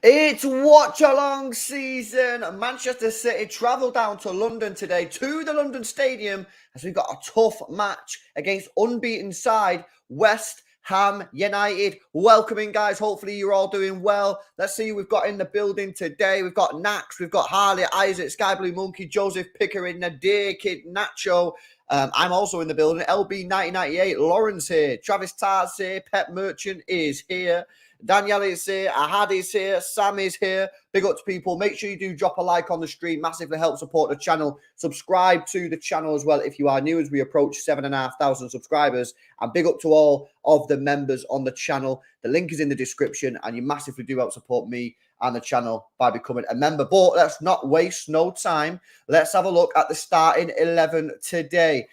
It's Watchalong season. Manchester City travel down to London today to the London Stadium as we've got a tough match against unbeaten side West Ham United. Welcoming, guys. Hopefully you're all doing well. Let's see who we've got in the building today. We've got Nax, we've got Harley, Isaac, Sky Blue Monkey, Joseph Pickering, Nadir Kid, Nacho. I'm also in the building. LB 1998, Lawrence here. Travis Tars here. Pep Merchant is here. Danielle is here, Ahad is here, Sam is here. Big up to people. Make sure you do drop a like on the stream. Massively help support the channel. Subscribe to the channel as well if you are new as we approach 7,500 subscribers. And big up to all of the members on the channel. The link is in the description and you massively do help support me and the channel by becoming a member. But let's not waste no time. Let's have a look at the starting 11 today.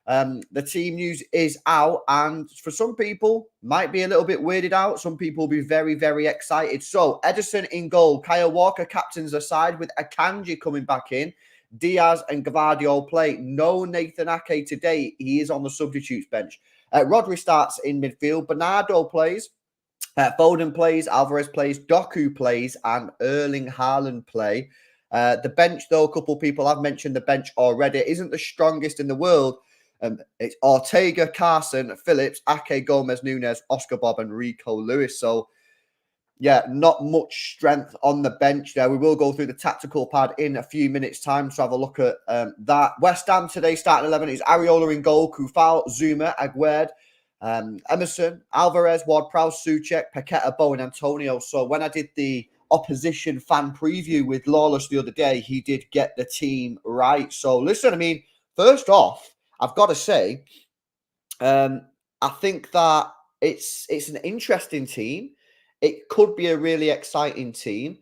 The team news is out, and for some people, might be a little bit weirded out. Some people will be very, very excited. So, Ederson in goal. Kyle Walker captains the side with Akanji coming back in. Diaz and Gvardiol play. No Nathan Ake today. He is on the substitutes bench. Rodri starts in midfield. Bernardo plays. Foden plays. Alvarez plays. Doku plays. And Erling Haaland play. The bench, though, a couple of people have mentioned the bench already. It isn't the strongest in the world. It's Ortega, Carson, Phillips, Ake, Gomez, Nunes, Oscar Bob, and Rico Lewis. So, yeah, not much strength on the bench there. We will go through the tactical pad in a few minutes' time to have a look at that. West Ham today, starting 11 is Areola in goal, Kufal, Zuma, Aguerd, Emerson, Alvarez, Ward-Prowse, Souček, Paqueta, Bowen, Antonio. So, when I did the opposition fan preview with Lawless the other day, he did get the team right. So, listen, I mean, first off, I've got to say, I think that it's an interesting team. It could be a really exciting team.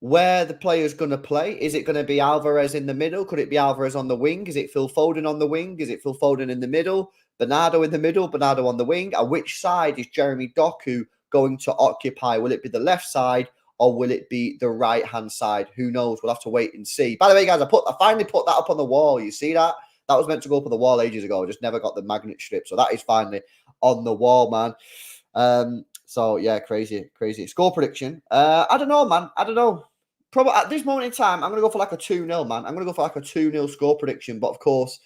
Where the player's going to play? Is it going to be Alvarez in the middle? Could it be Alvarez on the wing? Is it Phil Foden on the wing? Is it Phil Foden in the middle? Bernardo in the middle? Bernardo on the wing? And which side is Jeremy Doku going to occupy? Will it be the left side or will it be the right-hand side? Who knows? We'll have to wait and see. By the way, guys, I finally put that up on the wall. You see that? That was meant to go up on the wall ages ago. I just never got the magnet strip. So that is finally on the wall, man. So, yeah, crazy. Score prediction. I don't know, man. I don't know. Probably at this moment in time, I'm going to go for like a 2-0, man. I'm going to go for like a 2-0 score prediction. But, of course,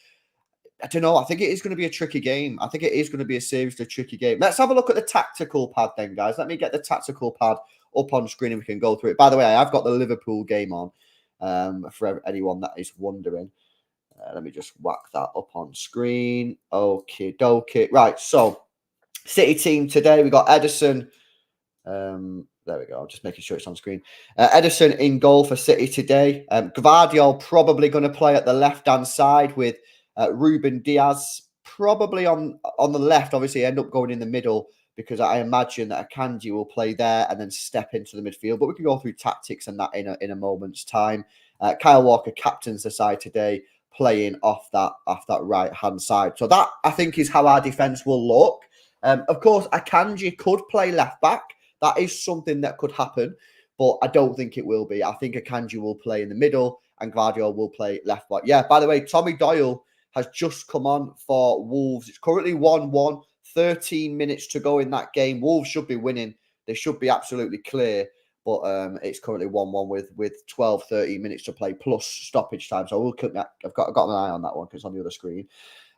I don't know. I think it is going to be a tricky game. I think it is going to be a seriously tricky game. Let's have a look at the tactical pad then, guys. Let me get the tactical pad up on screen and we can go through it. By the way, I've got the Liverpool game on for anyone that is wondering. Let me just whack that up on screen. Okay, dokie. Right, so City team today. We got Ederson. There we go. I'm just making sure it's on screen. Ederson in goal for City today. Gvardiol probably going to play at the left-hand side with Ruben Diaz probably on the left. Obviously, end up going in the middle because I imagine that Akanji will play there and then step into the midfield. But we can go through tactics and that in a moment's time. Kyle Walker captains the side today, playing off that right-hand side. So that, I think, is how our defence will look. Of course, Akanji could play left-back. That is something that could happen, but I don't think it will be. I think Akanji will play in the middle and Gvardiol will play left-back. Yeah, by the way, Tommy Doyle has just come on for Wolves. It's currently 1-1, 13 minutes to go in that game. Wolves should be winning. They should be absolutely clear. But it's currently 1-1 with 12, 13 minutes to play plus stoppage time. So I've got an eye on that one because it's on the other screen.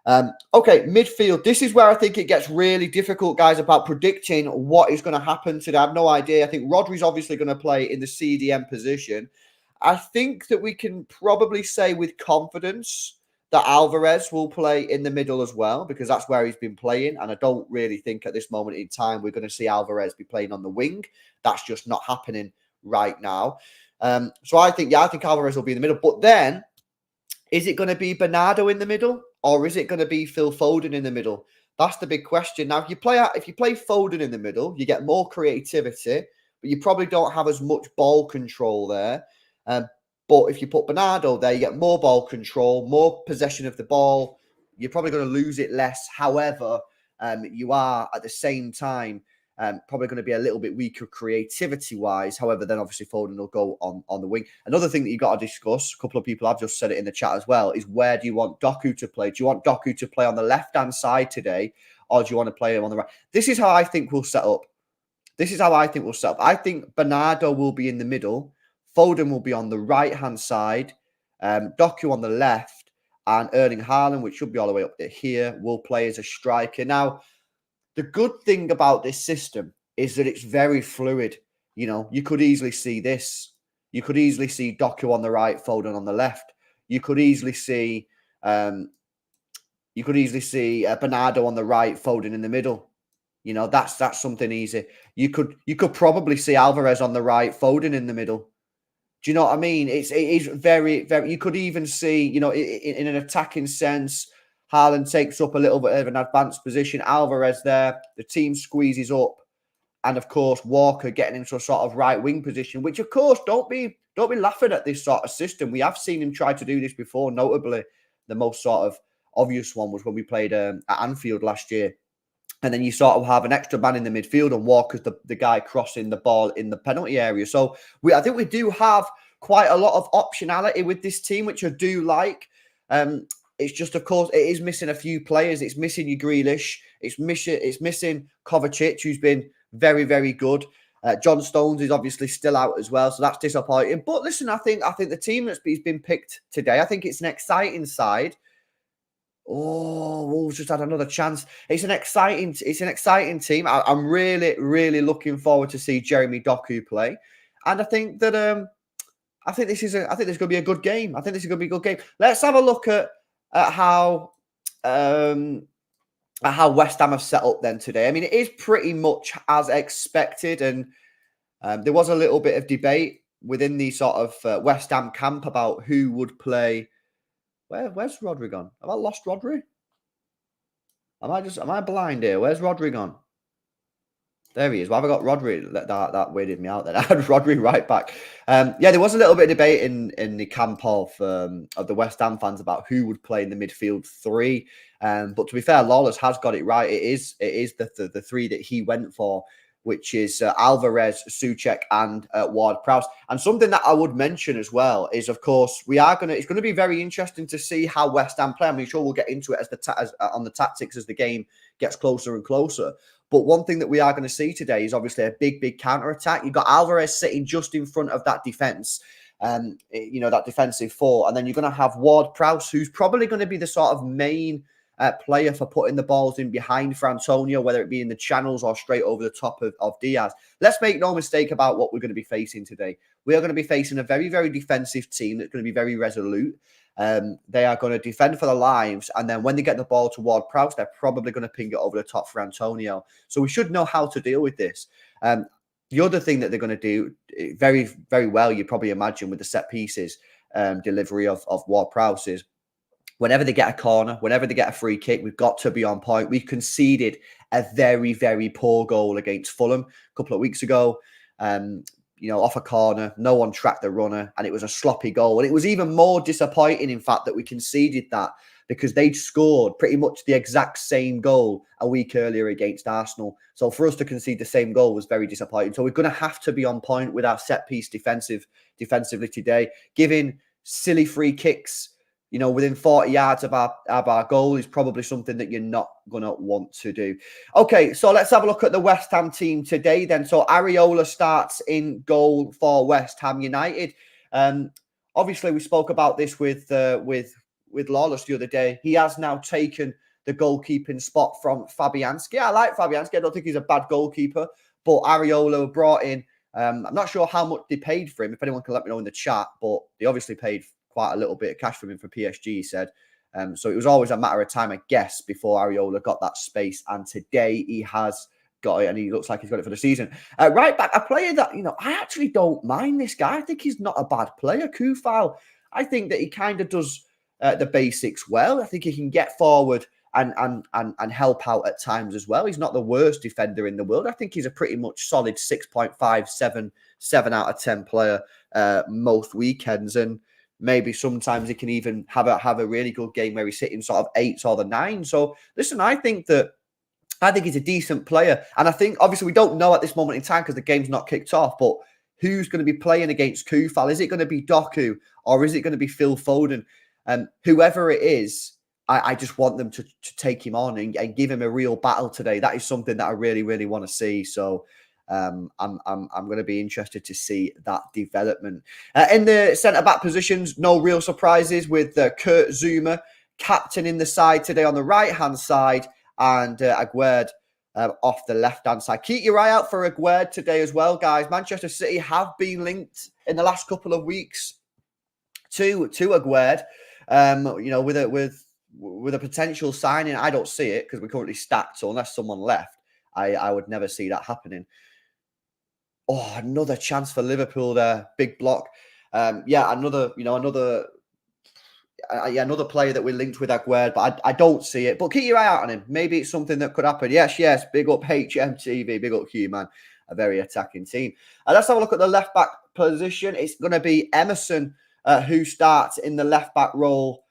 Okay, midfield. This is where I think it gets really difficult, guys, about predicting what is going to happen today. I have no idea. I think Rodri's obviously going to play in the CDM position. I think that we can probably say with confidence that Alvarez will play in the middle as well because that's where he's been playing. And I don't really think at this moment in time we're going to see Alvarez be playing on the wing. That's just not happening right now. So I think Alvarez will be in the middle. But then, is it going to be Bernardo in the middle or is it going to be Phil Foden in the middle? That's the big question. Now, if you play Foden in the middle, you get more creativity, but you probably don't have as much ball control there. But if you put Bernardo there, you get more ball control, more possession of the ball. You're probably going to lose it less. However, you are at the same time probably going to be a little bit weaker creativity-wise. However, then obviously Foden will go on the wing. Another thing that you've got to discuss, a couple of people have just said it in the chat as well, is where do you want Doku to play? Do you want Doku to play on the left-hand side today or do you want to play him on the right? This is how I think we'll set up. This is how I think we'll set up. I think Bernardo will be in the middle. Foden will be on the right-hand side. Doku on the left. And Erling Haaland, which should be all the way up to here, will play as a striker. Now, the good thing about this system is that it's very fluid. You know, you could easily see this. You could easily see Doku on the right, Foden on the left. You could easily see Bernardo on the right, Foden in the middle. You know, that's something easy. You could probably see Alvarez on the right, Foden in the middle. Do you know what I mean? It is very, very. You could even see, you know, in an attacking sense, Haaland takes up a little bit of an advanced position. Alvarez there, the team squeezes up, and of course Walker getting into a sort of right wing position. Which, of course, don't be laughing at this sort of system. We have seen him try to do this before. Notably, the most sort of obvious one was when we played at Anfield last year. And then you sort of have an extra man in the midfield, and Walker's the guy crossing the ball in the penalty area. So I think we do have quite a lot of optionality with this team, which I do like. It's just, of course, it is missing a few players. It's missing your Grealish. It's missing Kovacic, who's been very, very good. John Stones is obviously still out as well, so that's disappointing. But listen, I think the team that's been picked today, I think it's an exciting side. Oh, Wolves just had another chance. It's an exciting team. I'm really, really looking forward to see Jeremy Doku play, and I think that I think this is going to be a good game. I think this is going to be a good game. Let's have a look at how West Ham have set up then today. I mean, it is pretty much as expected, and there was a little bit of debate within the sort of West Ham camp about who would play. Where's Rodri gone? Have I lost Rodri? Am I blind here? Where's Rodri gone? There he is. Well, have I got Rodri? That weirded me out then. I had Rodri right back. Yeah, there was a little bit of debate in the camp of the West Ham fans about who would play in the midfield three. But to be fair, Lawless has got it right. It is the three that he went for, which is Alvarez, Souček, and Ward-Prowse. And something that I would mention as well is, of course, it's going to be very interesting to see how West Ham play. I'm sure we'll get into it on the tactics as the game gets closer and closer. But one thing that we are going to see today is obviously a big, big counter-attack. You've got Alvarez sitting just in front of that defence, that defensive four. And then you're going to have Ward-Prowse, who's probably going to be the sort of main player for putting the balls in behind for Antonio, whether it be in the channels or straight over the top of Diaz. Let's make no mistake about what we're going to be facing today. We are going to be facing a very, very defensive team that's going to be very resolute. They are going to defend for their lives, and then when they get the ball toward Prowse, they're probably going to ping it over the top for Antonio. So we should know how to deal with this. The other thing that they're going to do very, very well, you probably imagine, with the set pieces delivery of Ward-Prowse is, whenever they get a corner, whenever they get a free kick, we've got to be on point. We conceded a very, very poor goal against Fulham a couple of weeks ago. Off a corner, no one tracked the runner, and it was a sloppy goal. And it was even more disappointing, in fact, that we conceded that, because they'd scored pretty much the exact same goal a week earlier against Arsenal. So for us to concede the same goal was very disappointing. So we're going to have to be on point with our set piece defensively today. Giving silly free kicks, within 40 yards of our goal is probably something that you're not going to want to do. Okay, so let's have a look at the West Ham team today then. So Areola starts in goal for West Ham United. Obviously, we spoke about this with Lawless the other day. He has now taken the goalkeeping spot from Fabianski. I like Fabianski. I don't think he's a bad goalkeeper, but Areola brought in, I'm not sure how much they paid for him. If anyone can let me know in the chat, but they obviously paid quite a little bit of cash from him for PSG, he said. So it was always a matter of time, I guess, before Areola got that space. And today he has got it, and he looks like he's got it for the season. Right back, a player that, I actually don't mind this guy. I think he's not a bad player. Kufal, I think that he kind of does the basics well. I think he can get forward and help out at times as well. He's not the worst defender in the world. I think he's a pretty much solid 6.5, 7 out of 10 player most weekends. And maybe sometimes he can even have a really good game where he's hitting sort of 8s or the 9s. So listen, I think he's a decent player. And I think obviously we don't know at this moment in time because the game's not kicked off, but who's going to be playing against Kufal? Is it going to be Doku or is it going to be Phil Foden? Whoever it is, I just want them to take him on and give him a real battle today. That is something that I really, really want to see. So I'm going to be interested to see that development. In the centre-back positions, no real surprises with Kurt Zouma captaining the side today on the right-hand side, and Aguerd off the left-hand side. Keep your eye out for Aguerd today as well, guys. Manchester City have been linked in the last couple of weeks to Aguerd, with a potential signing. I don't see it because we're currently stacked, so unless someone left, I would never see that happening. Oh, another chance for Liverpool there. Big block. Another player that we're linked with Aguerd, but I don't see it. But keep your eye out on him. Maybe it's something that could happen. Yes. Big up HMTV. Big up Hugh, man. A very attacking team. Let's have a look at the left-back position. It's going to be Emerson who starts in the left-back role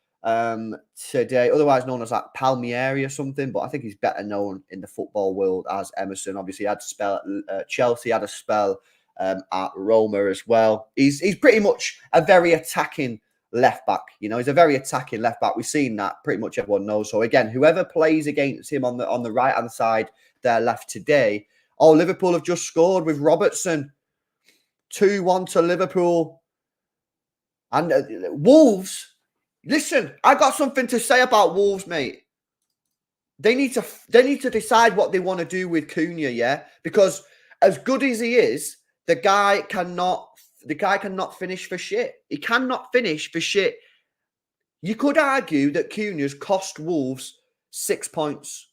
today, otherwise known as like Palmieri or something, but I think he's better known in the football world as Emerson. Obviously, he had a spell at Chelsea, had a spell at Roma as well. He's pretty much a very attacking left back. He's a very attacking left back. We've seen that. Pretty much everyone knows. So again, whoever plays against him on the right hand side, there left today. Oh, Liverpool have just scored with Robertson. 2-1 to Liverpool. And Wolves. Listen, I got something to say about Wolves, mate. They need to decide what they want to do with Cunha, yeah? Because as good as he is, the guy cannot finish for shit. He cannot finish for shit. You could argue that Cunha's cost Wolves 6 points.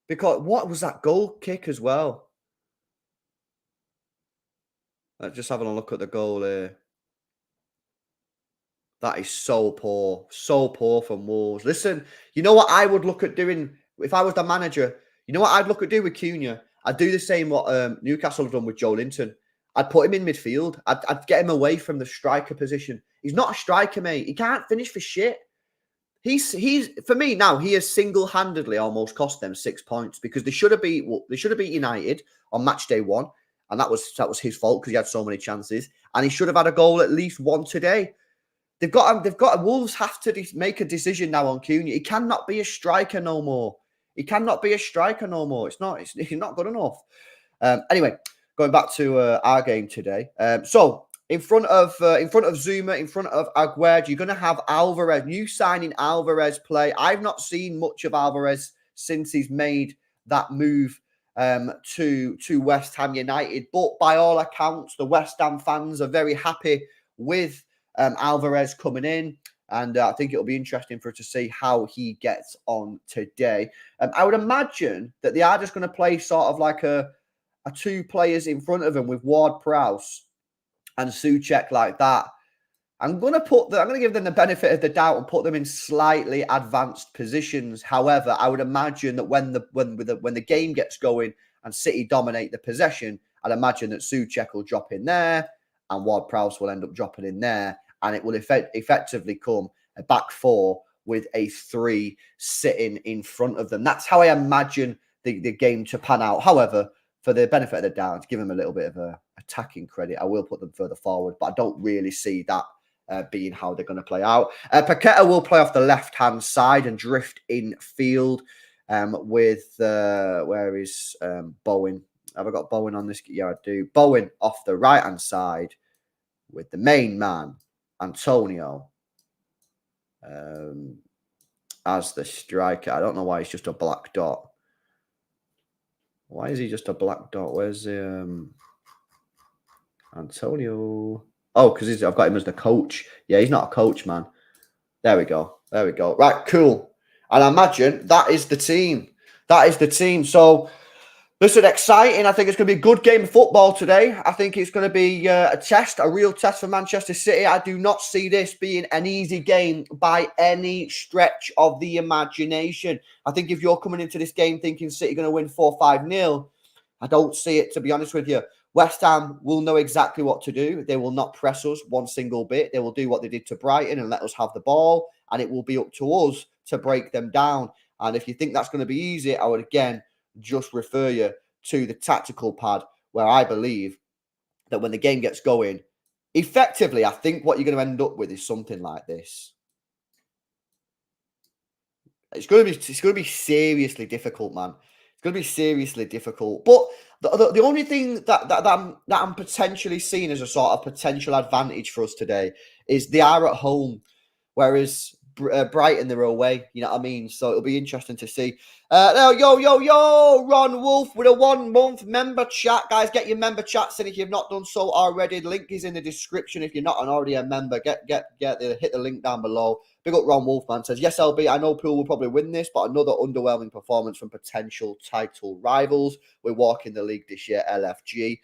Because what was that goal kick as well? Let's just having a look at the goal here. That is so poor. So poor from Wolves. Listen, you know what I would look at doing if I was the manager? You know what I'd look at doing with Cunha? I'd do the same what Newcastle have done with Joe Linton. I'd put him in midfield. I'd get him away from the striker position. He's not a striker, mate. He can't finish for shit. He's for me now. He has single-handedly almost cost them 6 points because they should have beat United on match day 1, and that was his fault because he had so many chances, and he should have had a goal at least one today. Wolves have to make a decision now on Cunha. He cannot be a striker no more. It's not good enough. Anyway, going back to our game today. So in front of Zouma, in front of Aguerd, you're going to have Alvarez, new signing Alvarez play. I've not seen much of Alvarez since he's made that move to West Ham United. But by all accounts, the West Ham fans are very happy with Alvarez coming in, and I think it'll be interesting for us to see how he gets on today. I would imagine that they are just going to play sort of like a 2 players in front of him with Ward-Prowse and Souček like that. I'm going to give them the benefit of the doubt and put them in slightly advanced positions. However, I would imagine that when the game gets going and City dominate the possession, I'd imagine that Souček will drop in there and Ward-Prowse will end up dropping in there. And it will effectively come a back 4 with a 3 sitting in front of them. That's how I imagine the game to pan out. However, for the benefit of the doubt, to give them a little bit of attacking credit, I will put them further forward. But I don't really see that being how they're going to play out. Paqueta will play off the left-hand side and drift in field with, where is Bowen? Have I got Bowen on this? Yeah, I do. Bowen off the right-hand side with the main man, Antonio, as the striker. I don't know why he's just a black dot. Why is he just a black dot? Where's the Antonio? Oh, because I've got him as the coach. Yeah, he's not a coach, man. There we go. Right, cool. And I imagine that is the team. So, listen, exciting. I think it's going to be a good game of football today. I think it's going to be a real test for Manchester City. I do not see this being an easy game by any stretch of the imagination. I think if you're coming into this game thinking City are going to win 4-5-0, I don't see it, to be honest with you. West Ham will know exactly what to do. They will not press us one single bit. They will do what they did to Brighton and let us have the ball, and it will be up to us to break them down. And if you think that's going to be easy, I would again just refer you to the tactical pad, where I believe that when the game gets going, effectively, I think what you're going to end up with is something like this. It's going to be seriously difficult, man. It's going to be seriously difficult. But the only thing that I'm potentially seeing as a sort of potential advantage for us today is they are at home, whereas Brighton, they're away. You know what I mean? So it'll be interesting to see. Yo, Ron Wolf with a 1 month member chat. Guys, get your member chats in if you've not done so already. The link is in the description. If you're not already a member, hit the link down below. Big up Ron Wolf, man. Says, yes, LB, I know Poole will probably win this, but another underwhelming performance from potential title rivals. We're walking the league this year, LFG.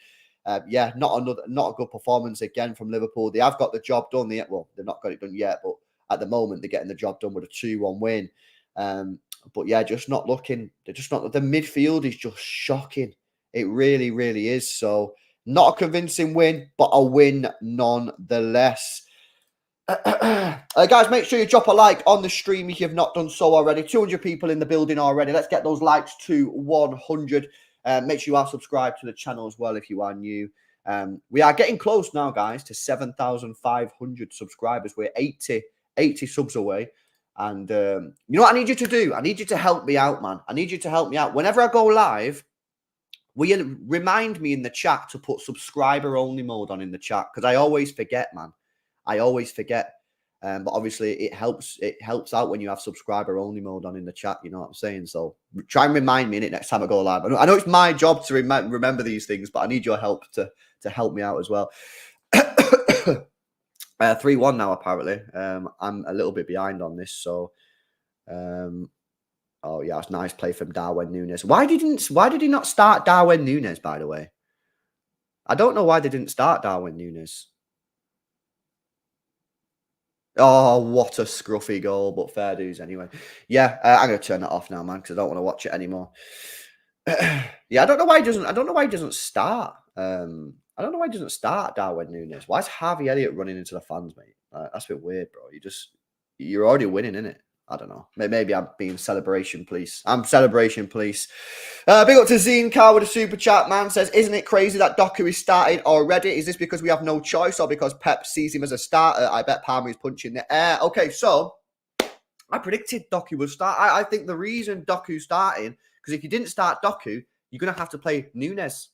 Yeah, not a good performance again from Liverpool. They have got the job done. They've not got it done yet, but at the moment, they're getting the job done with a 2-1 win. But yeah, just not looking. They're just not. The midfield is just shocking. It really, really is. So not a convincing win, but a win nonetheless. Guys, make sure you drop a like on the stream if you've not done so already. 200 people in the building already. Let's get those likes to 100. Make sure you are subscribed to the channel as well if you are new. We are getting close now, guys, to 7,500 subscribers. We're 80 subs away. And you know what I need you to do? I need you to help me out, man. I need you to help me out. Whenever I go live, will you remind me in the chat to put subscriber-only mode on in the chat? Because I always forget, man. I always forget. But obviously, it helps out when you have subscriber-only mode on in the chat. You know what I'm saying? So try and remind me in it next time I go live. I know it's my job to remember these things, but I need your help to help me out as well. 3-1 now, apparently. I'm a little bit behind on this, so oh yeah, it's a nice play from Darwin Núñez. Why did he not start Darwin Núñez, by the way? I don't know why they didn't start Darwin Núñez. Oh, what a scruffy goal, but fair dues anyway. Yeah, I'm gonna turn that off now, man, because I don't want to watch it anymore. Yeah, I don't know why he doesn't start. I don't know why he doesn't start Darwin Núñez. Why is Harvey Elliott running into the fans, mate? That's a bit weird, bro. You're already winning, innit? I don't know. Maybe I'm being celebration police. I'm celebration police. Big up to Zine Karl with a super chat, man. Says, isn't it crazy that Doku is starting already? Is this because we have no choice or because Pep sees him as a starter? I bet Palmer is punching the air. Okay, so I predicted Doku would start. I think the reason Doku's starting, because if you didn't start Doku, you're going to have to play Núñez.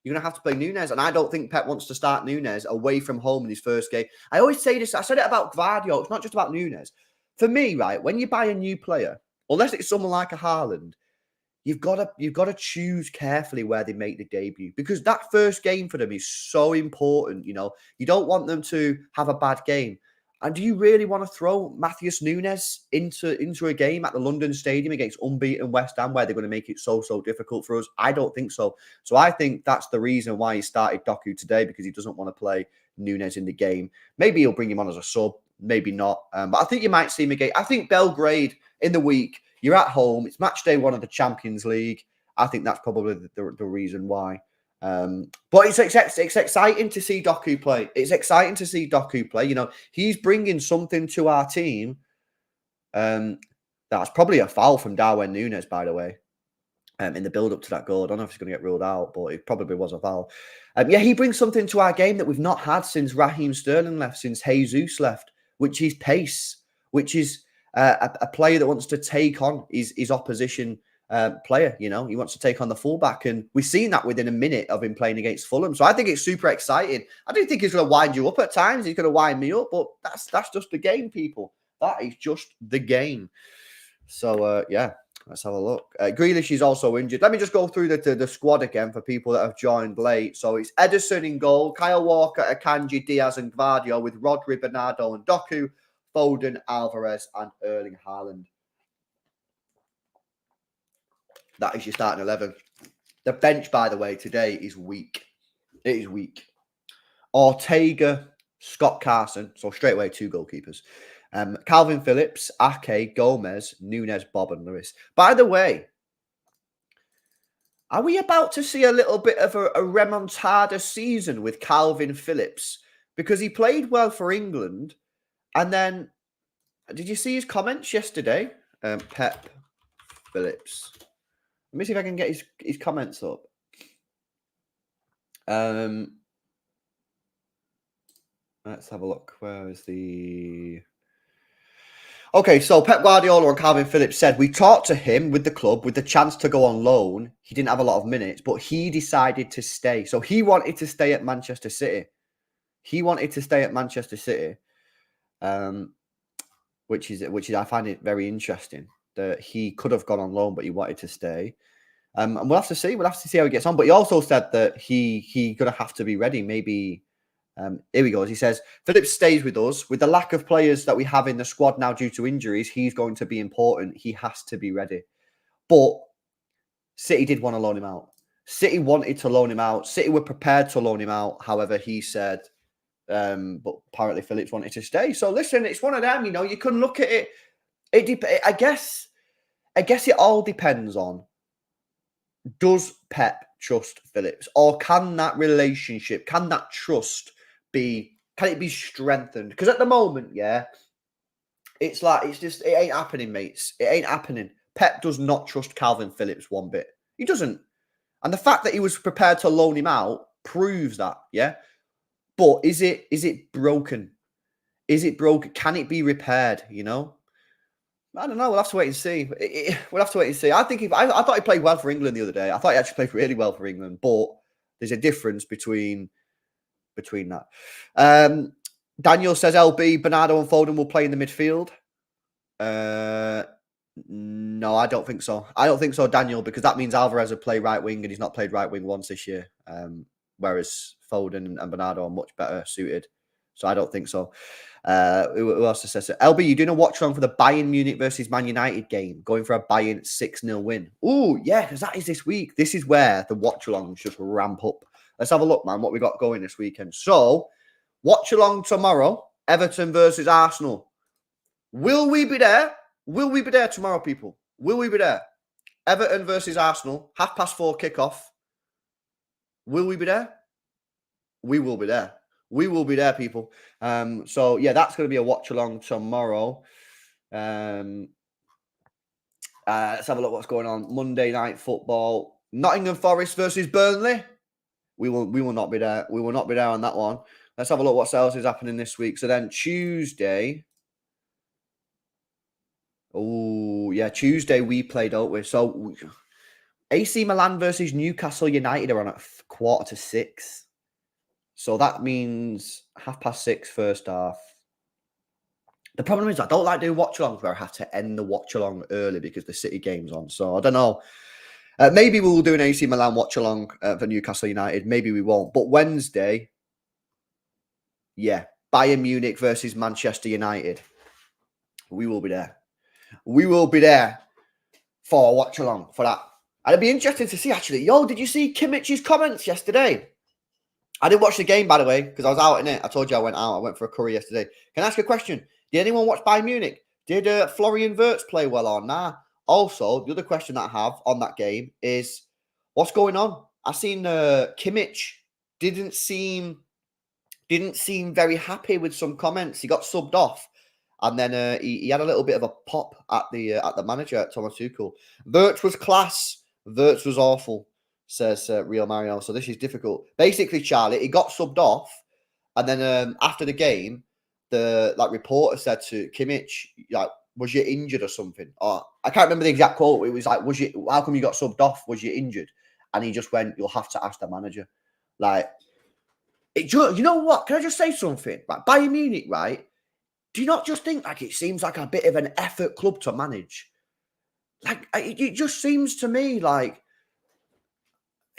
You're going to have to play Núñez. And I don't think Pep wants to start Núñez away from home in his first game. I always say this. I said it about Gvardiol. It's not just about Núñez. For me, right, when you buy a new player, unless it's someone like a Haaland, you've got to choose carefully where they make the debut, because that first game for them is so important. You know, you don't want them to have a bad game. And do you really want to throw Matheus Núñez into a game at the London Stadium against unbeaten West Ham, where they're going to make it so difficult for us? I don't think so. So I think that's the reason why he started Doku today, because he doesn't want to play Núñez in the game. Maybe he'll bring him on as a sub, maybe not. But I think you might see him again. I think Belgrade in the week, you're at home. It's match day 1 of the Champions League. I think that's probably the reason why. But it's exciting to see Doku play. It's exciting to see Doku play. You know, he's bringing something to our team. That's probably a foul from Darwin Núñez, by the way. In the build-up to that goal. I don't know if he's going to get ruled out, but it probably was a foul. Yeah, he brings something to our game that we've not had since Raheem Sterling left, since Jesus left, which is pace, which is a player that wants to take on his opposition player. You know, he wants to take on the fullback, and we've seen that within a minute of him playing against Fulham. So I think it's super exciting. I do think he's going to wind you up at times. He's going to wind me up, but that's just the game, people. That is just the game. So yeah. Let's have a look. Grealish is also injured. Let me just go through the squad again for people that have joined late. So it's Ederson in goal, Kyle Walker, Akanji, Diaz and Gvardiol, with Rodri, Bernardo and Doku, Foden, Alvarez and Erling Haaland. That is your starting 11. The bench, by the way, today is weak. It is weak. Ortega, Scott Carson. So straight away 2 goalkeepers. Calvin Phillips, Ake, Gomez, Núñez, Bob and Lewis. By the way, are we about to see a little bit of a remontada season with Calvin Phillips? Because he played well for England. And then, did you see his comments yesterday? Pep Phillips. Let me see if I can get his comments up. Let's have a look. Where is the... Okay, so Pep Guardiola and Calvin Phillips said we talked to him with the club with the chance to go on loan. He didn't have a lot of minutes, but he decided to stay. So he wanted to stay at Manchester City. He wanted to stay at Manchester City, which is I find it very interesting that he could have gone on loan, but he wanted to stay. And we'll have to see. We'll have to see how he gets on. But he also said that he gonna have to be ready. Maybe. Here he goes. He says, Phillips stays with us. With the lack of players that we have in the squad now due to injuries, he's going to be important. He has to be ready. But City did want to loan him out. City wanted to loan him out. City were prepared to loan him out. However, he said, but apparently Phillips wanted to stay. So listen, it's one of them, you can look at it. I guess it all depends on, does Pep trust Phillips? Or can that relationship, can that trust can it be strengthened? Because at the moment, it's like, it ain't happening, mates. It ain't happening. Pep does not trust Calvin Phillips one bit. He doesn't. And the fact that he was prepared to loan him out proves that, yeah? But is it broken? Is it broken? Can it be repaired, I don't know. We'll have to wait and see. We'll have to wait and see. I thought he played well for England the other day. I thought he actually played really well for England, but there's a difference between that. Daniel says LB, Bernardo and Foden will play in the midfield. No, I don't think so. I don't think so, Daniel, because that means Alvarez will play right wing and he's not played right wing once this year. Whereas Foden and Bernardo are much better suited. So I don't think so. Who else says it? LB, you doing a watch along for the Bayern Munich versus Man United game, going for a Bayern 6-0 win? Oh, yeah, because that is this week. This is where the watch alongs just ramp up. Let's have a look, man, what we got going this weekend. So, watch along tomorrow, Everton versus Arsenal. Will we be there? Will we be there tomorrow, people? Will we be there? Everton versus Arsenal, 4:30 kickoff. Will we be there? We will be there. We will be there, people. So, yeah, that's going to be a watch-along tomorrow. Let's have a look what's going on. Monday Night Football. Nottingham Forest versus Burnley. We will not be there. We will not be there on that one. Let's have a look what else is happening this week. So then Tuesday. Oh, yeah, Tuesday we played, don't we? So AC Milan versus Newcastle United are on at 5:45. So that means 6:30 first half. The problem is I don't like doing watch-alongs where I have to end the watch-along early because the City game's on. So I don't know. Maybe we'll do an AC Milan watch-along for Newcastle United. Maybe we won't. But Wednesday, yeah, Bayern Munich versus Manchester United. We will be there. We will be there for a watch-along for that. And it'd be interesting to see, actually. Yo, did you see Kimmich's comments yesterday? I didn't watch the game, by the way, because I was out in it. I told you I went out. I went for a curry yesterday. Can I ask a question? Did anyone watch Bayern Munich? Did Florian Wirtz play well or nah? Also, the other question that I have on that game is, what's going on? I seen Kimmich didn't seem very happy with some comments. He got subbed off, and then he had a little bit of a pop at the manager, at Thomas Tuchel. Wirtz was class. Wirtz was awful, says Real Mario. So this is difficult. Basically, Charlie, he got subbed off, and then after the game, the reporter said to Kimmich, was you injured or something? Or I can't remember the exact quote. It was like, how come you got subbed off? Was you injured? And he just went, you'll have to ask the manager. You know what? Can I just say something? Like, Bayern Munich, right? Do you not just think it seems like a bit of an effort club to manage? It just seems to me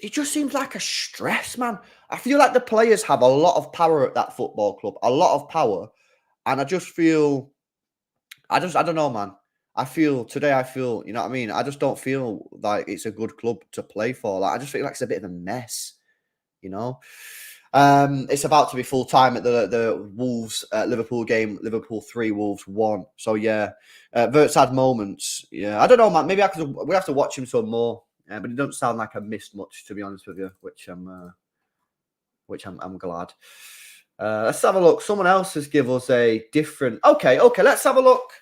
it just seems like a stress, man. I feel like the players have a lot of power at that football club, a lot of power. And I just feel, I don't know, man. You know what I mean? I just don't feel like it's a good club to play for. I just feel like it's a bit of a mess, It's about to be full time at the Wolves Liverpool game. Liverpool 3, Wolves 1. So yeah, Wirtz had moments. Yeah, I don't know, man. Maybe we'll have to watch him some more. But it doesn't sound like I missed much, to be honest with you, which I'm glad. Let's have a look. Someone else has given us a different. Okay. Let's have a look.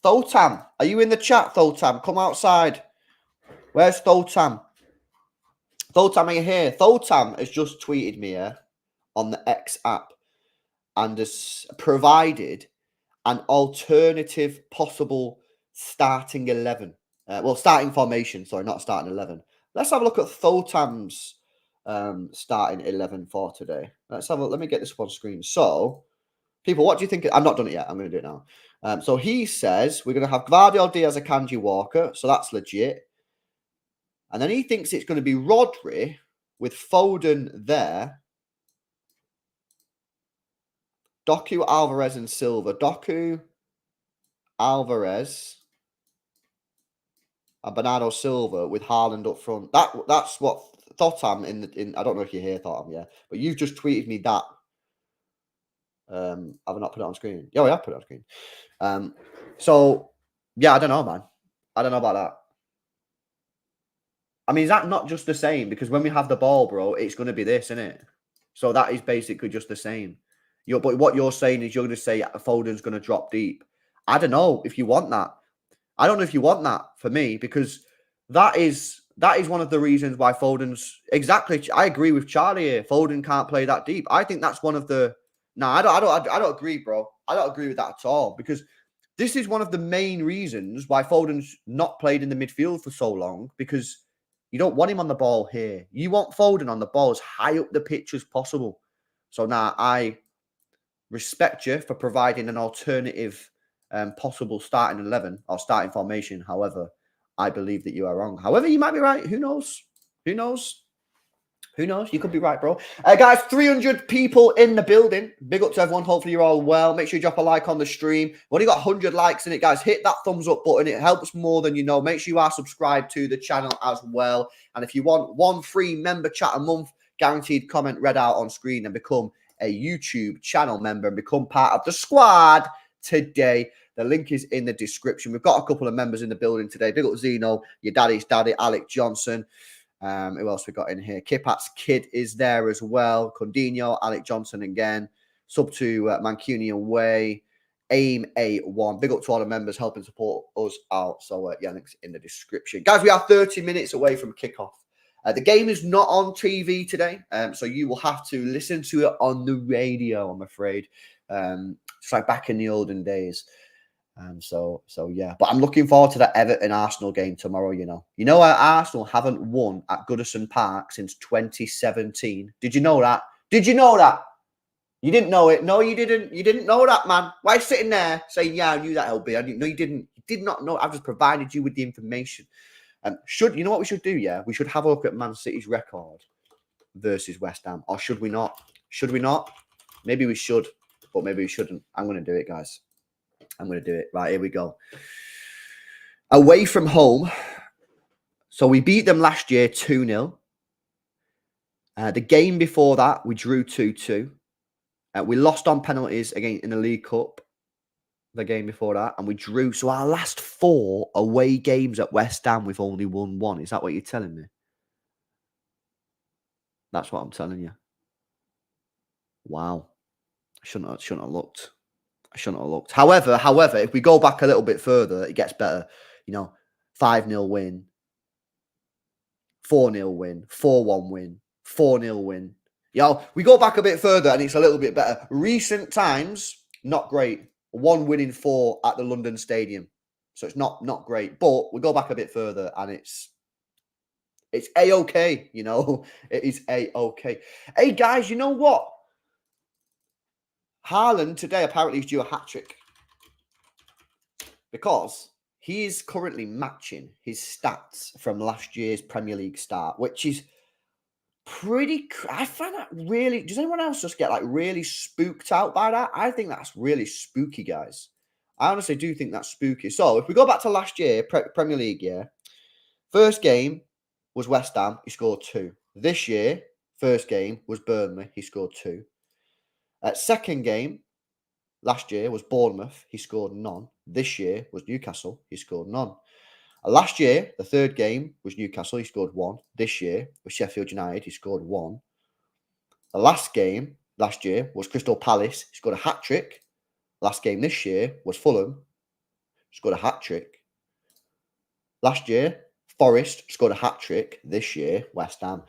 Thotam, are you in the chat? Thotam, come outside. Where's Thotam? Thotam, are you here? Thotam has just tweeted me on the X app. and has provided an alternative possible starting 11. Starting formation, sorry, not starting 11. Let's have a look at Thotam's starting 11 for today. Let me get this up on screen. So, people, what do you think? I've not done it yet. I'm going to do it now. So he says we're going to have Gvardiol, Diaz, Akanji, Walker. So that's legit. And then he thinks it's going to be Rodri with Foden there. Doku, Alvarez, and Silva. Doku, Alvarez, and Bernardo Silva with Haaland up front. That's what Thotam in. I don't know if you hear Thotam, yeah, but you've just tweeted me that. Have I not put it on screen? Oh, yeah, I put it on screen. So yeah, I don't know, man. I don't know about that. I mean, is that not just the same? Because when we have the ball, bro, it's going to be this, isn't it? So that is basically just the same. But what you're saying is you're going to say Foden's going to drop deep. I don't know if you want that. I don't know if you want that for me, because that is one of the reasons why Foden's exactly. I agree with Charlie here. Foden can't play that deep. I think that's one of the. No, I don't agree, bro. I don't agree with that at all, because this is one of the main reasons why Foden's not played in the midfield for so long, because you don't want him on the ball here. You want Foden on the ball as high up the pitch as possible. So now I respect you for providing an alternative possible starting 11 or starting formation. However, I believe that you are wrong. However, you might be right. Who knows? Who knows? Who knows? You could be right, bro. Guys, 300 people in the building. Big up to everyone. Hopefully you're all well. Make sure you drop a like on the stream. We've only got 100 likes in it, guys. Hit that thumbs up button. It helps more than you know. Make sure you are subscribed to the channel as well. And if you want one free member chat a month, guaranteed comment read out on screen, and become a YouTube channel member and become part of the squad today. The link is in the description. We've got a couple of members in the building today. Big up Zeno, your daddy's daddy, Alec Johnson. Who else we got in here? Kipat's kid is there as well. Condinho, Alec Johnson again. Sub to Mancunian Way. Aim A1. Big up to all the members helping support us out. So, yeah, links in the description. Guys, we are 30 minutes away from kickoff. The game is not on TV today, so you will have to listen to it on the radio, I'm afraid. It's like back in the olden days. So yeah, but I'm looking forward to that Everton-Arsenal game tomorrow, you know. Arsenal haven't won at Goodison Park since 2017. Did you know that? Did you know that? You didn't know it. No, you didn't. You didn't know that, man. Why are you sitting there saying, yeah, I knew that, LB? I didn't. No, you didn't. You did not know. I've just provided you with the information. You know what we should do, yeah? We should have a look at Man City's record versus West Ham. Or should we not? Should we not? Maybe we should, but maybe we shouldn't. I'm going to do it, guys. I'm going to do it. Right, here we go. Away from home. So we beat them last year 2-0. The game before that, we drew 2-2. We lost on penalties again in the League Cup. The game before that, and we drew. So our last 4 away games at West Ham, we've only won 1. Is that what you're telling me? That's what I'm telling you. Wow. I shouldn't have looked. I shouldn't have looked. However, if we go back a little bit further, it gets better. 5-0 win, 4-0 win, 4-1 win, 4-0 win. We go back a bit further and it's a little bit better. Recent times, not great. 1 win in 4 at the London Stadium. So it's not great. But we go back a bit further and it's A-okay, It is A-okay. Hey, guys, you know what? Haaland today apparently is due a hat-trick. Because he is currently matching his stats from last year's Premier League start, which is pretty. I find that really. Does anyone else just get really spooked out by that? I think that's really spooky, guys. I honestly do think that's spooky. So if we go back to last year, Premier League, yeah, first game was West Ham. He scored 2. This year, first game was Burnley. He scored 2. Second game last year was Bournemouth. He scored none. This year was Newcastle. He scored none. Last year, the third game was Newcastle. He scored 1. This year was Sheffield United. He scored 1. The last game last year was Crystal Palace. He scored a hat-trick. Last game this year was Fulham. He scored a hat-trick. Last year, Forest scored a hat-trick. This year, West Ham.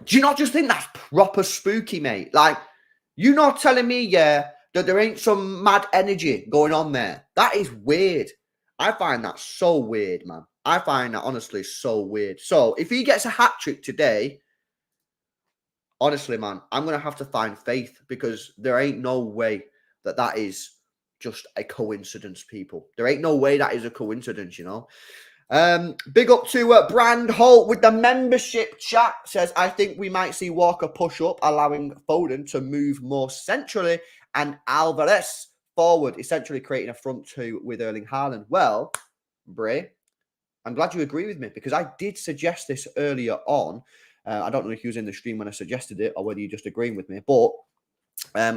Do you not just think that's proper spooky, mate? You're not telling me, yeah, that there ain't some mad energy going on there. That is weird. I find that so weird, man. I find that honestly so weird. So if he gets a hat trick today, honestly, man, I'm going to have to find faith because there ain't no way that that is just a coincidence, people. There ain't no way that is a coincidence, you know. Big up to Brand Holt with the membership chat. Says, I think we might see Walker push up, allowing Foden to move more centrally and Alvarez forward, essentially creating a front two with Erling Haaland. Well, Bray, I'm glad you agree with me because I did suggest this earlier on. I don't know if you was in the stream when I suggested it or whether you're just agreeing with me, but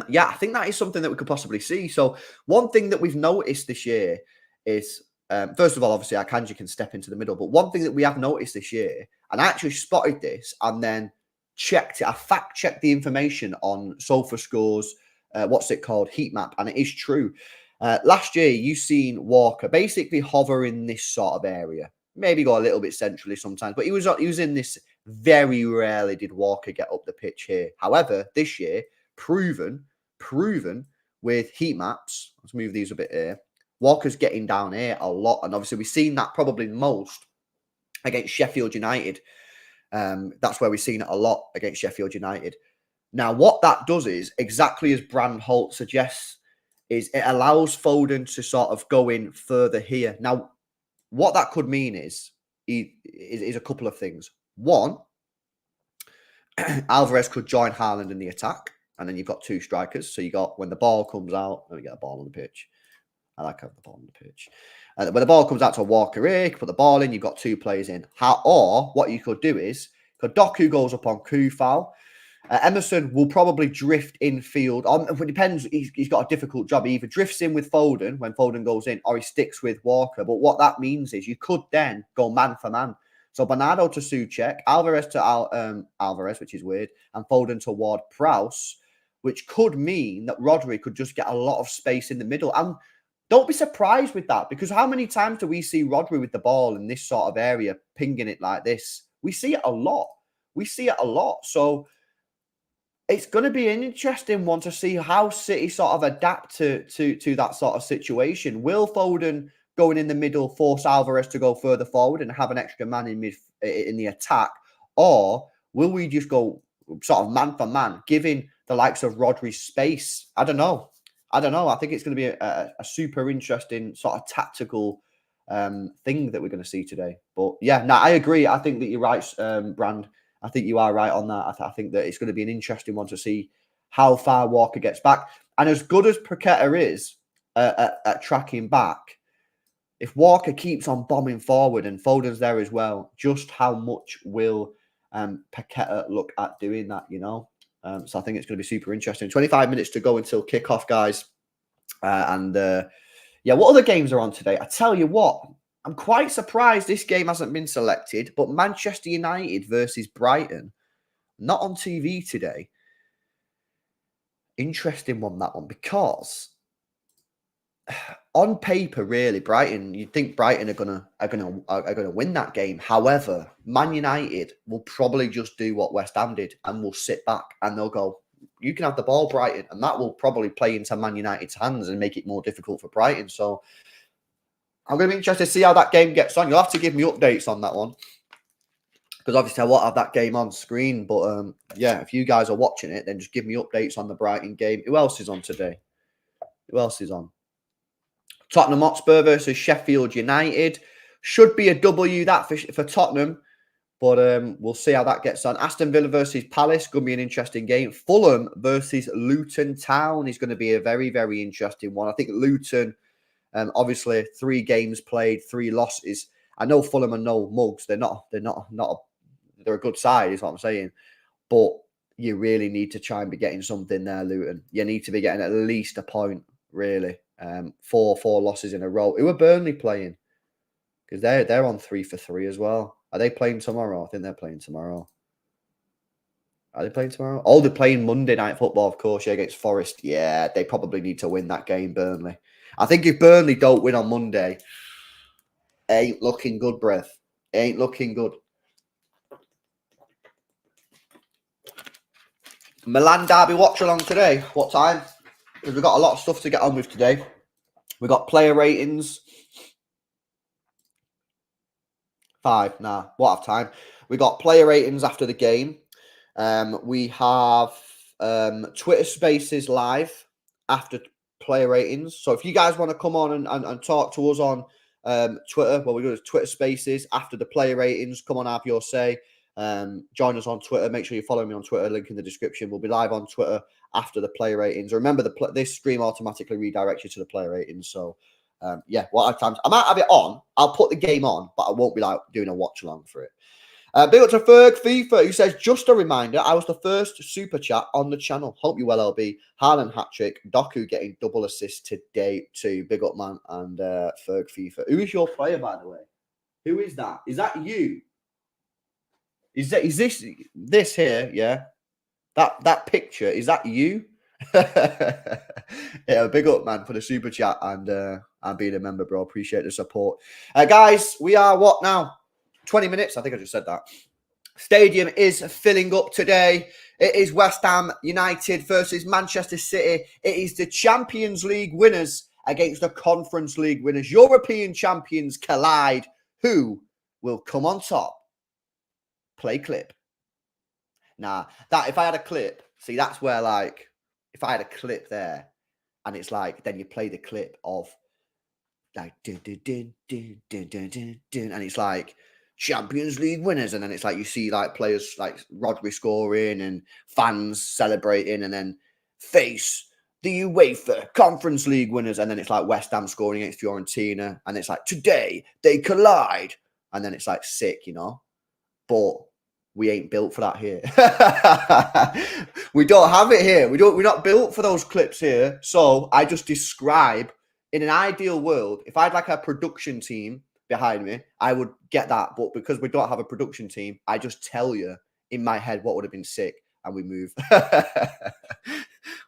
yeah, I think that is something that we could possibly see. So one thing that we've noticed this year is, first of all, obviously, Akanji can step into the middle. But one thing that we have noticed this year, and I actually spotted this and then checked it. I fact-checked the information on SofaScore's, what's it called, heat map, and it is true. Last year, you seen Walker basically hover in this sort of area. Maybe go a little bit centrally sometimes, but he was in this. Very rarely did Walker get up the pitch here. However, this year, proven with heat maps. Let's move these a bit here. Walker's getting down here a lot, and obviously we've seen that probably most against Sheffield United. That's where we've seen it a lot against Sheffield United. Now, what that does is exactly as Brand Holt suggests, is it allows Foden to sort of go in further here. Now, what that could mean is a couple of things. One, Alvarez could join Haaland in the attack, and then you've got two strikers. So you got when the ball comes out, let me get a ball on the pitch. I like having the ball on the pitch. And when the ball comes out to Walker here, you can put the ball in, you've got two players in. Or what you could do is, Doku goes up on Kufal. Emerson will probably drift infield. It depends. He's got a difficult job. He either drifts in with Foden when Foden goes in, or he sticks with Walker. But what that means is you could then go man for man. So Bernardo to Souček, Alvarez to Alvarez, which is weird, and Foden to Ward-Prowse, which could mean that Rodri could just get a lot of space in the middle. And don't be surprised with that, because how many times do we see Rodri with the ball in this sort of area, pinging it like this? We see it a lot. So it's going to be an interesting one to see how City sort of adapt to that sort of situation. Will Foden going in the middle force Alvarez to go further forward and have an extra man in the attack, or will we just go sort of man for man, giving the likes of Rodri space? I don't know. I think it's going to be a super interesting sort of tactical thing that we're going to see today. But yeah, no, I agree. I think that you're right, Brand. I think you are right on that. I think that it's going to be an interesting one to see how far Walker gets back. And as good as Paqueta is at tracking back, if Walker keeps on bombing forward and Foden's there as well, just how much will Paqueta look at doing that, you know? So I think it's going to be super interesting. 25 minutes to go until kickoff, guys. Yeah, what other games are on today? I tell you what, I'm quite surprised this game hasn't been selected, but Manchester United versus Brighton, not on TV today. Interesting one, that one, because on paper, really, Brighton, you'd think Brighton are gonna win that game. However, Man United will probably just do what West Ham did and will sit back and they'll go, you can have the ball, Brighton, and that will probably play into Man United's hands and make it more difficult for Brighton. So I'm going to be interested to see how that game gets on. You'll have to give me updates on that one, because obviously I won't have that game on screen. But yeah, if you guys are watching it, then just give me updates on the Brighton game. Who else is on today? Who else is on? Tottenham Hotspur versus Sheffield United. Should be a W that for Tottenham, but we'll see how that gets on. Aston Villa versus Palace, going to be an interesting game. Fulham versus Luton Town is going to be a very, very interesting one. I think Luton, obviously 3 games played, 3 losses. I know Fulham are no mugs. They're a good side, is what I'm saying. But you really need to try and be getting something there, Luton. You need to be getting at least a point, really. 4 losses in a row. Who are Burnley playing? Because they're on 3 for 3 as well. Are they playing tomorrow? I think they're playing tomorrow. Are they playing tomorrow? Oh, they're playing Monday Night Football, of course, yeah, against Forest. Yeah, they probably need to win that game, Burnley. I think if Burnley don't win on Monday, ain't looking good, breath. Ain't looking good. Milan derby watch-along today. What time? Because we've got a lot of stuff to get on with today. We've got player ratings. 5. Nah, what have time? We got player ratings after the game. We have Twitter Spaces live after player ratings. So if you guys want to come on and talk to us on Twitter, well, we're going to Twitter Spaces after the player ratings. Come on, have your say. Join us on Twitter. Make sure you follow me on Twitter. Link in the description. We'll be live on Twitter after the player ratings. Remember, this stream automatically redirects you to the player ratings. So yeah, what times I might have it on. I'll put the game on, but I won't be like doing a watch along for it. Big up to Ferg FIFA, who says, just a reminder, I was the first super chat on the channel. Hope you well, LB. Haaland hat-trick. Doku getting double assist today too. Big up, man. And Ferg FIFA. Who is your player, by the way? Who is that? Is that you? Is this here? Yeah. That picture, is that you? Yeah, big up, man, for the super chat and being a member, bro. Appreciate the support. Guys, we are what now? 20 minutes. I think I just said that. Stadium is filling up today. It is West Ham United versus Manchester City. It is the Champions League winners against the Conference League winners. European champions collide. Who will come on top? Play clip. Nah, that if I had a clip, see, that's where, like, if I had a clip there, and it's like, then you play the clip of like dun, dun, dun, dun, dun, dun, dun, dun, and it's like Champions League winners, and then it's like you see like players like Rodri scoring and fans celebrating, and then face the UEFA Conference League winners, and then it's like West Ham scoring against Fiorentina, and it's like today they collide, and then it's like sick, you know, but we ain't built for that here. We don't have it here. We're not built for those clips here. So I just describe, in an ideal world, if I had like a production team behind me, I would get that. But because we don't have a production team, I just tell you in my head what would have been sick, and we move.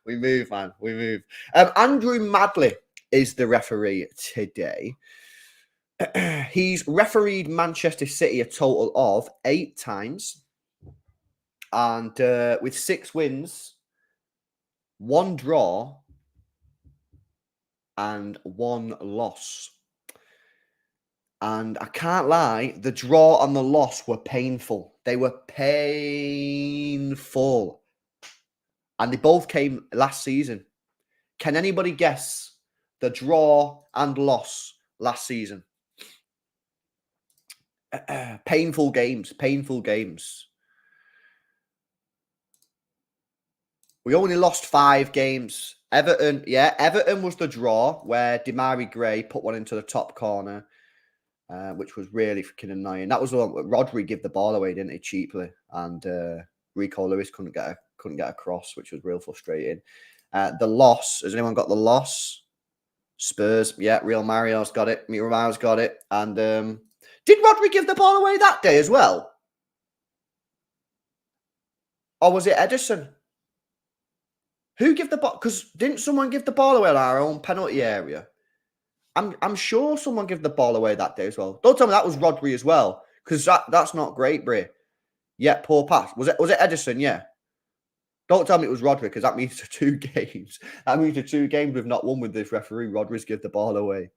We move, man. We move. Andrew Madley is the referee today. He's refereed Manchester City a total of 8 times, and with 6 wins, 1 draw, and 1 loss. And I can't lie, the draw and the loss were painful. They were painful. And they both came last season. Can anybody guess the draw and loss last season? Painful games. We only lost 5 games. Everton was the draw where Demari Gray put one into the top corner, which was really freaking annoying. That was the one Rodri gave the ball away, didn't he, cheaply, and Rico Lewis couldn't get a cross, which was real frustrating. The loss, has anyone got the loss? Spurs, yeah, Real Mario's got it. Mario's got it, and did Rodri give the ball away that day as well? Or was it Edison? Who gave the ball? Because didn't someone give the ball away in our own penalty area? I'm sure someone gave the ball away that day as well. Don't tell me that was Rodri as well, because that's not great, Brie. Yeah, poor pass. Was it Edison? Yeah. Don't tell me it was Rodri, because that means 2 games. That means the 2 games we've not won with this referee. Rodri's give the ball away.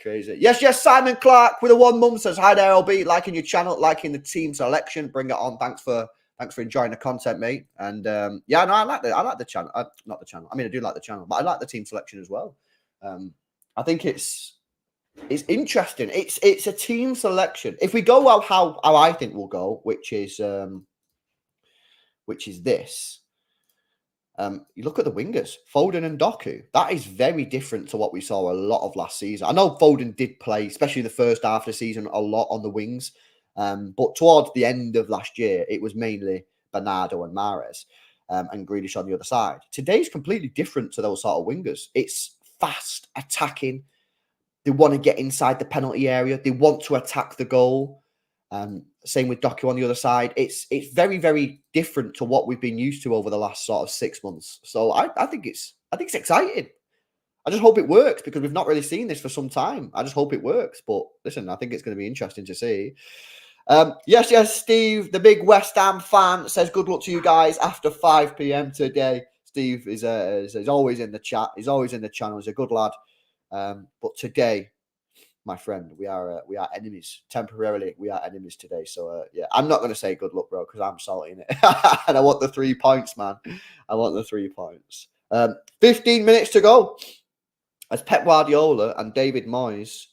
Crazy. Yes. Simon Clark with a 1 month says, hi there, LB. Liking your channel, liking the team selection. Bring it on. Thanks for enjoying the content, mate. And yeah, no, I like the channel. Not the channel. I mean, I do like the channel, but I like the team selection as well. I think it's interesting. It's a team selection. If we go how I think we'll go, which is this. You look at the wingers, Foden and Doku. That is very different to what we saw a lot of last season. I know Foden did play, especially the first half of the season, a lot on the wings. But towards the end of last year, it was mainly Bernardo and Mahrez and Grealish on the other side. Today's completely different to those sort of wingers. It's fast, attacking. They want to get inside the penalty area. They want to attack the goal. Same with Doku on the other side. It's very, very different to what we've been used to over the last sort of 6 months. So I think it's exciting. I just hope it works, because we've not really seen this for some time. I just hope it works. But listen, I think it's going to be interesting to see. Yes, Steve, the big West Ham fan, says good luck to you guys after 5 p.m. today. Steve is always in the chat. He's always in the channel. He's a good lad. But today, my friend, we are enemies. Temporarily, we are enemies today. So yeah, I'm not going to say good luck, bro, because I'm salting it. And I want the 3 points, man. I want the 3 points. 15 minutes to go. As Pep Guardiola and David Moyes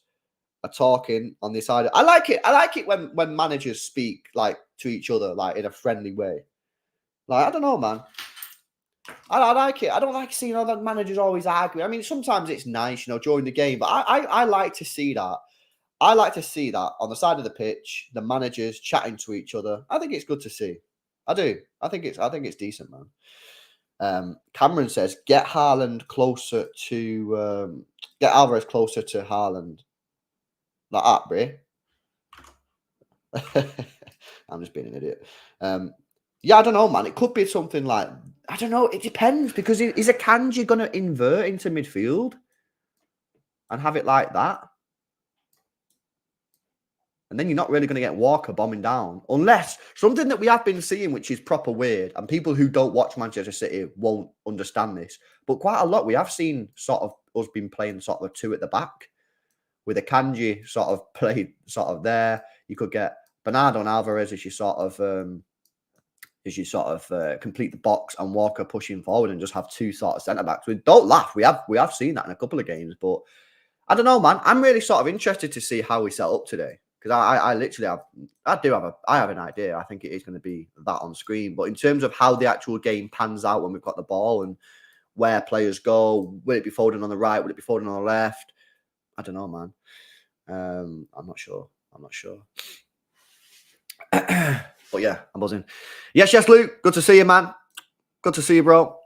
are talking on this side. I like it. I like it when managers speak like to each other, like in a friendly way. Like, I don't know, man. I like it. I don't like seeing other managers always argue. I mean, sometimes it's nice, during the game, but I like to see that. I like to see that on the side of the pitch, the managers chatting to each other. I think it's good to see. I do. I think it's decent, man. Cameron says, get Haaland closer to get Alvarez closer to Haaland. Like that, Bray. I'm just being an idiot. Yeah, I don't know, man. It could be something like, I don't know. It depends, because is Akanji going to invert into midfield and have it like that? And then you're not really going to get Walker bombing down. Unless something that we have been seeing, which is proper weird, and people who don't watch Manchester City won't understand this, but quite a lot we have seen sort of us been playing sort of a 2 at the back, with Akanji sort of played sort of there. You could get Bernardo and Alvarez as you sort of complete the box, and Walker pushing forward, and just have 2 sort of centre backs. Don't laugh. We have seen that in a couple of games, but I don't know, man. I'm really sort of interested to see how we set up today, because I literally have an idea. I think it is going to be that on screen, but in terms of how the actual game pans out when we've got the ball and where players go, will it be Foden on the right? Will it be Foden on the left? I don't know, man. I'm not sure. But yeah, I'm buzzing. Yes, Luke. Good to see you, man. Good to see you, bro.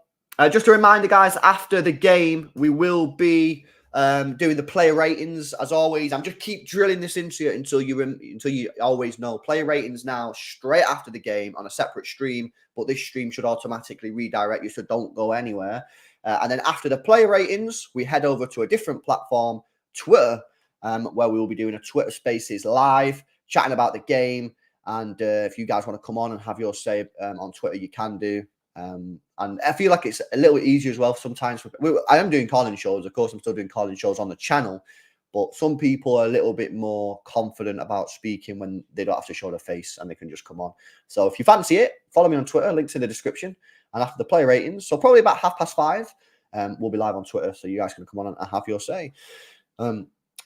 Just a reminder, guys, after the game, we will be doing the player ratings. As always, I'm just keep drilling this into you until you always know. Player ratings now straight after the game on a separate stream, but this stream should automatically redirect you, so don't go anywhere. And then after the player ratings, we head over to a different platform, Twitter, where we will be doing a Twitter Spaces live, chatting about the game. And if you guys want to come on and have your say on Twitter, you can do. And I feel like it's a little bit easier as well sometimes. I am doing calling shows. Of course, I'm still doing calling shows on the channel. But some people are a little bit more confident about speaking when they don't have to show their face and they can just come on. So if you fancy it, follow me on Twitter. Links in the description. And after the player ratings, so probably about 5:30, we'll be live on Twitter. So you guys can come on and have your say.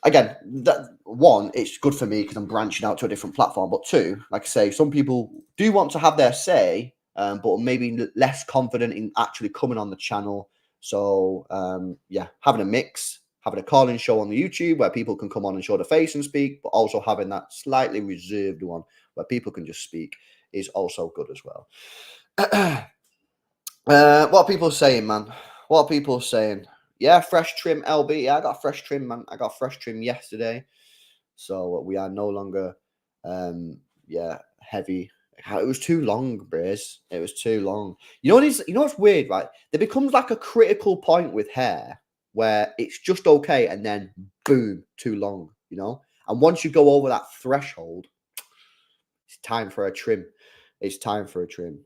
Again, it's good for me because I'm branching out to a different platform. But 2, like I say, some people do want to have their say, but maybe less confident in actually coming on the channel. So, yeah, having a mix, having a call-in show on the YouTube where people can come on and show their face and speak, but also having that slightly reserved one where people can just speak is also good as well. What are people saying, man? What are people saying? Yeah, fresh trim, LB. Yeah, I got a fresh trim, man. I got a fresh trim yesterday. So we are no longer, heavy. It was too long, Braze. It was too long. You know what's weird, right? There becomes like a critical point with hair where it's just okay, and then boom, too long, And once you go over that threshold, it's time for a trim. It's time for a trim.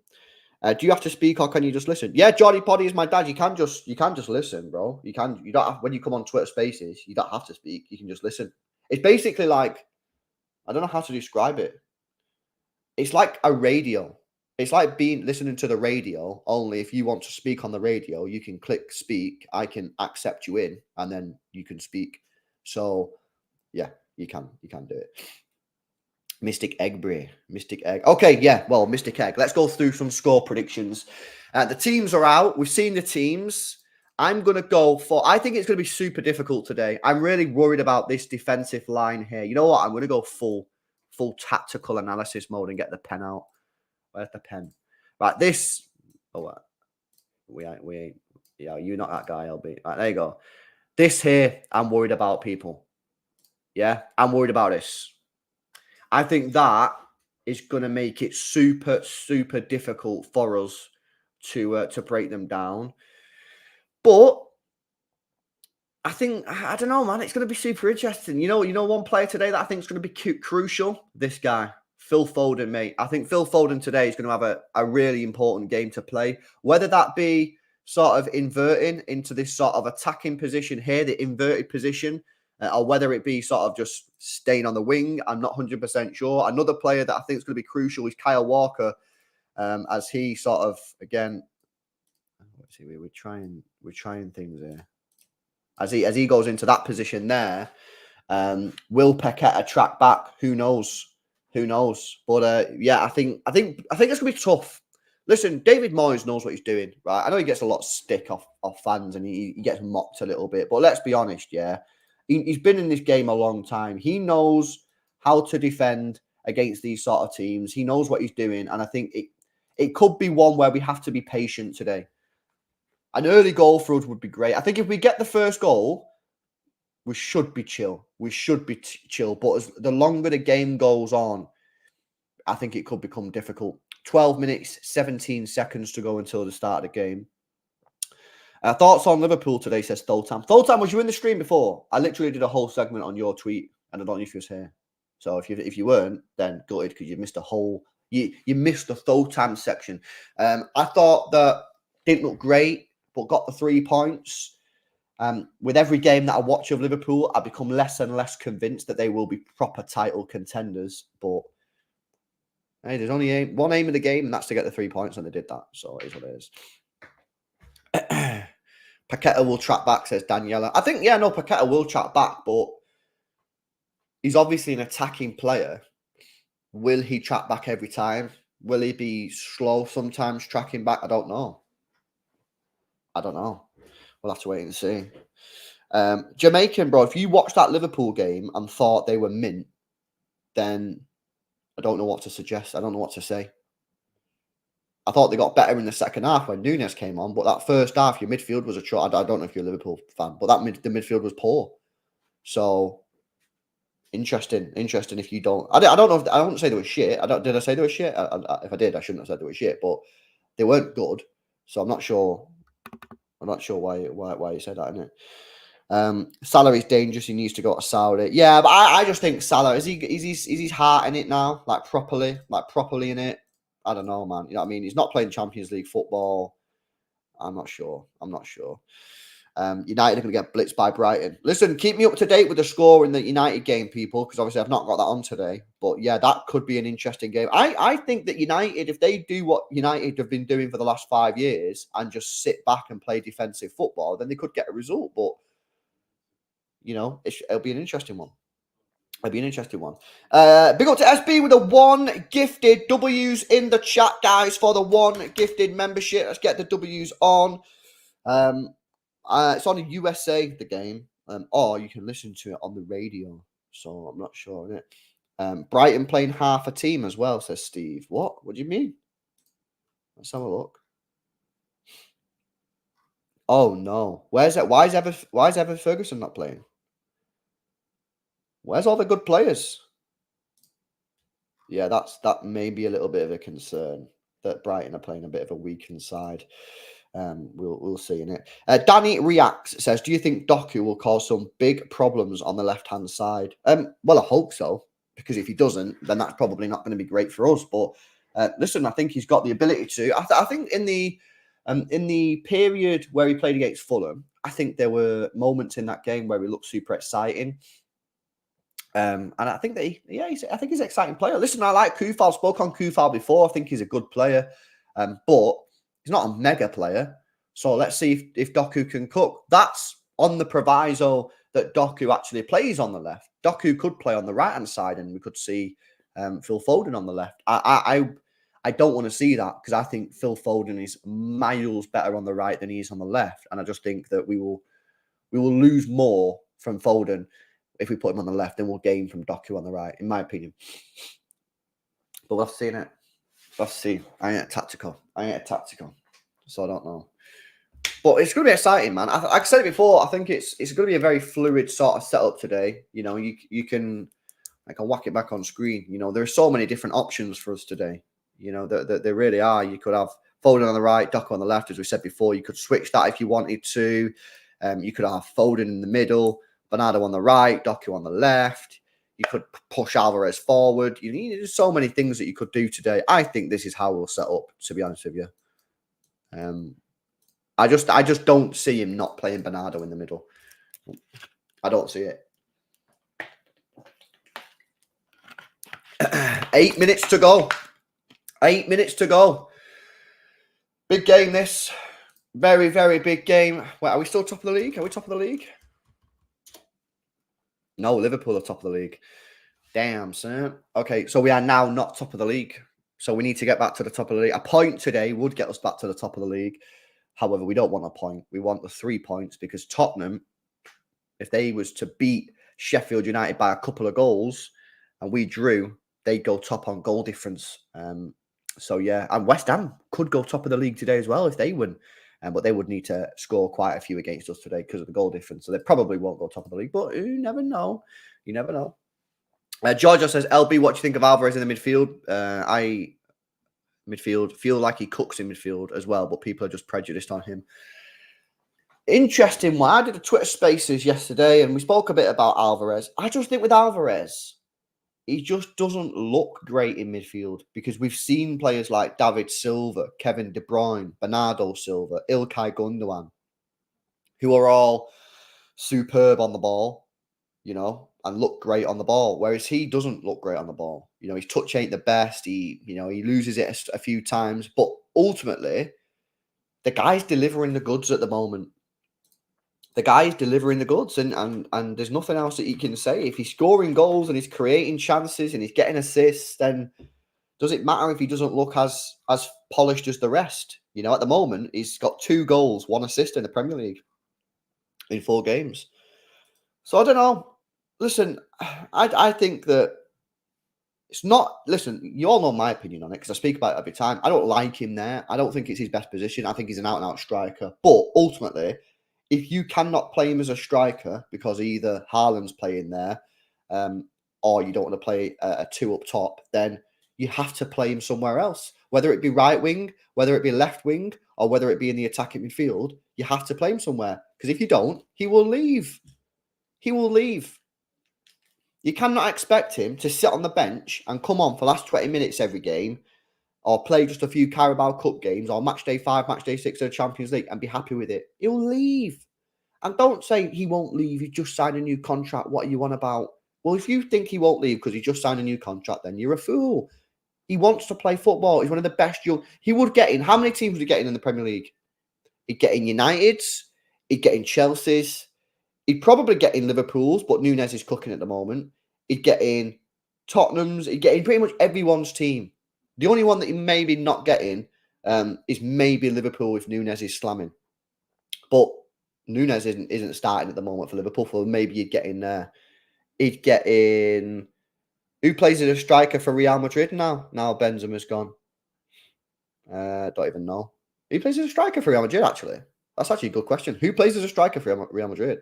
Do you have to speak, or can you just listen? Yeah, Johnny Poddy is my dad. You can just listen, bro. You don't have, when you come on Twitter Spaces, you don't have to speak. You can just listen. It's basically like, I don't know how to describe it. It's like a radio. It's like listening to the radio. Only if you want to speak on the radio, you can click speak. I can accept you in, and then you can speak. So yeah, you can do it. Mystic Egg, Bray. Mystic Egg. Okay, yeah. Well, Mystic Egg. Let's go through some score predictions. The teams are out. We've seen the teams. I'm going to go for... I think it's going to be super difficult today. I'm really worried about this defensive line here. You know what? I'm going to go full tactical analysis mode and get the pen out. Where's the pen? Right, this... Oh, what? We ain't... Yeah, you're not that guy, LB. Right, there you go. This here, I'm worried about, people. Yeah, I'm worried about this. I think that is going to make it super, super difficult for us to break them down. But I don't know, man. It's going to be super interesting. You know, one player today that I think is going to be crucial. This guy, Phil Foden, mate. I think Phil Foden today is going to have a really important game to play. Whether that be sort of inverting into this sort of attacking position here, the inverted position, or whether it be sort of just staying on the wing, I'm not 100% sure. Another player that I think is going to be crucial is Kyle Walker, as he sort of, again, let's see, we're trying things here. As he goes into that position there, will Paqueta track back? Who knows? Who knows? But yeah, I think it's gonna be tough. Listen, David Moyes knows what he's doing, right? I know he gets a lot of stick off fans and he gets mocked a little bit, but let's be honest, yeah. He's been in this game a long time. He knows how to defend against these sort of teams. He knows what he's doing, and I think it could be one where we have to be patient today. An early goal for us would be great. I think if we get the first goal, we should be chill. We should be chill. But as the longer the game goes on, I think it could become difficult. 12 minutes, 17 seconds to go until the start of the game. Thoughts on Liverpool today, says Thultam. Thultam, was you in the stream before? I literally did a whole segment on your tweet, and I don't know if you was here. So if you weren't, then gutted because you missed a whole... You missed the Thultam section. I thought that didn't look great, but got the 3 points. With every game that I watch of Liverpool, I become less and less convinced that they will be proper title contenders. But hey, there's only one aim of the game, and that's to get the 3 points, and they did that. So it is what it is. Paqueta will track back, says Daniela. I think, yeah, no, Paqueta will track back, but he's obviously an attacking player. Will he track back every time? Will he be slow sometimes tracking back? I don't know. We'll have to wait and see. Jamaican, bro, if you watched that Liverpool game and thought they were mint, then I don't know what to suggest. I don't know what to say. I thought they got better in the second half when Núñez came on, but that first half, your midfield was a try. I don't know if you're a Liverpool fan, but the midfield was poor. So interesting if you don't. I don't know if I don't say they were shit. Did I say they were shit? If I did, I shouldn't have said they were shit, but they weren't good. So I'm not sure. Why you said that, innit? Salah's dangerous. He needs to go to Saudi. Yeah, but I just think Salah is his heart in it now, like properly in it. I don't know, man. You know what I mean? He's not playing Champions League football. I'm not sure. United are going to get blitzed by Brighton. Listen, keep me up to date with the score in the United game, people, because obviously I've not got that on today. But yeah, that could be an interesting game. I think that United, if they do what United have been doing for the last 5 years and just sit back and play defensive football, then they could get a result. But, you know, it'll be an interesting one. Big up to SB with the 1 gifted W's in the chat, guys, for the 1 gifted membership. Let's get the W's on. It's on the USA, the game, or you can listen to it on the radio. So I'm not sure, innit? Brighton playing half a team as well, says Steve. What? What do you mean? Let's have a look. Oh no, where's that? Why is Evan Ferguson not playing? Where's all the good players? Yeah, that may be a little bit of a concern that Brighton are playing a bit of a weakened side. We'll see in it. Danny reacts, says, do you think Doku will cause some big problems on the left-hand side? Well, I hope so, because if he doesn't, then that's probably not going to be great for us. But listen, I think he's got the ability to. I think in the period where he played against Fulham, I think there were moments in that game where he looked super exciting. And I think that I think he's an exciting player. Listen, I like Kufal. Spoke on Kufal before. I think he's a good player, but he's not a mega player. So let's see if Doku can cook. That's on the proviso that Doku actually plays on the left. Doku could play on the right hand side, and we could see Phil Foden on the left. I don't want to see that because I think Phil Foden is miles better on the right than he is on the left, and I just think that we will lose more from Foden if we put him on the left, then we'll gain from Doku on the right, in my opinion. But we'll have to see it. We'll have to see. I ain't tactical, so I don't know. But it's going to be exciting, man. Like I said it before, I think it's going to be a very fluid sort of setup today. You know, you can, I can whack it back on screen. You know, there are so many different options for us today. You know, there really are. You could have Foden on the right, Doku on the left, as we said before. You could switch that if you wanted to. You could have Foden in the middle, Bernardo on the right, Doku on the left. You could push Alvarez forward. There's so many things that you could do today. I think this is how we'll set up, to be honest with you. I just don't see him not playing Bernardo in the middle. I don't see it. 8 minutes to go. 8 minutes to go. Big game, this. Very, very big game. Wait, are we still top of the league? Are we top of the league? No, Liverpool are top of the league. Damn, son. Okay, so we are now not top of the league. So we need to get back to the top of the league. A point today would get us back to the top of the league. However, we don't want a point. We want the 3 points because Tottenham, if they was to beat Sheffield United by a couple of goals and we drew, they'd go top on goal difference. So, yeah. And West Ham could go top of the league today as well if they win. But they would need to score quite a few against us today because of the goal difference. So they probably won't go top of the league. But you never know. You never know. Giorgio says, LB, what do you think of Alvarez in the midfield? Midfield feel like he cooks in midfield as well, but people are just prejudiced on him. Interesting one. I did a Twitter Spaces yesterday and we spoke a bit about Alvarez. I just think with Alvarez, he just doesn't look great in midfield because we've seen players like David Silva, Kevin De Bruyne, Bernardo Silva, Ilkay Gundogan, who are all superb on the ball, and look great on the ball, whereas he doesn't look great on the ball. His touch ain't the best. He loses it a few times, but ultimately, the guy's delivering the goods at the moment. The guy's delivering the goods, and there's nothing else that he can say. If he's scoring goals and he's creating chances and he's getting assists, then does it matter if he doesn't look as polished as the rest? At the moment, he's got 2 goals, 1 assist in the Premier League in 4 games. So I don't know. Listen, I think that it's not... Listen, you all know my opinion on it because I speak about it every time. I don't like him there. I don't think it's his best position. I think he's an out-and-out striker. But ultimately, if you cannot play him as a striker because either Haaland's playing there or you don't want to play a 2 up top, then you have to play him somewhere else. Whether it be right wing, whether it be left wing, or whether it be in the attacking midfield, you have to play him somewhere. Because if you don't, he will leave. He will leave. You cannot expect him to sit on the bench and come on for the last 20 minutes every game or play just a few Carabao Cup games or match day 5, match day 6 of the Champions League and be happy with it. He'll leave. And don't say he won't leave. He just signed a new contract. What are you on about? Well, if you think he won't leave because he just signed a new contract, then you're a fool. He wants to play football. He's one of the best. He would get in. How many teams would he get in the Premier League? He'd get in United's. He'd get in Chelsea's. He'd probably get in Liverpool's, but Nunes is cooking at the moment. He'd get in Tottenham's. He'd get in pretty much everyone's team. The only one that he maybe not getting is maybe Liverpool if Nunes is slamming. But Nunes isn't starting at the moment for Liverpool, so maybe he'd get in there. He'd get in... Who plays as a striker for Real Madrid now? Now Benzema's gone. Don't even know. Who plays as a striker for Real Madrid, actually? That's actually a good question. Who plays as a striker for Real Madrid?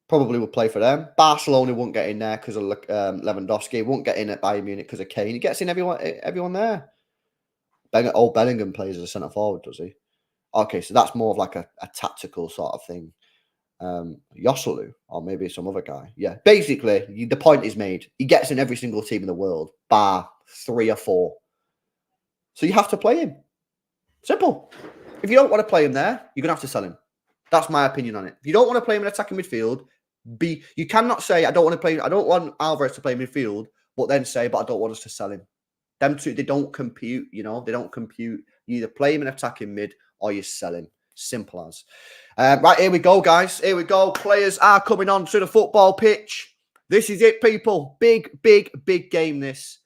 Probably would play for them. Barcelona won't get in there because of Lewandowski. Won't get in at Bayern Munich because of Kane. He gets in everyone there. Bellingham plays as a centre-forward, does he? Okay, so that's more of like a tactical sort of thing. Yosselu, or maybe some other guy. Yeah, basically, the point is made. He gets in every single team in the world, bar 3 or 4. So you have to play him. Simple. If you don't want to play him there, you're going to have to sell him. That's my opinion on it. If you don't want to play him in attacking midfield, you cannot say, I don't want Alvarez to play midfield, but then say, but I don't want us to sell him. Them two, they don't compute, they don't compute. You either play him in attacking mid or you sell him. Simple as. Right, here we go, guys. Here we go. Players are coming on to the football pitch. This is it, people. Big, big, big game, this.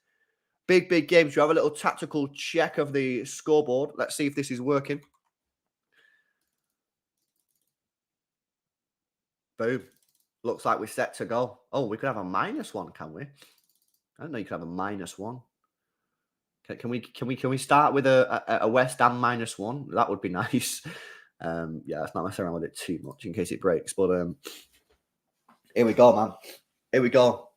Big, big game. So we have a little tactical check of the scoreboard. Let's see if this is working. Boom. Looks like we're set to go. Oh, we could have a -1, can we? I don't know you could have a -1. Can we start with a West Ham -1? That would be nice. Yeah, let's not mess around with it too much in case it breaks. But here we go, man. Here we go.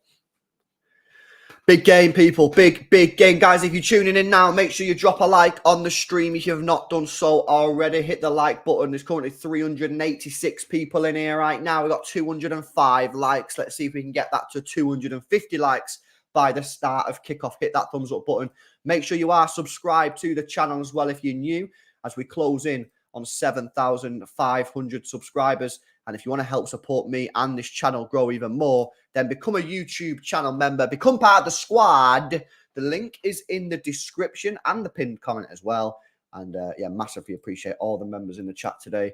Big game, people. Big game. Guys, if you're tuning in now, make sure you drop a like on the stream if you have not done so already. Hit the like button. There's currently 386 people in here right now. We've got 205 likes. Let's see if we can get that to 250 likes by the start of kickoff. Hit that thumbs up button. Make sure you are subscribed to the channel as well if you're new, as we close in on 7,500 subscribers. And if you want to help support me and this channel grow even more, then become a YouTube channel member. Become part of the squad. The link is in the description and the pinned comment as well. And yeah, massively appreciate all the members in the chat today.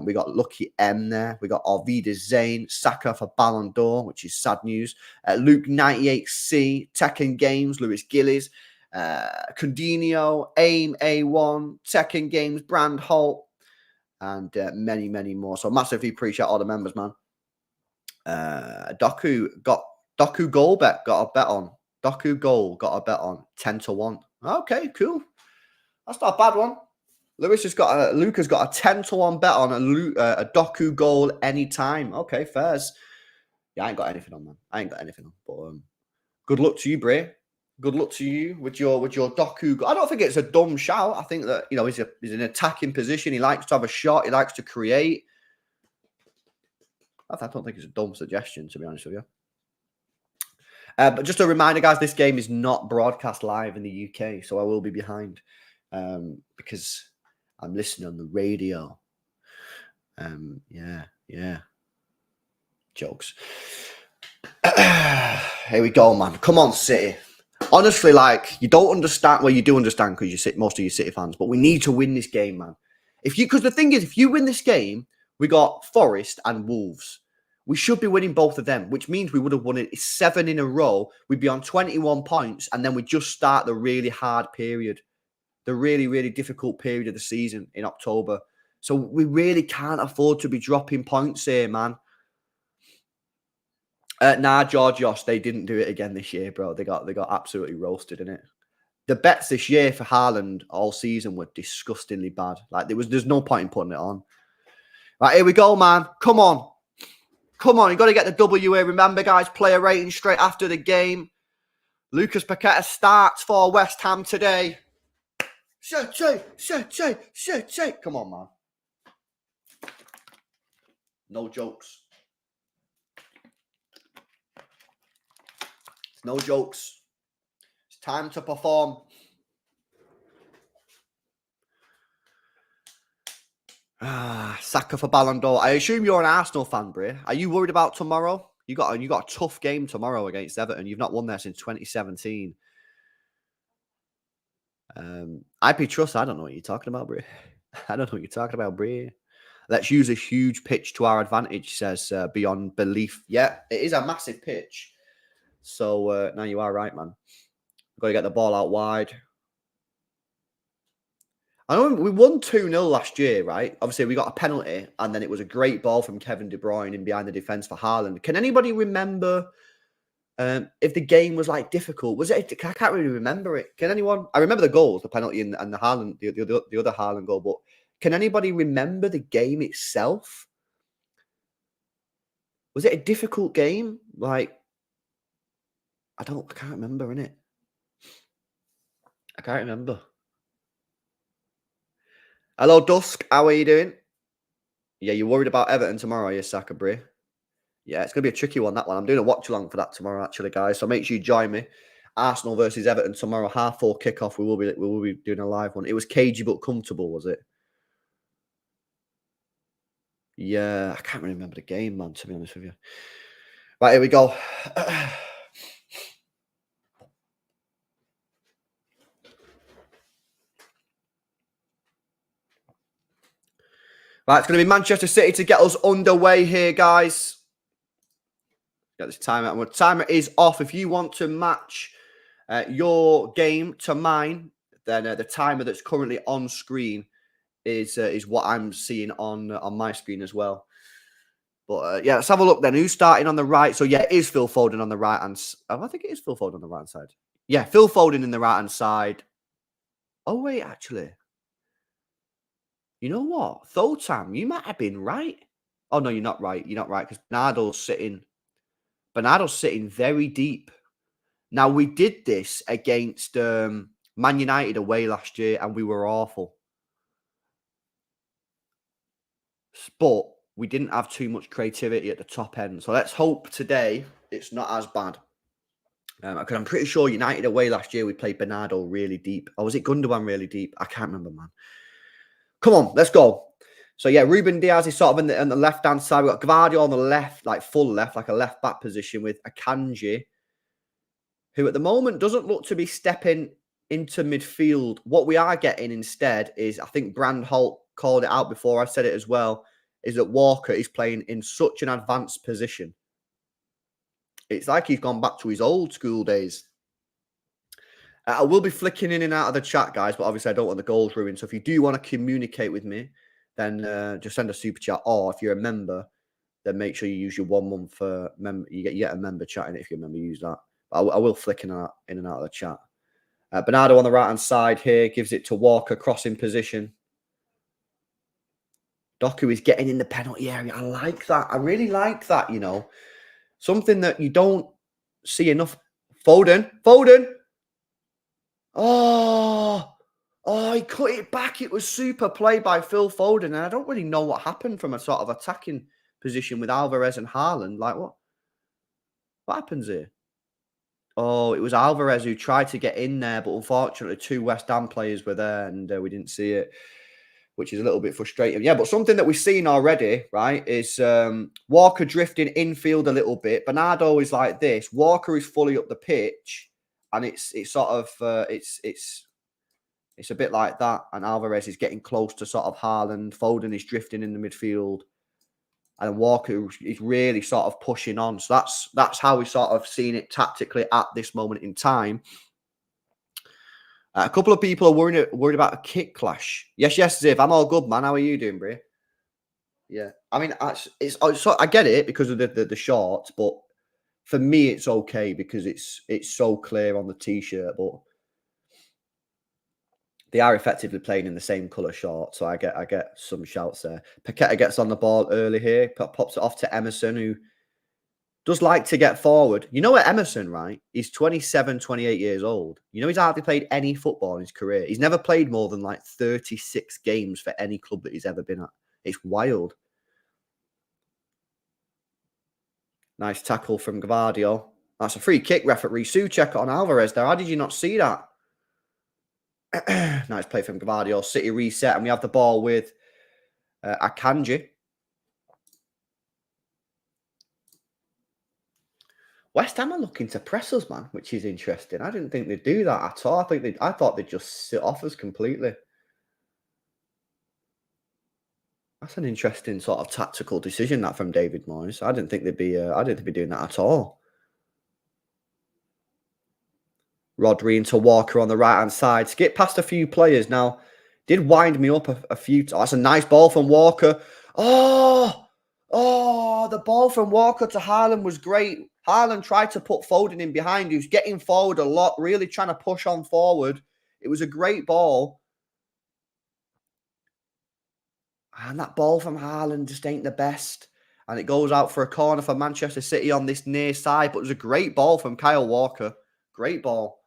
We got Lucky M there. We got Arvida Zane, Saka for Ballon d'Or, which is sad news. Luke 98C, Tekken Games, Lewis Gillies, Condinio, Aim A1, Tekken Games, Brand Holt, and many, many more. So massively appreciate all the members, man. Doku Goal bet got a bet on. Doku Goal got a bet on 10-1. Okay, cool. That's not a bad one. Luke has got a 10-1 bet on a Doku Goal anytime. Okay, fairs. Yeah, I ain't got anything on, man. I ain't got anything on. But good luck to you, Bray. Good luck to you with your Doku. I don't think it's a dumb shout. I think that, you know, he's in an attacking position. He likes to have a shot. He likes to create. I don't think it's a dumb suggestion, to be honest with you. But just a reminder, guys, this game is not broadcast live in the UK, so I will be behind because I'm listening on the radio. Yeah. Jokes. Here we go, man. Come on, City. Honestly, like, you don't understand. Well, you do understand because most of you City fans, but we need to win this game, man. Because the thing is, if you win this game, we got Forest and Wolves. We should be winning both of them, which means we would have won it 7 in a row. We'd be on 21 points, and then we just start the really hard period, the really, really difficult period of the season in October. So we really can't afford to be dropping points here, man. Nah, Georgios, they didn't do it again this year, bro. They got absolutely roasted in it. The bets this year for Haaland all season were disgustingly bad. Like there's no point in putting it on. Right, here we go, man. Come on. You got to get the W here. Remember, guys, player rating straight after the game. Lucas Paqueta starts for West Ham today. City. Come on, man. No jokes. No jokes. It's time to perform. Saka for Ballon d'Or. I assume you're an Arsenal fan, Bray. Are you worried about tomorrow? You got a tough game tomorrow against Everton. You've not won there since 2017. IP Trust, I don't know what you're talking about, Bray. I don't know what you're talking about, Bray. Let's use a huge pitch to our advantage, says Beyond Belief. Yeah, it is a massive pitch. So, now you are right, man. We've got to get the ball out wide. I know we won 2-0 last year, right? Obviously, we got a penalty, and then it was a great ball from Kevin De Bruyne in behind the defence for Haaland. Can anybody remember if the game was, like, difficult? Was it? I can't really remember it. Can anyone? I remember the goals, the penalty and the Haaland, the other Haaland goal, but can anybody remember the game itself? Was it a difficult game? Like, I can't remember, innit? I can't remember. Hello, Dusk. How are you doing? Yeah, you're worried about Everton tomorrow, are you, Saka Bray? Yeah, it's going to be a tricky one, that one. I'm doing a watch-along for that tomorrow, actually, guys. So make sure you join me. Arsenal versus Everton tomorrow, 4:30 kickoff. We will be doing a live one. It was cagey but comfortable, was it? Yeah, I can't really remember the game, man, to be honest with you. Right, here we go. Right, it's going to be Manchester City to get us underway here, guys. Get this timer. The timer is off. If you want to match your game to mine, then the timer that's currently on screen is what I'm seeing on my screen as well. But yeah, let's have a look then. Who's starting on the right? So yeah, it is Phil Foden on the right hand. I think it is Phil Foden on the right hand side. Yeah, Phil Foden in the right hand side. Oh wait, actually. You know what? Thotam, you might have been right. Oh, no, you're not right. You're not right because Bernardo's sitting very deep Now, we did this against Man United away last year, and we were awful. But we didn't have too much creativity at the top end. So let's hope today it's not as bad. Because I'm pretty sure United away last year, we played Bernardo really deep. Or was it Gundogan really deep? I can't remember, man. Come on, let's go. So yeah, Ruben Diaz is sort of on the left-hand side. We've got Gvardiol on the left, like full left, like a left-back position with Akanji, who at the moment doesn't look to be stepping into midfield. What we are getting instead is, I think Brandholt called it out before, I said it as well, is that Walker is playing in such an advanced position. It's like he's gone back to his old school days. I will be flicking in and out of the chat, guys, but obviously I don't want the goals ruined. So if you do want to communicate with me, then just send a super chat. Or if you're a member, then make sure you use your 1 month member. You get a member chatting if you're a member. Use that. I will flick in and out of the chat. Bernardo on the right hand side here gives it to Walker, crossing position. Doku is getting in the penalty area. I like that. I really like that. You know, something that you don't see enough. Foden. Oh, he cut it back. It was super play by Phil Foden. And I don't really know what happened from a sort of attacking position with Alvarez and Haaland. Like, what happens here? Oh, it was Alvarez who tried to get in there, but unfortunately 2 West Ham players were there and we didn't see it, which is a little bit frustrating. Yeah, but something that we've seen already, right, is Walker drifting infield a little bit. Bernardo is like this. Walker is fully up the pitch, and it's sort of it's a bit like that. And Alvarez is getting close to sort of Haaland. Foden is drifting in the midfield. And Walker is really sort of pushing on. So that's how we sort of seen it tactically at this moment in time. A couple of people are worried about a kick clash. Yes, Ziv. I'm all good, man. How are you doing, bro? Yeah. I mean, I get it because of the shorts, but for me, it's okay because it's so clear on the t-shirt. But they are effectively playing in the same colour shorts, so I get some shouts there. Paqueta gets on the ball early here, pops it off to Emerson, who does like to get forward. You know what, Emerson, right? He's 27, 28 years old. You know he's hardly played any football in his career. He's never played more than like 36 games for any club that he's ever been at. It's wild. Nice tackle from Gvardiol. That's a free kick, referee. Souček on Alvarez there. How did you not see that? Nice play from Gvardiol. City reset, and we have the ball with Akanji. West Ham are looking to press us, man, which is interesting. I didn't think they'd do that at all. I thought they'd just sit off us completely. That's an interesting sort of tactical decision, that, from David Moyes. I didn't think they'd be doing that at all. Rodri into Walker on the right-hand side. Skip past a few players. Now, did wind me up a few times. Oh, that's a nice ball from Walker. Oh, the ball from Walker to Haaland was great. Haaland tried to put Foden in behind. He was getting forward a lot, really trying to push on forward. It was a great ball. And that ball from Haaland just ain't the best. And it goes out for a corner for Manchester City on this near side. But it was a great ball from Kyle Walker. Great ball.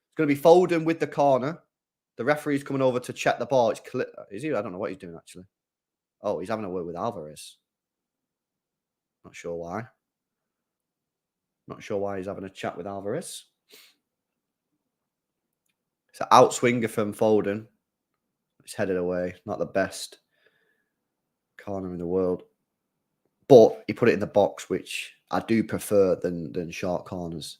It's going to be Foden with the corner. The referee's coming over to check the ball. Is he? I don't know what he's doing, actually. Oh, he's having a word with Alvarez. Not sure why. Not sure why he's having a chat with Alvarez. It's an outswinger from Foden. It's headed away. Not the best corner in the world. But he put it in the box, which I do prefer than short corners.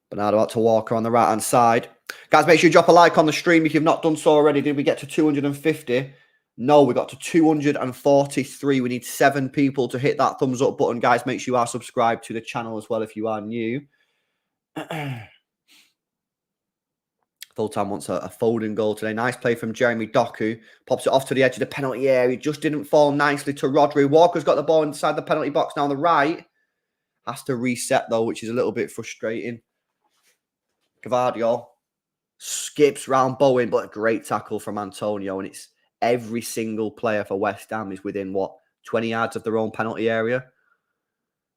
Bernardo out to Walker on the right-hand side. Guys, make sure you drop a like on the stream if you've not done so already. Did we get to 250? No, we got to 243. We need 7 people to hit that thumbs up button. Guys, make sure you are subscribed to the channel as well if you are new. Full-time wants a Foden goal today. Nice play from Jeremy Doku. Pops it off to the edge of the penalty area. Just didn't fall nicely to Rodri. Walker's got the ball inside the penalty box now on the right. Has to reset, though, which is a little bit frustrating. Gvardiol skips round Bowen, but a great tackle from Antonio. And it's every single player for West Ham is within, 20 yards of their own penalty area.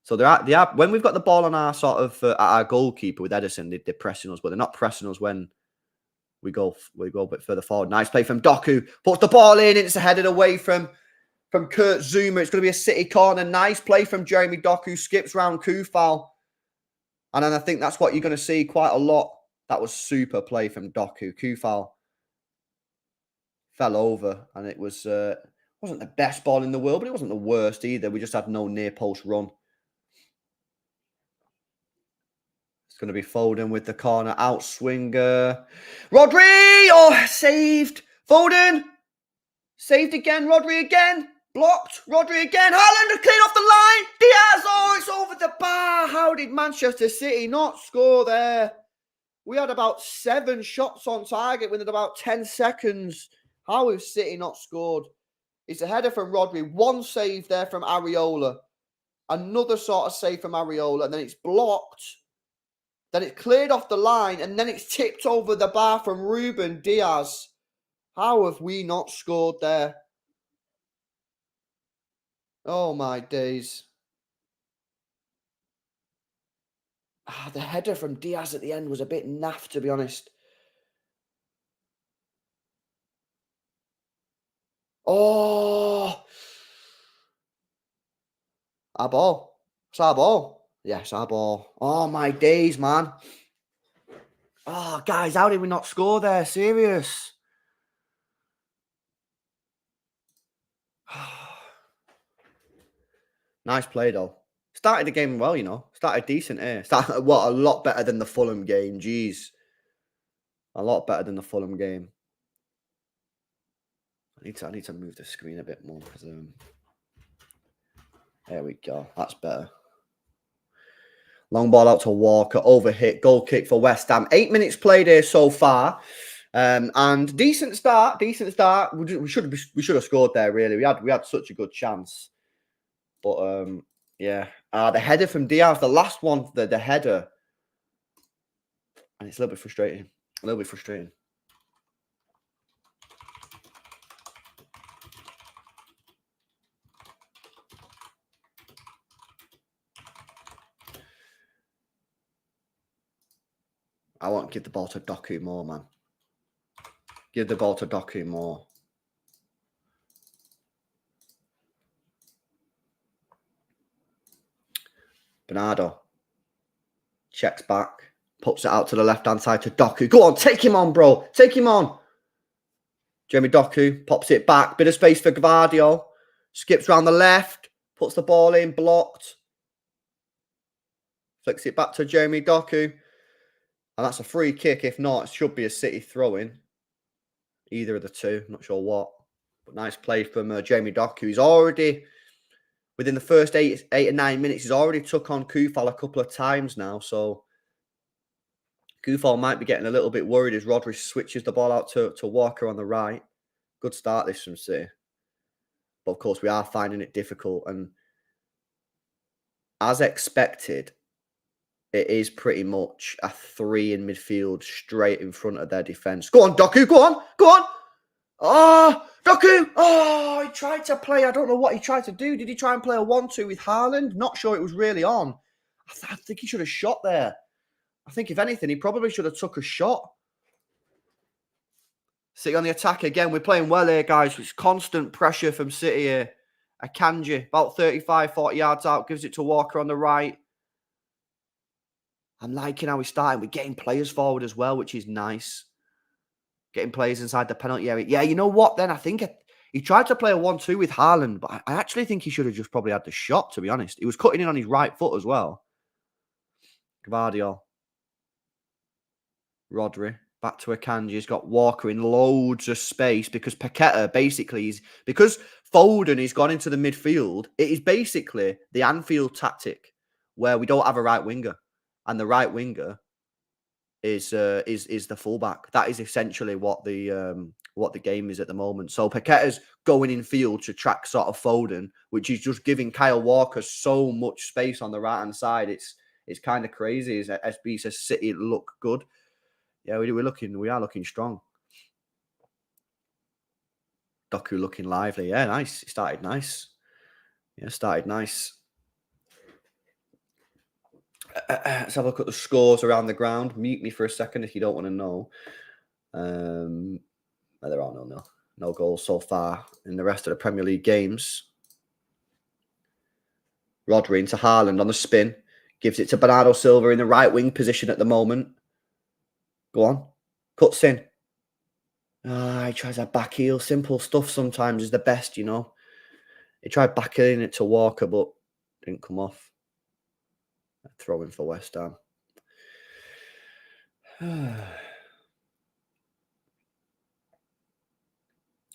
So they are when we've got the ball on our sort of at our goalkeeper with Edison, they're pressing us, but they're not pressing us when we go a bit further forward. Nice play from Doku. Puts the ball in. It's headed away from Kurt Zuma. It's going to be a City corner. Nice play from Jeremy Doku. Skips round Kufal. And then I think that's what you're going to see quite a lot. That was super play from Doku. Kufal fell over, and it wasn't the best ball in the world, but it wasn't the worst either. We just had no near post run. It's going to be Foden with the corner out swinger. Rodri! Oh, saved. Foden. Saved again. Rodri again. Blocked. Rodri again. Haaland cleared off the line. Diaz. Oh, it's over the bar. How did Manchester City not score there? We had about 7 shots on target within about 10 seconds. How has City not scored? It's a header from Rodri. One save there from Areola. Another sort of save from Areola. And then it's blocked. Then it's cleared off the line. And then it's tipped over the bar from Ruben Diaz. How have we not scored there? Oh, my days. The header from Diaz at the end was a bit naff, to be honest. Oh! Our ball. It's our ball. Yes, our ball. Oh, my days, man. Oh, guys, how did we not score there? Serious. Nice play, though. Started the game well, you know. Started decent here. Started, a lot better than the Fulham game. Jeez. A lot better than the Fulham game. I need to move the screen a bit more. There we go. That's better. Long ball out to Walker. Overhit. Goal kick for West Ham. 8 minutes played here so far. And decent start. Decent start. We should have scored there, really. We had such a good chance. But yeah. The header from Diaz, the last one, the header. And it's a little bit frustrating. A little bit frustrating. I want to give the ball to Doku more, man. Give the ball to Doku more. Bernardo checks back, puts it out to the left-hand side to Doku. Go on, take him on, bro. Take him on. Jeremy Doku pops it back. Bit of space for Gvardiol. Skips round the left. Puts the ball in, blocked. Flicks it back to Jeremy Doku. And that's a free kick. If not, it should be a City throw-in. Either of the two. Not sure what. But nice play from Jeremy Doku. He's already, within the first 8 or 9 minutes, he's already took on Kufal a couple of times now. So Kufal might be getting a little bit worried as Rodri switches the ball out to Walker on the right. Good start this from City. But of course, we are finding it difficult. And as expected, it is pretty much a 3 in midfield straight in front of their defence. Go on, Doku. Go on. Go on. Oh, Doku. Oh, he tried to play. I don't know what he tried to do. Did he try and play a 1-2 with Haaland? Not sure it was really on. I think he should have shot there. I think if anything, he probably should have took a shot. City on the attack again. We're playing well here, guys. It's constant pressure from City here. Akanji, about 35, 40 yards out. Gives it to Walker on the right. I'm liking how he's starting. We're getting players forward as well, which is nice. Getting players inside the penalty area. Yeah, you know what then? I think he tried to play a 1-2 with Haaland, but I actually think he should have just probably had the shot, to be honest. He was cutting in on his right foot as well. Gvardiol. Rodri. Back to Akanji. He's got Walker in loads of space because Paqueta basically because Foden has gone into the midfield. It is basically the Anfield tactic where we don't have a right winger. And the right winger is the fullback. That is essentially what the game is at the moment. So Paqueta's going in field to track sort of Foden, which is just giving Kyle Walker so much space on the right hand side. It's kind of crazy. As SB says, City look good. Yeah, we are looking strong. Doku looking lively. Yeah, nice. It started nice. Yeah, started nice. Let's have a look at the scores around the ground. Mute me for a second if you don't want to know. There are no goals so far in the rest of the Premier League games. Rodri into Haaland on the spin. Gives it to Bernardo Silva in the right wing position at the moment. Go on. Cuts in. He tries a back heel. Simple stuff sometimes is the best, you know. He tried backing it to Walker, but didn't come off. Throw in for West Ham.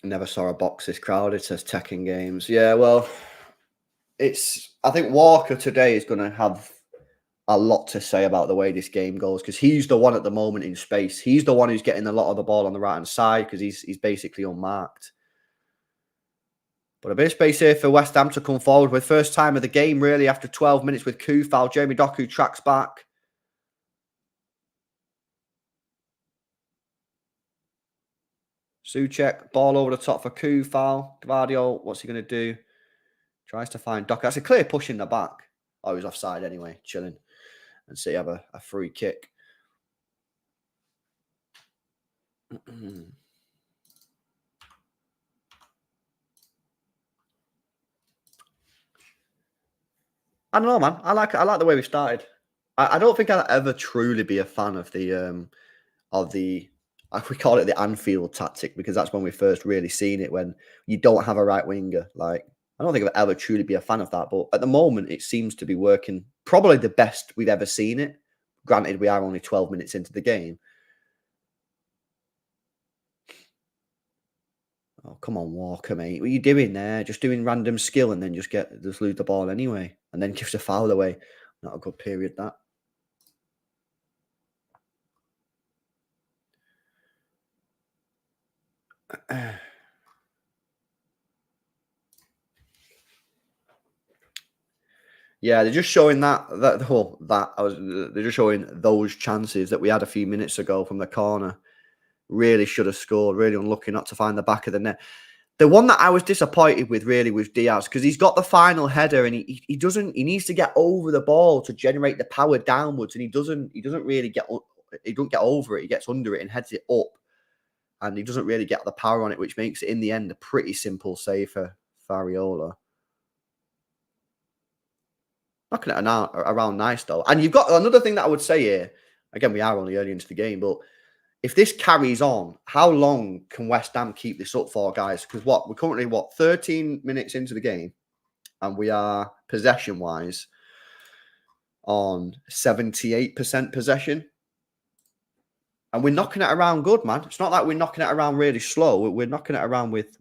Never saw a box this crowded, says Tekken Games. Yeah, well, I think Walker today is going to have a lot to say about the way this game goes, because he's the one at the moment in space. He's the one who's getting a lot of the ball on the right-hand side because he's basically unmarked. But a bit of space here for West Ham to come forward with. First time of the game, really, after 12 minutes with Kufal. Jeremy Doku tracks back. Souček, ball over the top for Kufal. Gvardiol, what's he going to do? Tries to find Doku. That's a clear push in the back. Oh, he's offside anyway, chilling. And so you have a free kick. I don't know, man. I like the way we started. I don't think I'll ever truly be a fan of the we call it the Anfield tactic, because that's when we first really seen it, when you don't have a right winger. Like, I don't think I'll ever truly be a fan of that, but at the moment it seems to be working probably the best we've ever seen it. Granted, we are only 12 minutes into the game. Oh, come on, Walker, mate. What are you doing there? Just doing random skill and then just lose the ball anyway. And then gives a foul away. Not a good period, that. Yeah, they're just showing they're just showing those chances that we had a few minutes ago from the corner. Really should have scored. Really unlucky not to find the back of the net. The one that I was disappointed with really was Diaz, because he's got the final header and he needs to get over the ball to generate the power downwards, and he doesn't really get over it. He gets under it and heads it up, and he doesn't really get the power on it, which makes it in the end a pretty simple save for Fariola. Knocking it around nice though. And you've got another thing that I would say here. Again, we are only early into the game, but if this carries on, how long can West Ham keep this up for, guys? Because we're currently 13 minutes into the game, and we are possession-wise on 78% possession. And we're knocking it around good, man. It's not like we're knocking it around really slow. We're knocking it around with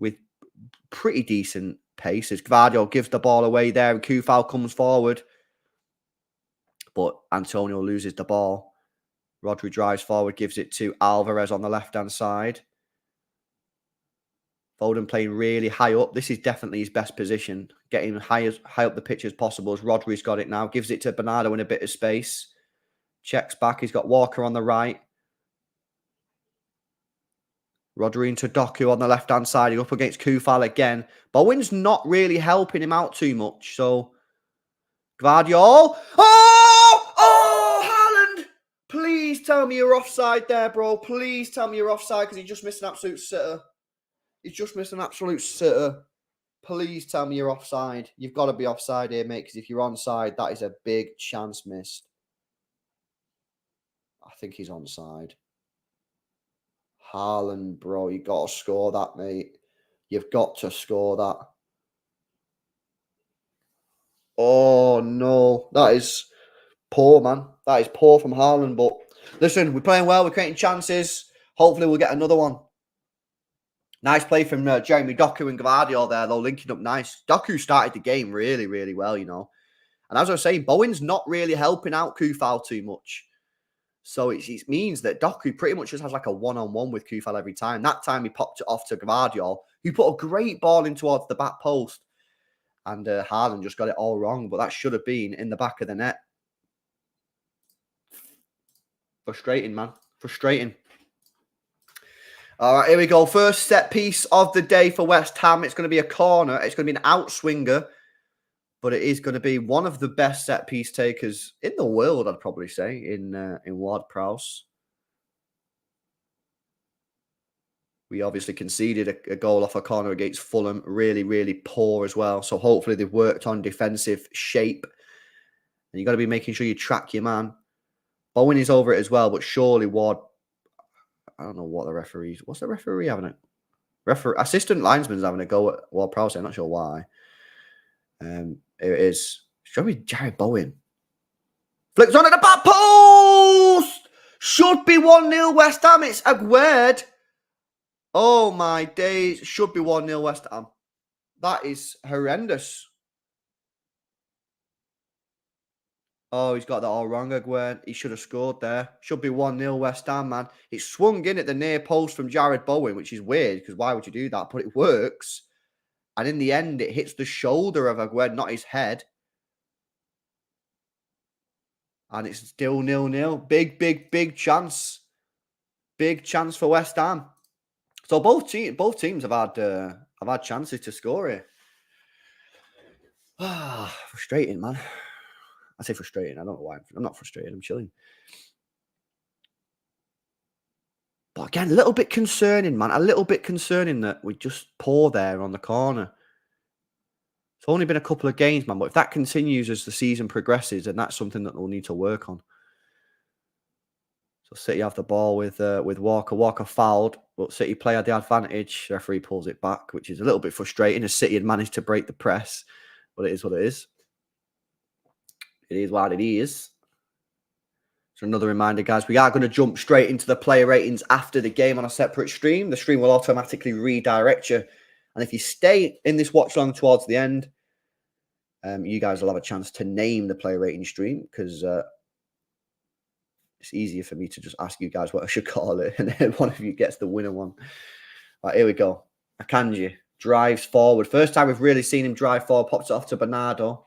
pretty decent pace. As Gvardiol gives the ball away there, and Kufal comes forward. But Antonio loses the ball. Rodri drives forward, gives it to Alvarez on the left-hand side. Foden playing really high up. This is definitely his best position. Getting high up the pitch as possible. As Rodri's got it now. Gives it to Bernardo in a bit of space. Checks back. He's got Walker on the right. Rodri into Doku on the left-hand side. He's up against Kufal again. Bowen's not really helping him out too much. So, Gvardiol. Haaland! Please tell me you're offside there, bro. Please tell me you're offside, because he just missed an absolute sitter. He's just missed an absolute sitter. Please tell me you're offside. You've got to be offside here, mate, because if you're onside, that is a big chance missed. I think he's onside. Haaland, bro, you got to score that, mate. You've got to score that. Oh, no. That is poor, man. That is poor from Haaland. But listen, we're playing well. We're creating chances. Hopefully, we'll get another one. Nice play from Jeremy Doku and Gvardiol there, though, linking up nice. Doku started the game really, really well, you know. And as I was saying, Bowen's not really helping out Kufal too much. So it means that Doku pretty much just has like a one-on-one with Kufal every time. That time he popped it off to Gvardiol, who put a great ball in towards the back post. And Haaland just got it all wrong, but that should have been in the back of the net. Frustrating, man. Frustrating. All right, here we go. First set piece of the day for West Ham. It's going to be a corner. It's going to be an outswinger. But it is going to be one of the best set piece takers in the world, I'd probably say, in Ward-Prowse. We obviously conceded a goal off a corner against Fulham. Really, really poor as well. So hopefully they've worked on defensive shape. And you've got to be making sure you track your man. Bowen is over it as well, but surely Ward... I don't know what the referee's... What's the referee having assistant linesman's having a go at Ward-Prowse. I'm not sure why. Here it is. Show me Jared Bowen. Flicks on at the back post! Should be 1-0 West Ham. It's Aguerd. Oh my days. Should be 1-0 West Ham. That is horrendous. Oh, he's got that all wrong, Aguerd. He should have scored there. Should be 1-0 West Ham, man. It swung in at the near post from Jared Bowen, which is weird because why would you do that? But it works. And in the end, it hits the shoulder of Aguerd, not his head. And it's still 0-0. Big, big, big chance. Big chance for West Ham. So both teams have had chances to score here. Frustrating, man. I say frustrating. I don't know why. I'm not frustrated. I'm chilling. But again, a little bit concerning, man. A little bit concerning that we just pour there on the corner. It's only been a couple of games, man. But if that continues as the season progresses, then that's something that we'll need to work on. So City have the ball with Walker. Walker fouled, but City play had the advantage. The referee pulls it back, which is a little bit frustrating as City had managed to break the press. But it is what it is. It is what it is. So another reminder, guys, we are going to jump straight into the player ratings after the game on a separate stream. The stream will automatically redirect you. And if you stay in this watch long towards the end, you guys will have a chance to name the player rating stream because it's easier for me to just ask you guys what I should call it. And then one of you gets the winner one. Right, here we go. Akanji drives forward. First time we've really seen him drive forward. Pops it off to Bernardo.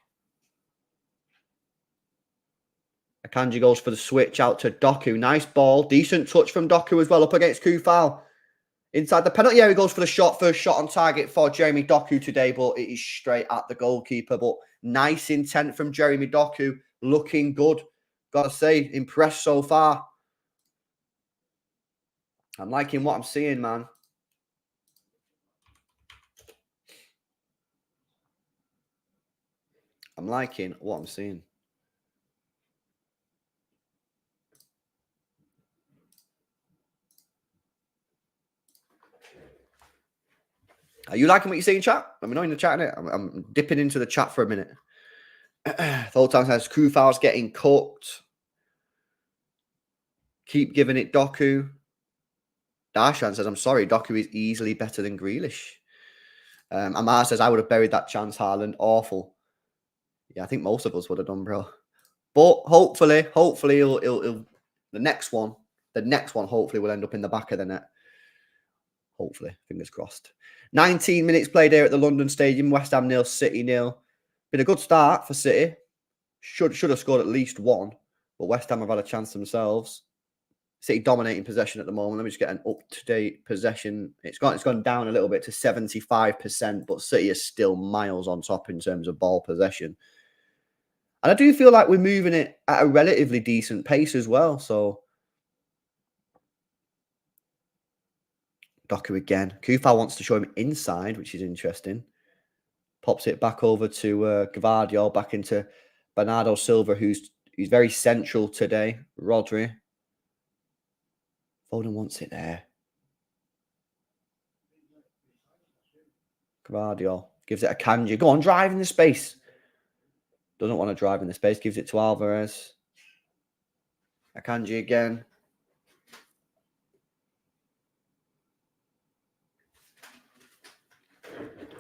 Akanji goes for the switch out to Doku. Nice ball. Decent touch from Doku as well. Up against Kufal. Inside the penalty area, he goes for the shot. First shot on target for Jeremy Doku today, but it is straight at the goalkeeper. But nice intent from Jeremy Doku. Looking good. Gotta say, impressed so far. I'm liking what I'm seeing, man. I'm liking what I'm seeing. Are you liking what you see in chat? Let me know in the chat, innit? I'm dipping into the chat for a minute. Thultan says, Kufal's getting cooked. Keep giving it Doku. Darshan says, I'm sorry, Doku is easily better than Grealish. Amar says, I would have buried that chance, Haaland. Awful. Yeah, I think most of us would have done, bro. But hopefully, he'll the next one, hopefully will end up in the back of the net. Hopefully, fingers crossed. 19 minutes played here at the London Stadium. West Ham 0, City 0. Been a good start for City. Should have scored at least one, but West Ham have had a chance themselves. City dominating possession at the moment. Let me just get an up-to-date possession. It's gone down a little bit to 75%, but City is still miles on top in terms of ball possession. And I do feel like we're moving it at a relatively decent pace as well. So Doku again. Kufal wants to show him inside, which is interesting. Pops it back over to Gvardiol, back into Bernardo Silva, who's very central today. Rodri. Foden wants it there. Gvardiol gives it a Kanji. Go on, drive in the space. Doesn't want to drive in the space. Gives it to Alvarez. Akanji again.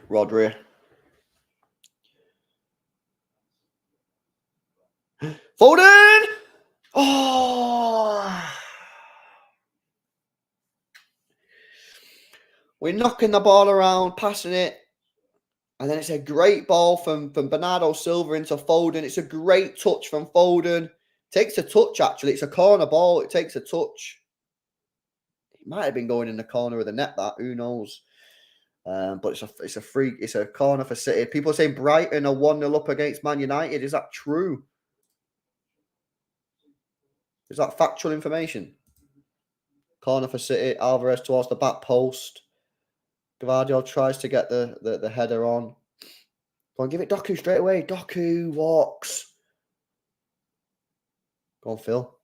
Rodri. Foden! Oh! We're knocking the ball around, passing it. And then it's a great ball from Bernardo Silva into Foden. It's a great touch from Foden. Takes a touch, actually. It's a corner ball. It takes a touch. It might have been going in the corner of the net, that. Who knows? But it's a corner for City. People say Brighton are 1-0 up against Man United. Is that true? Is that factual information? Corner for City. Alvarez towards the back post. Gvardiol tries to get the header on. Go on, give it Doku straight away. Doku walks. Go on, Phil.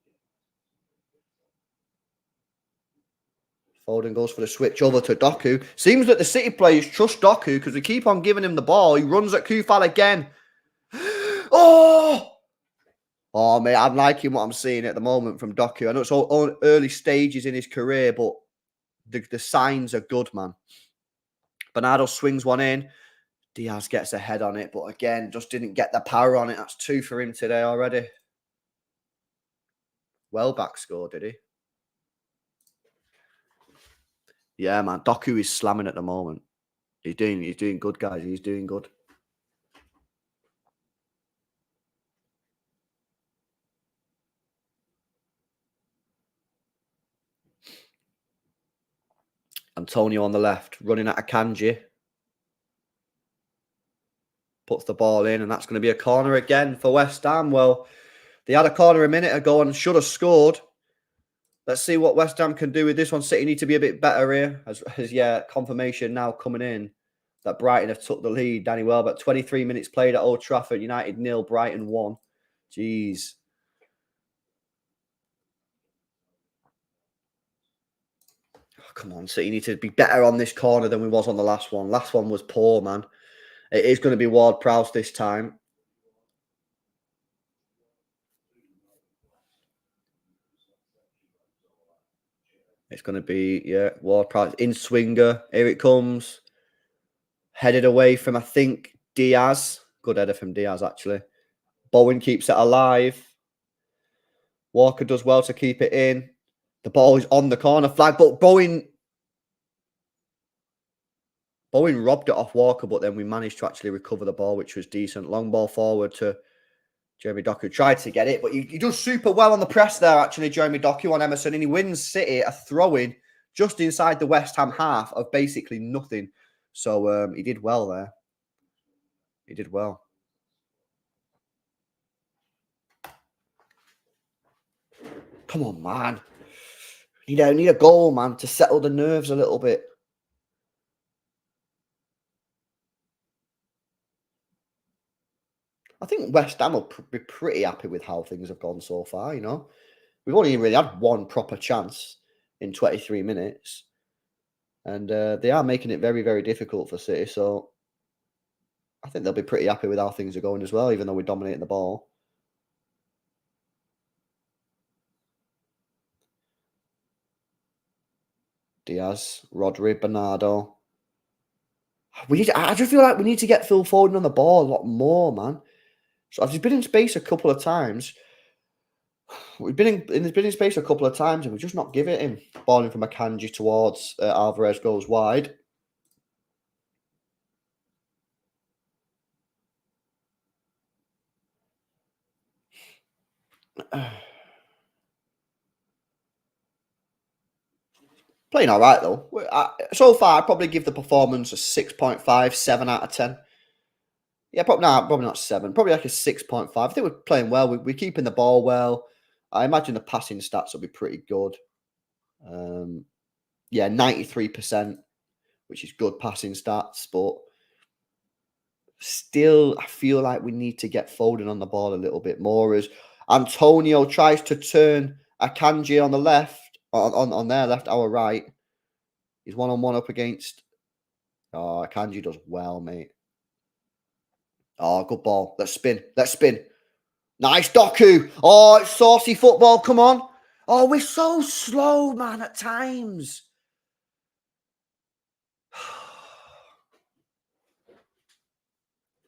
Foden goes for the switch over to Doku. Seems that the City players trust Doku because we keep on giving him the ball. He runs at Kufal again. Oh! Oh, mate, I'm liking what I'm seeing at the moment from Doku. I know it's all early stages in his career, but the signs are good, man. Bernardo swings one in. Diaz gets a head on it, but again, just didn't get the power on it. That's 2 for him today already. Welbeck scored, did he? Yeah, man. Doku is slamming at the moment. He's doing good, guys. He's doing good. Antonio on the left, running at Akanji. Puts the ball in, and that's going to be a corner again for West Ham. Well, they had a corner a minute ago and should have scored. Let's see what West Ham can do with this one. City need to be a bit better here. As confirmation now coming in that Brighton have took the lead. Danny Welbeck, 23 minutes played at Old Trafford. United 0, Brighton 1. Jeez. Oh, come on, City need to be better on this corner than we was on the last one. Last one was poor, man. It is going to be Ward-Prowse this time. It's going to be, Ward-Prowse in swinger. Here it comes. Headed away from, I think, Diaz. Good header from Diaz, actually. Bowen keeps it alive. Walker does well to keep it in. The ball is on the corner flag, but Bowen robbed it off Walker, but then we managed to actually recover the ball, which was decent. Long ball forward to Jeremy Doku. Tried to get it, but he does super well on the press there, actually, Jeremy Doku on Emerson, and he wins City a throw-in just inside the West Ham half of basically nothing. So he did well there. He did well. Come on, man. Need a goal, man, to settle the nerves a little bit. I think West Ham will be pretty happy with how things have gone so far, you know. We've only really had one proper chance in 23 minutes. And they are making it very, very difficult for City. So I think they'll be pretty happy with how things are going as well, even though we're dominating the ball. Diaz, Rodri, Bernardo. I just feel like we need to get Phil Foden on the ball a lot more, man. So I've just been in space a couple of times. We've been in space a couple of times and we're just not giving it him. Balling from Akanji towards Alvarez goes wide. Playing all right, though. So far, I'd probably give the performance a 6.5, 7 out of 10. Yeah, probably not 7. Probably like a 6.5. I think we're playing well. We're keeping the ball well. I imagine the passing stats will be pretty good. 93%, which is good passing stats. But still, I feel like we need to get Foden on the ball a little bit more as Antonio tries to turn Akanji on the left, on their left, our right. He's one-on-one up against... Oh, Akanji does well, mate. Oh, good ball. Let's spin. Nice, Doku. Oh, it's saucy football. Come on. Oh, we're so slow, man, at times.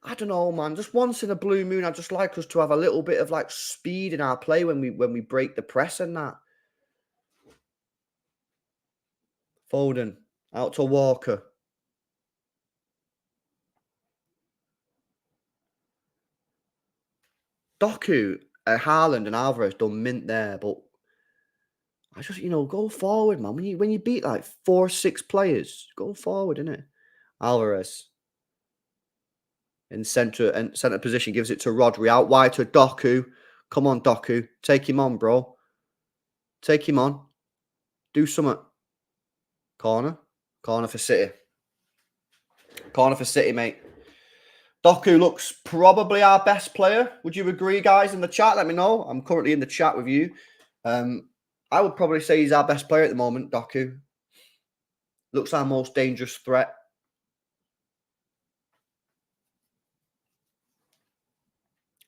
I don't know, man. Just once in a blue moon, I'd just like us to have a little bit of like speed in our play when we break the press and that. Foden out to Walker. Doku, Haaland and Alvarez done mint there, but I just, go forward, man. When you beat like 4-6 players, go forward, innit? Alvarez. In centre position, gives it to Rodri. Out wide to Doku. Come on, Doku. Take him on, bro. Take him on. Do something. Corner. Corner for City. Corner for City, mate. Doku looks probably our best player. Would you agree, guys, in the chat? Let me know. I'm currently in the chat with you. I would probably say he's our best player at the moment, Doku. Looks our most dangerous threat.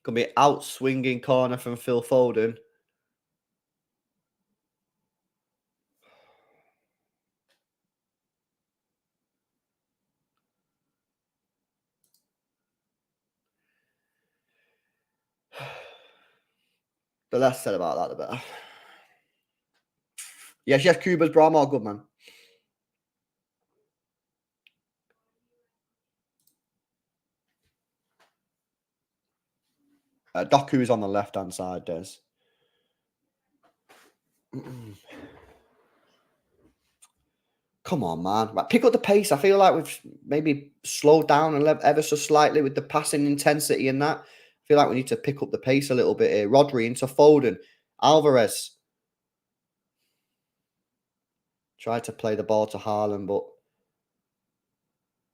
Gonna be out swinging corner from Phil Foden. The less said about that, the better. Yes, Kuba's Brahma, good man. Doku is on the left-hand side, Des. Come on, man. Right, pick up the pace. I feel like we've maybe slowed down ever so slightly with the passing intensity and that. I feel like we need to pick up the pace a little bit here. Rodri into Foden. Alvarez. Tried to play the ball to Haaland, but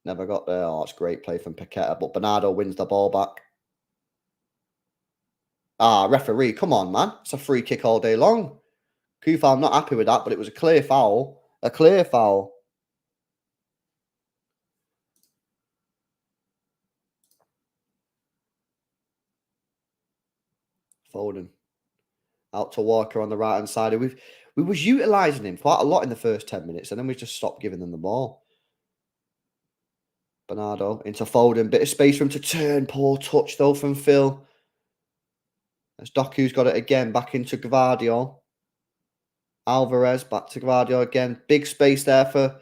never got there. Oh, it's great play from Paqueta, but Bernardo wins the ball back. Ah, referee, come on, man. It's a free kick all day long. Kufal, I'm not happy with that, but it was a clear foul. A clear foul. Foden. Out to Walker on the right-hand side. We was utilising him quite a lot in the first 10 minutes, and then we just stopped giving them the ball. Bernardo into Foden. Bit of space for him to turn. Poor touch, though, from Phil. As Doku's got it again. Back into Gvardiol. Alvarez back to Gvardiol again. Big space there for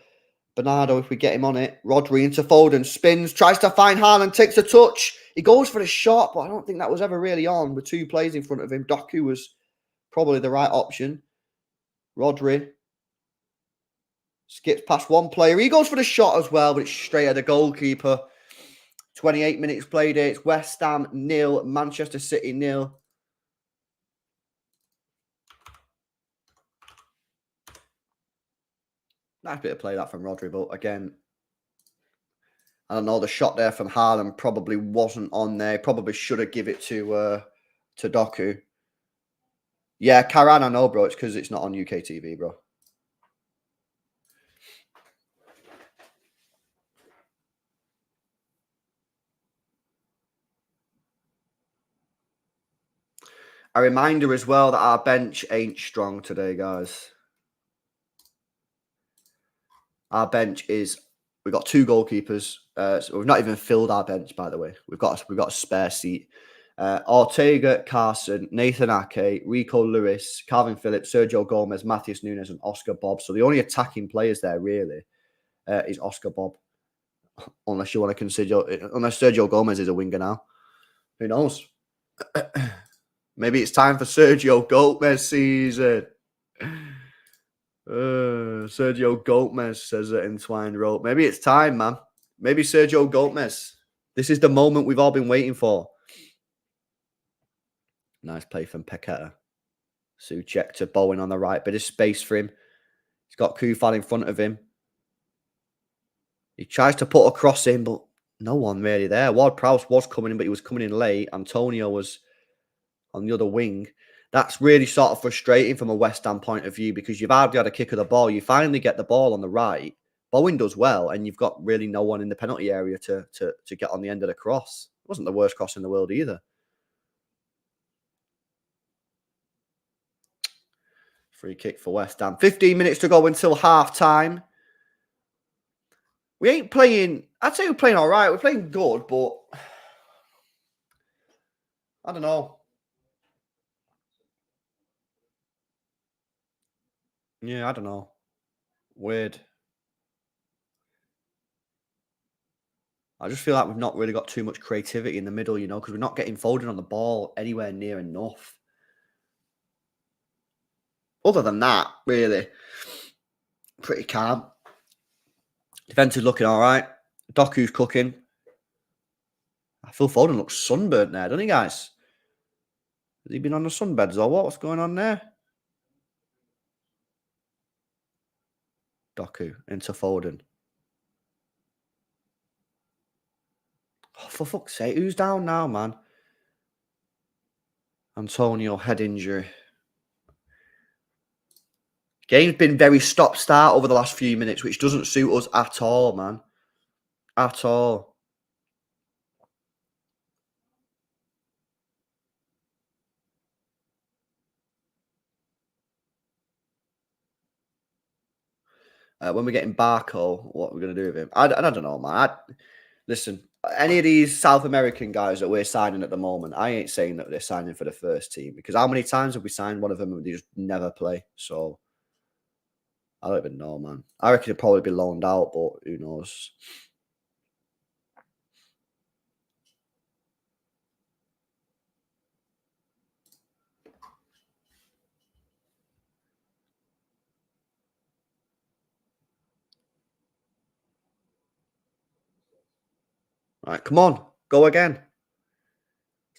Bernardo if we get him on it. Rodri into Foden. Spins. Tries to find Haaland. Takes a touch. He goes for the shot, but I don't think that was ever really on with two players in front of him. Doku was probably the right option. Rodri skips past one player. He goes for the shot as well, but it's straight at the goalkeeper. 28 minutes played here. It's West Ham 0, Manchester City 0. Nice bit of play that from Rodri, but again, I don't know. The shot there from Haaland probably wasn't on there. Probably should have give it to Doku. Yeah, Karan, I know, bro. It's because it's not on UK TV, bro. A reminder as well that our bench ain't strong today, guys. Our bench is, we've got two goalkeepers. So we've not even filled our bench, by the way. We've got a spare seat. Ortega, Carson, Nathan Ake, Rico Lewis, Calvin Phillips, Sergio Gomez, Matthias Nunes, and Oscar Bob. So the only attacking players there really is Oscar Bob. Unless you want to consider, unless Sergio Gomez is a winger now. Who knows? Maybe it's time for Sergio Gomez season. Sergio Gomez, says it entwined rope. Maybe it's time, man. Maybe Sergio Gomez. This is the moment we've all been waiting for. Nice play from Paqueta. Souček to Bowen on the right. Bit of space for him. He's got Kufal in front of him. He tries to put a cross in, but no one really there. Ward-Prowse was coming in, but he was coming in late. Antonio was on the other wing. That's really sort of frustrating from a West Ham point of view because you've hardly had a kick of the ball. You finally get the ball on the right. Bowen does well, and you've got really no one in the penalty area to get on the end of the cross. It wasn't the worst cross in the world either. Free kick for West Ham. 15 minutes to go until half-time. We ain't playing... I'd say we're playing all right. We're playing good, but... I don't know. Yeah, I don't know. Weird. I just feel like we've not really got too much creativity in the middle, you know, because we're not getting Foden on the ball anywhere near enough. Other than that, really, pretty calm. Defense is looking all right. Doku's cooking. Phil Foden looks sunburnt there, doesn't he, guys? Has he been on the sunbeds or what? What's going on there? Doku into Foden. Oh, for fuck's sake, who's down now, man? Antonio, head injury. Game's been very stop-start over the last few minutes, which doesn't suit us at all, man. At all. When we're getting Barco, what we're going to do with him? I don't know, man. Listen, any of these South American guys that we're signing at the moment, I ain't saying that they're signing for the first team because how many times have we signed one of them and they just never play? So I don't even know, man. I reckon he'll probably be loaned out, but who knows? Right, come on, go again.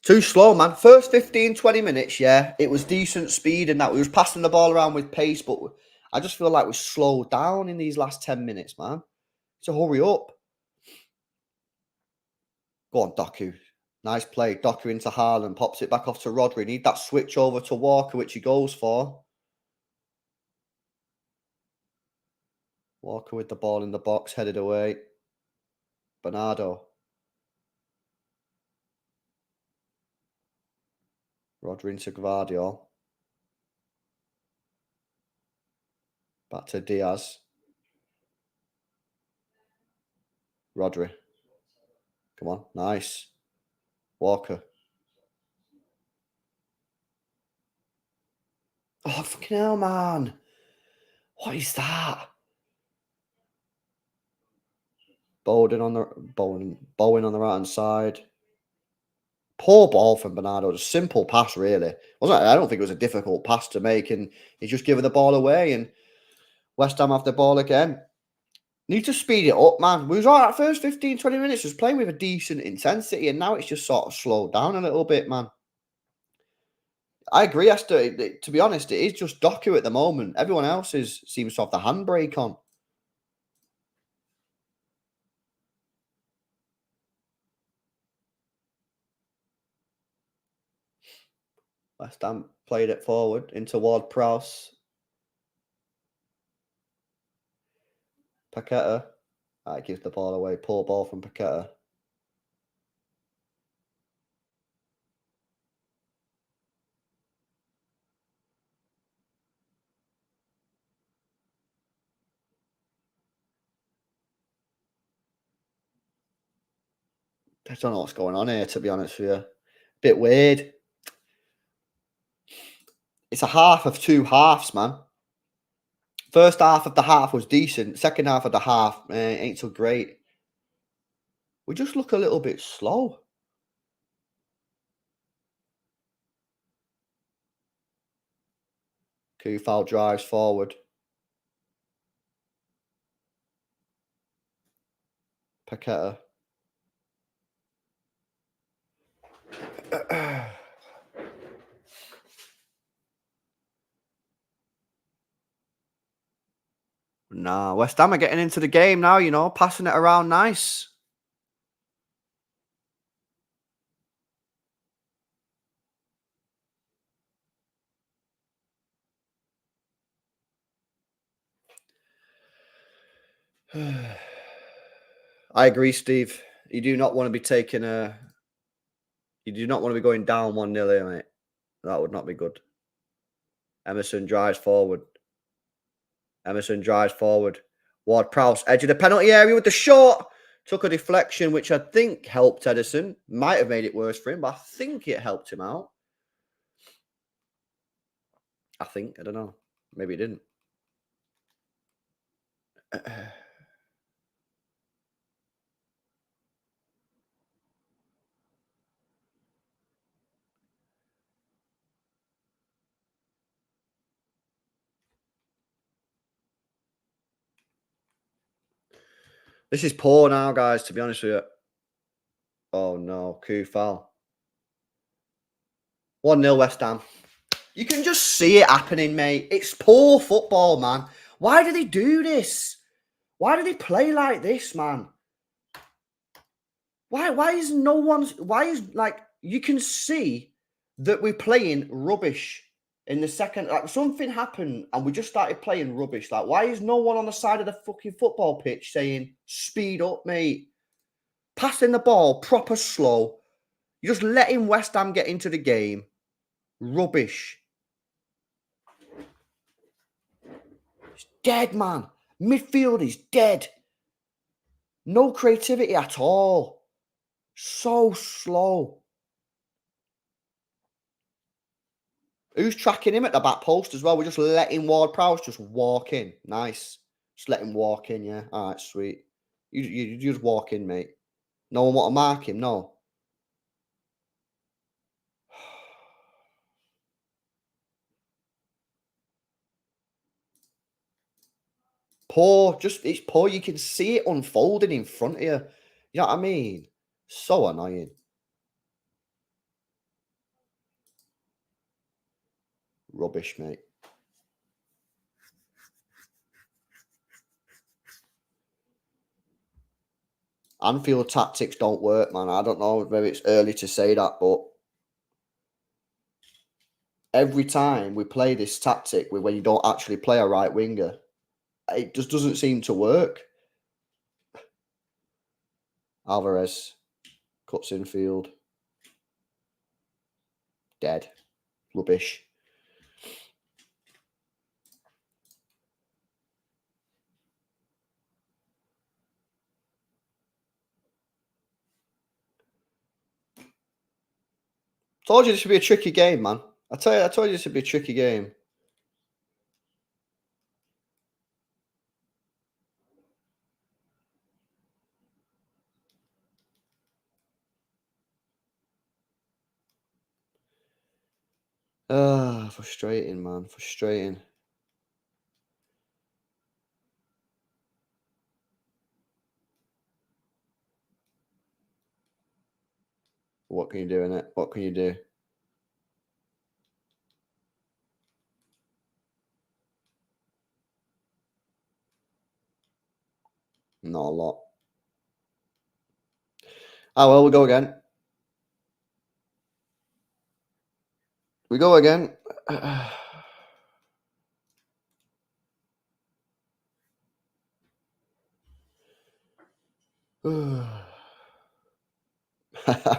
Too slow, man. First 15, 20 minutes, yeah, it was decent speed and that. We was passing the ball around with pace, but I just feel like we slowed down in these last 10 minutes, man. So hurry up. Go on, Doku. Nice play. Doku into Haaland. Pops it back off to Rodri. Need that switch over to Walker, which he goes for. Walker with the ball in the box, headed away. Bernardo. Rodri into Gvardiol. Back to Diaz. Rodri. Come on. Nice. Walker. Oh, fucking hell, man. What is that? Bowen on the right hand side. Poor ball from Bernardo. Just simple pass, really. Wasn't it? I don't think it was a difficult pass to make, and he's just giving the ball away. And West Ham have the ball again. Need to speed it up, man. We was all right first 15, 20 minutes, was playing with a decent intensity, and now it's just sort of slowed down a little bit, man. I agree, Esther. To be honest, it is just Doku at the moment. Everyone else seems to have the handbrake on. West Ham played it forward into Ward-Prowse. Paqueta. That gives the ball away. Poor ball from Paqueta. I don't know what's going on here, to be honest with you. Bit weird. It's a half of two halves, man. First half of the half was decent. Second half of the half ain't so great. We just look a little bit slow. Kufal drives forward. Paqueta. Nah, West Ham are getting into the game now, passing it around nice. I agree, Steve. You do not want to be taking a. You do not want to be going down 1-0, mate. That would not be good. Emerson drives forward. Ward-Prowse, edge of the penalty area with the shot. Took a deflection, which I think helped Ederson. Might have made it worse for him, but I think it helped him out. I think. I don't know. Maybe it didn't. This is poor now, guys, to be honest with you. Oh no, Kufal. 1-0 West Ham. You can just see it happening, mate. It's poor football, man. Why do they do this? Why do they play like this, man? Why is no one's why is like you can see that we're playing rubbish in the second, like something happened and we just started playing rubbish. Like, why is no one on the side of the fucking football pitch saying, speed up, mate? Passing the ball proper slow. You're just letting West Ham get into the game. Rubbish. It's dead, man. Midfield is dead. No creativity at all. So slow. Who's tracking him at the back post as well? We're just letting Ward-Prowse just walk in. Nice. Just let him walk in, yeah. All right, sweet. You just walk in, mate. No one want to mark him, no. Poor, just it's poor. You can see it unfolding in front of you. You know what I mean? So annoying. Rubbish, mate. Anfield tactics don't work, man. I don't know, maybe it's early to say that, but every time we play this tactic when you don't actually play a right winger, it just doesn't seem to work. Alvarez cuts infield. Dead. Rubbish. Told you this would be a tricky game, man. I told you this would be a tricky game. Ah, frustrating, man. Frustrating. What can you do in it? What can you do? Not a lot. Ah, well, we go again. We go again.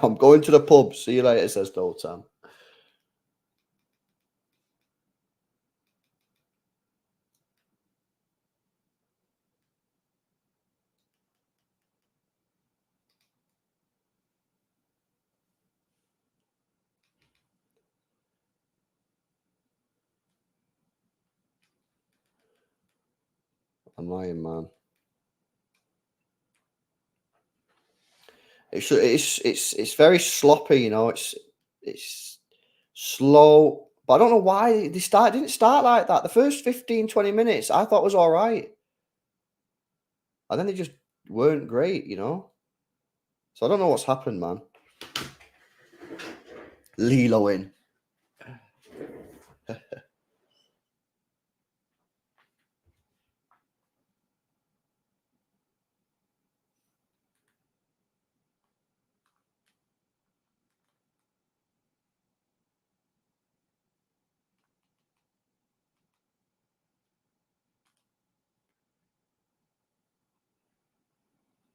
I'm going to the pub. See you later, says Doltam. Annoying, man. It's very sloppy, you know. It's slow, but I don't know why they didn't start like that. The first 15, 20 minutes I thought was all right, and then they just weren't great, you know. So I don't know what's happened, man. Lilo in.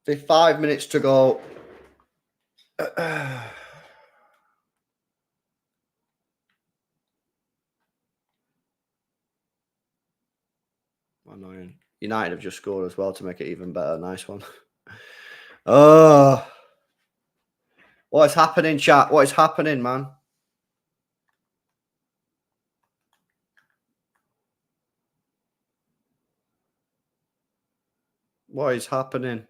5 minutes to go. Annoying. United have just scored as well to make it even better. Nice one. Oh, what is happening, chat? What is happening, man? What is happening?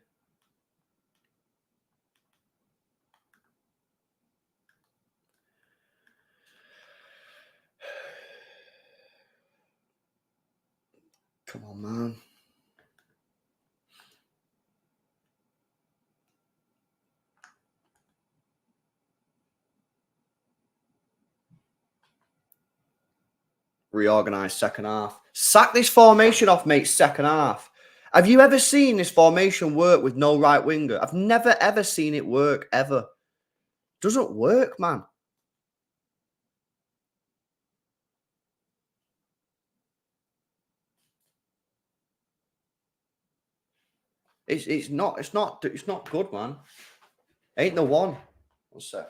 Come on, man. Reorganise second half. Sack this formation off, mate, second half. Have you ever seen this formation work with no right winger? I've never, ever seen it work, ever. Doesn't work, man. It's not good, man. Ain't the one. One sec.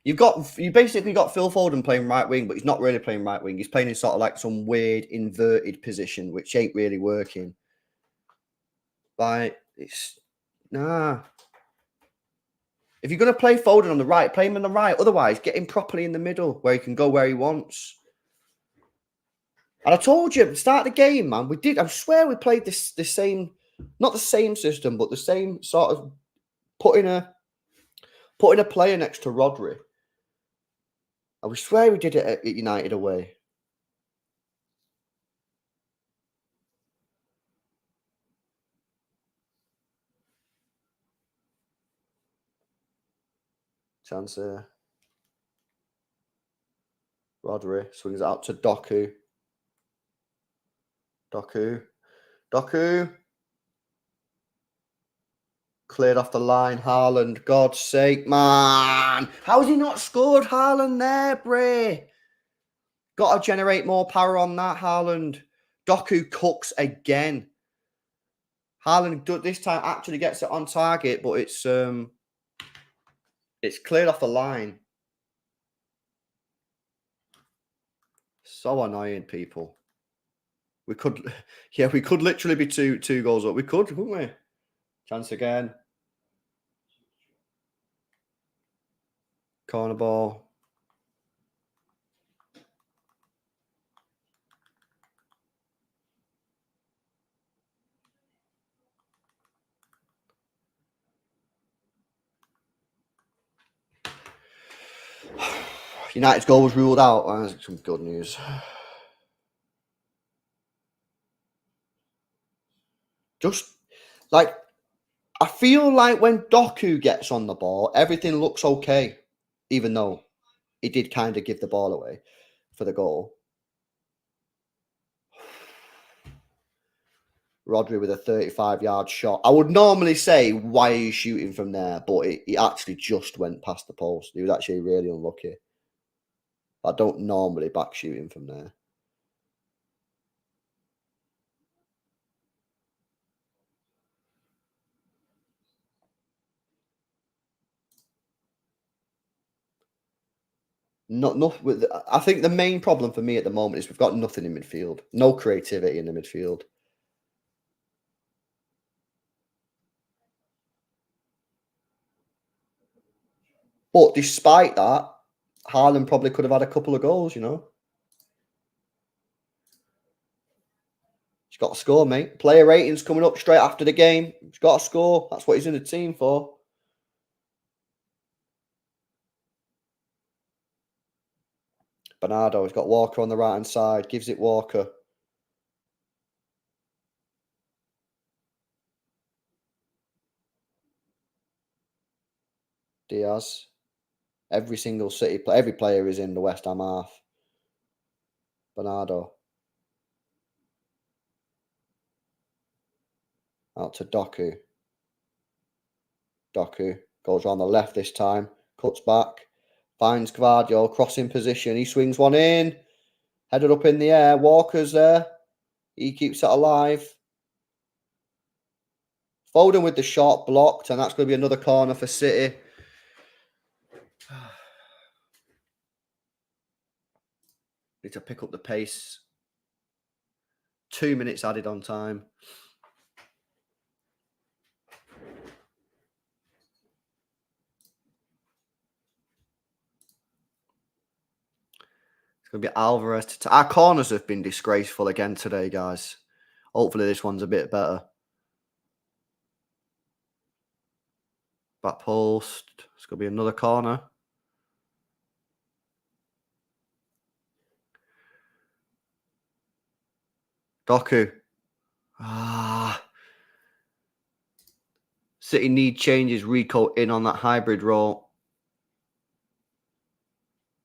You basically got Phil Foden playing right wing, but he's not really playing right wing. He's playing in sort of like some weird inverted position, which ain't really working. Like it's nah. If you're gonna play Foden on the right, play him on the right. Otherwise, get him properly in the middle where he can go where he wants. And I told you at the start of the game, man, we did. I swear we played the same, not the same system, but the same sort of putting a player next to Rodri. I swear we did it at United away. Chance here. Rodri swings it out to Doku. Doku. Cleared off the line. Haaland, God's sake, man. How has he not scored Haaland there, Bray? Got to generate more power on that, Haaland. Doku cooks again. Haaland this time actually gets it on target, but it's cleared off the line. So annoying, people. We could literally be two goals up. We could, couldn't we? Chance again. Corner ball. United's goal was ruled out. That's some good news. Just like I feel like when Doku gets on the ball, everything looks okay, even though he did kind of give the ball away for the goal. Rodri with a 35-yard shot. I would normally say, why are you shooting from there? But he actually just went past the post. He was actually really unlucky. I don't normally back shooting from there. I think the main problem for me at the moment is we've got nothing in midfield. No creativity in the midfield. But despite that, Haaland probably could have had a couple of goals, you know. He's got to score, mate. Player ratings coming up straight after the game. He's got to score. That's what he's in the team for. Bernardo, he's got Walker on the right-hand side. Gives it Walker. Diaz. Every single every player is in the West Ham half. Bernardo. Out to Doku. Doku goes on the left this time. Cuts back. Finds Gvardiol. Crossing position. He swings one in. Headed up in the air. Walker's there. He keeps it alive. Foden with the shot blocked. And that's going to be another corner for City. Need to pick up the pace. 2 minutes added on time. It's going to be Alvarez. Our corners have been disgraceful again today, guys. Hopefully this one's a bit better. Back post. It's going to be another corner. Doku. City need changes. Rico in on that hybrid role.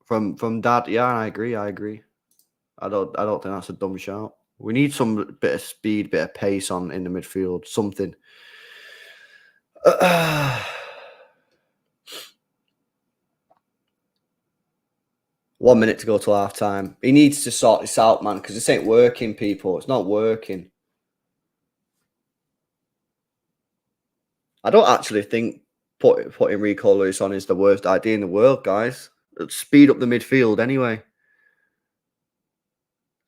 From Dad, yeah, I agree. I don't think that's a dumb shout. We need some bit of speed, bit of pace on in the midfield, something. 1 minute to go till half time. He needs to sort this out, man, because this ain't working, people. It's not working. I don't actually think putting Rico Lewis on is the worst idea in the world, guys. It'll speed up the midfield anyway.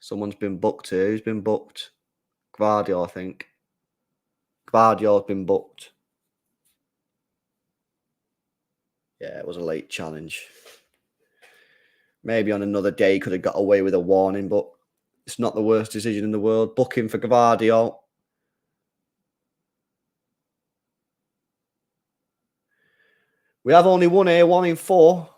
Someone's been booked here. Who's been booked? Gvardiol, I think. Gvardiol's been booked. Yeah, it was a late challenge. Maybe on another day he could have got away with a warning, but it's not the worst decision in the world. Booking for Gvardiol. We have only one here, 1 in 4.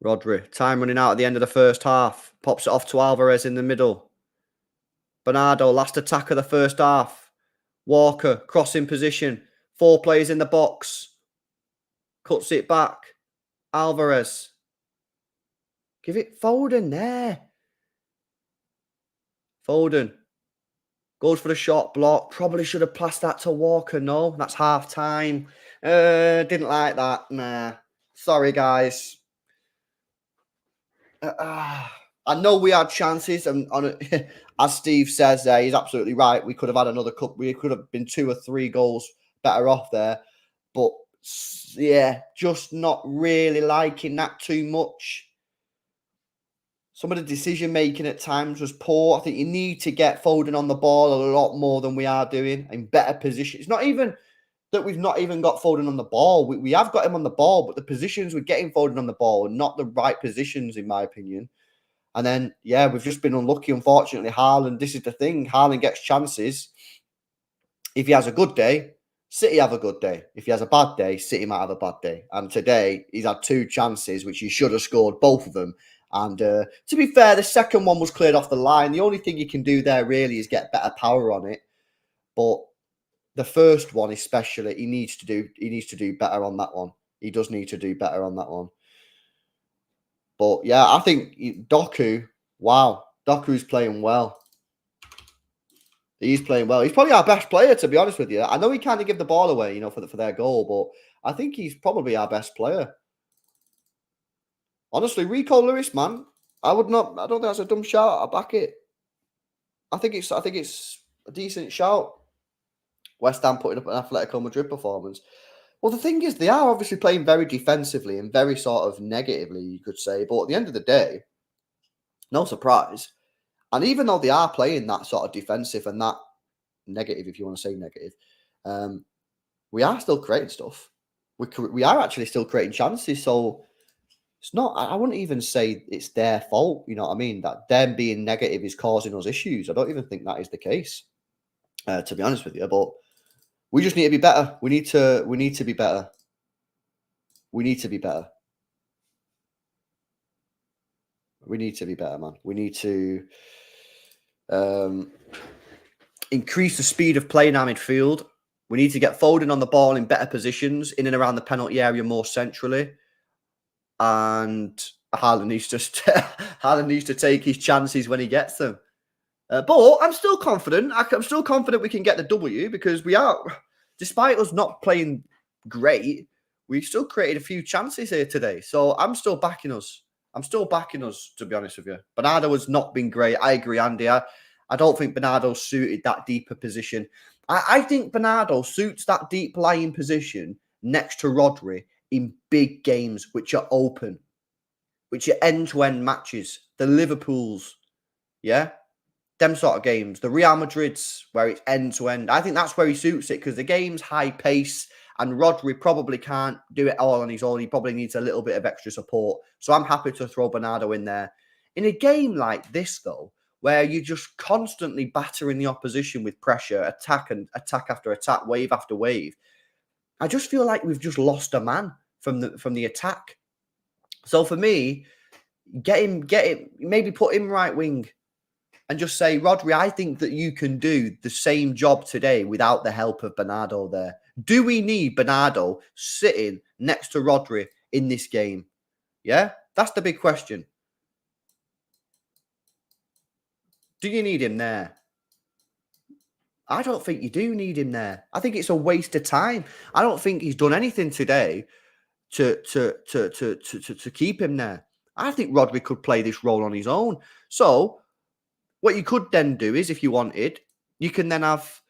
Rodri, time running out at the end of the first half. Pops it off to Alvarez in the middle. Bernardo, last attack of the first half. Walker, crossing position. 4 players in the box. Cuts it back. Alvarez. Give it Foden there. Foden. Goes for the shot block. Probably should have passed that to Walker. No, that's half time. Didn't like that. Nah. Sorry, guys. I know we had chances, and as Steve says there, he's absolutely right. We could have had another cup. We could have been 2 or 3 goals better off there. But yeah, just not really liking that too much. Some of the decision making at times was poor. I think you need to get Foden on the ball a lot more than we are doing, in better position. It's not even that we've not even got Foden on the ball. We have got him on the ball, but the positions we're getting Foden on the ball are not the right positions, in my opinion. And then, yeah, we've just been unlucky, unfortunately. Haaland, this is the thing. Haaland gets chances. If he has a good day, City have a good day. If he has a bad day, City might have a bad day. And today, he's had 2 chances, which he should have scored both of them. And to be fair, the second one was cleared off the line. The only thing you can do there really is get better power on it. But the first one, especially, he needs to do better on that one. He does need to do better on that one. But yeah, I think Doku, wow, Doku's playing well. He's playing well. He's probably our best player, to be honest with you. I know he kind of give the ball away, you know, for their goal, but I think he's probably our best player. Honestly, Rico Lewis, man, I don't think that's a dumb shout. I back it. I think it's a decent shout. West Ham putting up an Atletico Madrid performance. Well, the thing is, they are obviously playing very defensively and very sort of negatively, you could say. But at the end of the day, no surprise. And even though they are playing that sort of defensive and that negative, if you want to say negative, we are still creating stuff. We are actually still creating chances. So it's not, I wouldn't even say it's their fault. You know what I mean? That them being negative is causing us issues. I don't even think that is the case, to be honest with you. But we just need to be better. We need to be better. We need to be better. We need to be better, man. We need to increase the speed of play in our midfield. We need to get Foden on the ball in better positions, in and around the penalty area more centrally. And Haaland needs to take his chances when he gets them. But I'm still confident. I'm still confident we can get the W, because we are, despite us not playing great, we've still created a few chances here today. So I'm still backing us. To be honest with you. Bernardo has not been great. I agree, Andy. I don't think Bernardo suited that deeper position. I think Bernardo suits that deep lying position next to Rodri in big games, which are open, which are end-to-end matches. The Liverpools, yeah? Them sort of games. The Real Madrids, where it's end-to-end. I think that's where he suits it, because the game's high pace, and Rodri probably can't do it all on his own. He probably needs a little bit of extra support. So I'm happy to throw Bernardo in there. In a game like this, though, where you're just constantly battering the opposition with pressure, attack and attack after attack, wave after wave. I just feel like we've just lost a man from the attack. So for me, get him, maybe put him right wing and just say, Rodri, I think that you can do the same job today without the help of Bernardo there. Do we need Bernardo sitting next to Rodri in this game? Yeah, that's the big question. Do you need him there? I don't think you do need him there. I think it's a waste of time. I don't think he's done anything today to keep him there. I think Rodri could play this role on his own. So what you could then do is, if you wanted, you can then have,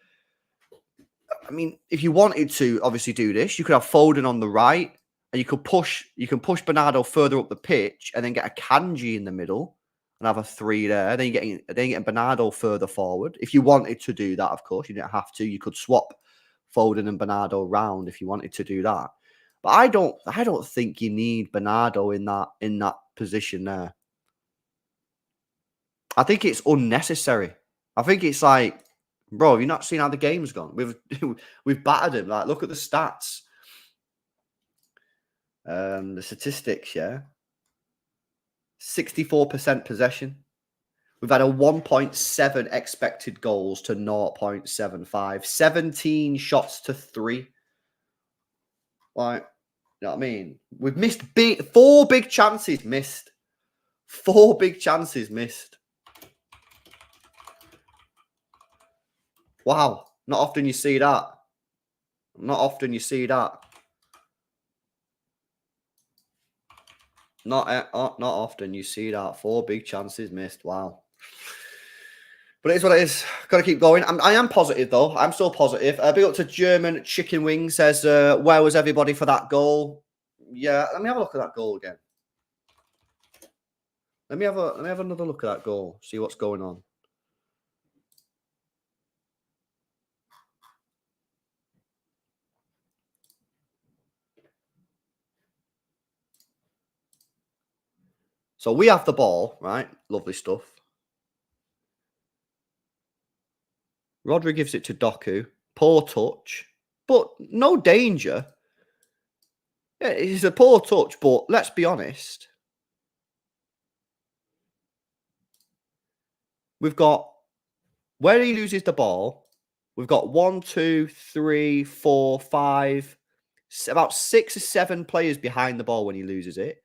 I mean, if you wanted to obviously do this, you could have Foden on the right and you can push Bernardo further up the pitch and then get a Kanji in the middle and have a 3 there. Then you're getting Bernardo further forward. If you wanted to do that, of course, you didn't have to. You could swap Foden and Bernardo round if you wanted to do that. But I don't think you need Bernardo in that position there. I think it's unnecessary. I think it's like, bro, have you not seen how the game's gone? We've battered him. Like, look at the stats. The statistics, yeah. 64% possession. We've had a 1.7 expected goals to 0.75. 17 shots to 3. Like, you know what I mean? We've missed 4 big chances missed. 4 big chances missed. Wow. Not often you see that. Not often you see that. Not often you see that. 4 big chances missed. Wow. But it is what it is. Got to keep going. I am positive, though. I'm still positive. Big up to German Chicken Wing. Says, where was everybody for that goal? Yeah, let me have a look at that goal again. Let me have another look at that goal. See what's going on. So we have the ball, right? Lovely stuff. Rodri gives it to Doku. Poor touch, but no danger. Yeah, it's a poor touch, but let's be honest. We've got, where he loses the ball, we've got 1, 2, 3, 4, 5, about 6 or 7 players behind the ball when he loses it.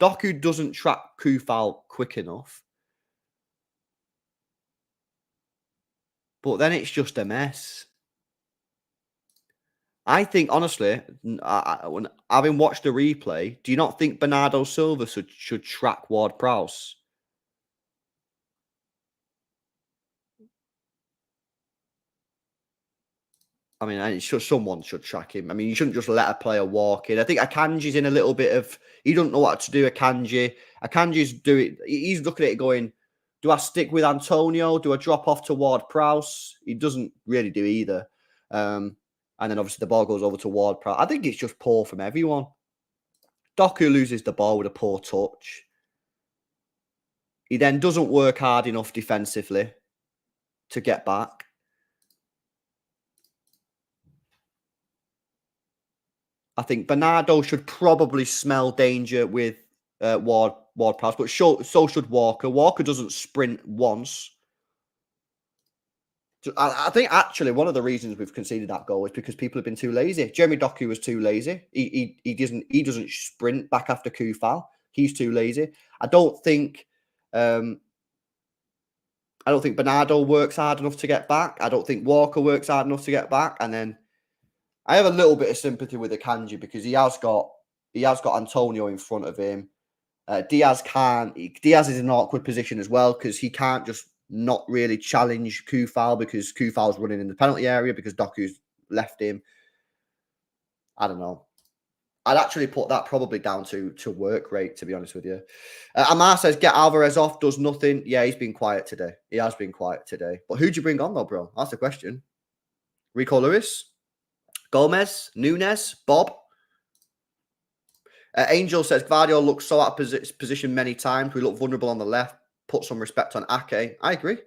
Doku doesn't track Kufal quick enough. But then it's just a mess. I think, honestly, when having watched the replay, do you not think Bernardo Silva should track Ward-Prowse? I mean, someone should track him. I mean, you shouldn't just let a player walk in. I think Akanji's in a little bit of, he doesn't know what to do, Akanji. Akanji's he's looking at it going, do I stick with Antonio? Do I drop off to Ward-Prowse? He doesn't really do either. And then obviously the ball goes over to Ward-Prowse. I think it's just poor from everyone. Doku loses the ball with a poor touch. He then doesn't work hard enough defensively to get back. I think Bernardo should probably smell danger with Ward-Prowse, but so should Walker. Walker doesn't sprint once. I think actually one of the reasons we've conceded that goal is because people have been too lazy. Jeremy Doku was too lazy. He doesn't sprint back after Kufal. He's too lazy. I don't think Bernardo works hard enough to get back. I don't think Walker works hard enough to get back. And then I have a little bit of sympathy with Akanji because he has got Antonio in front of him. Diaz is in an awkward position as well because he can't just not really challenge Kufal because Kufal's running in the penalty area because Doku's left him. I don't know. I'd actually put that probably down to work rate, to be honest with you. Amar says, get Alvarez off, does nothing. Yeah, he's been quiet today. He has been quiet today. But who'd you bring on though, bro? That's the question. Rico Lewis? Gomez? Nunes? Bob? Angel says, Gvardiol looks so out of position many times. We look vulnerable on the left. put some respect on Ake. I agree.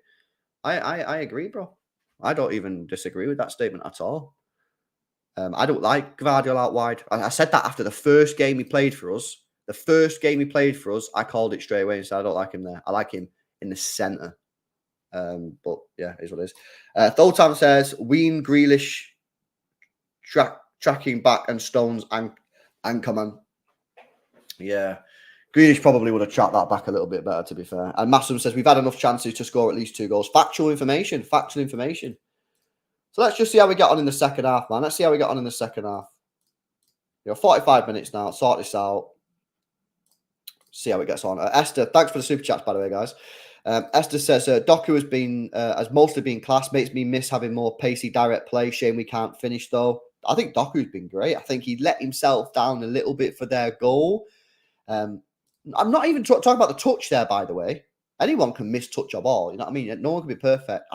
I agree, bro. I don't even disagree with that statement at all. I don't like Gvardiol out wide. I said that after the first game he played for us. The first game he played for us, I called it straight away and said I don't like him there. I like him in the centre. But yeah, it is what it is. Thotan says Ween, Grealish, tracking back, and Stones and Anchorman. Yeah. Grealish probably would have tracked that back a little bit better, to be fair. And Massum says we've had enough chances to score at least 2 goals. Factual information. So let's just see how we get on in the second half, man. Let's see how we get on in the second half. 45 minutes now. Sort this out. See how it gets on. Esther, thanks for the super chats, by the way, guys. Esther says Doku has mostly been class. Makes me miss having more pacey, direct play. Shame we can't finish though. I think Doku's been great. I think he let himself down a little bit for their goal. I'm not even talking about the touch there, by the way. Anyone can miss-touch a ball. You know what I mean? No one can be perfect.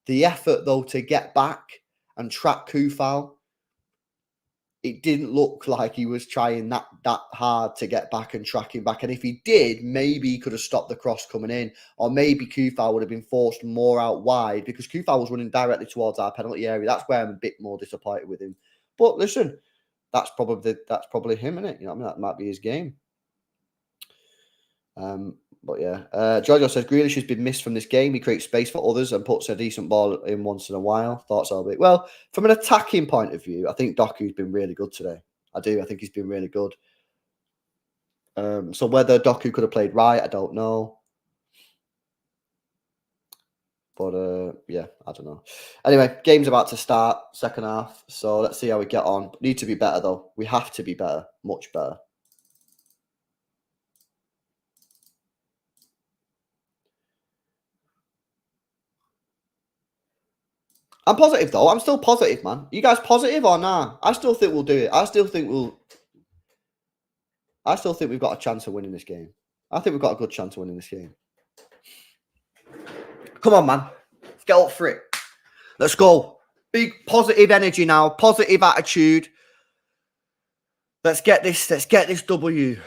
The effort, though, to get back and track Kufal, it didn't look like he was trying that hard to get back and track him back. And if he did, maybe he could have stopped the cross coming in, or maybe Kufal would have been forced more out wide because Kufal was running directly towards our penalty area. That's where I'm a bit more disappointed with him. But listen, that's probably him, isn't it? You know what I mean? That might be his game. But yeah, Giorgio says Grealish has been missed from this game. He creates space for others and puts a decent ball in once in a while. Thoughts a bit. Well, from an attacking point of view, I think Doku's been really good today. I do. I think he's been really good. So whether Doku could have played right, I don't know. But yeah, I don't know. Anyway, game's about to start, second half. So let's see how we get on. Need to be better though. We have to be better, much better. I'm positive though. I'm still positive, man. You guys positive or nah? I still think we'll do it. I still think we've got a chance of winning this game. I think we've got a good chance of winning this game. Come on, man. Let's get up for it. Let's go. Big positive energy now. Positive attitude. Let's get this W.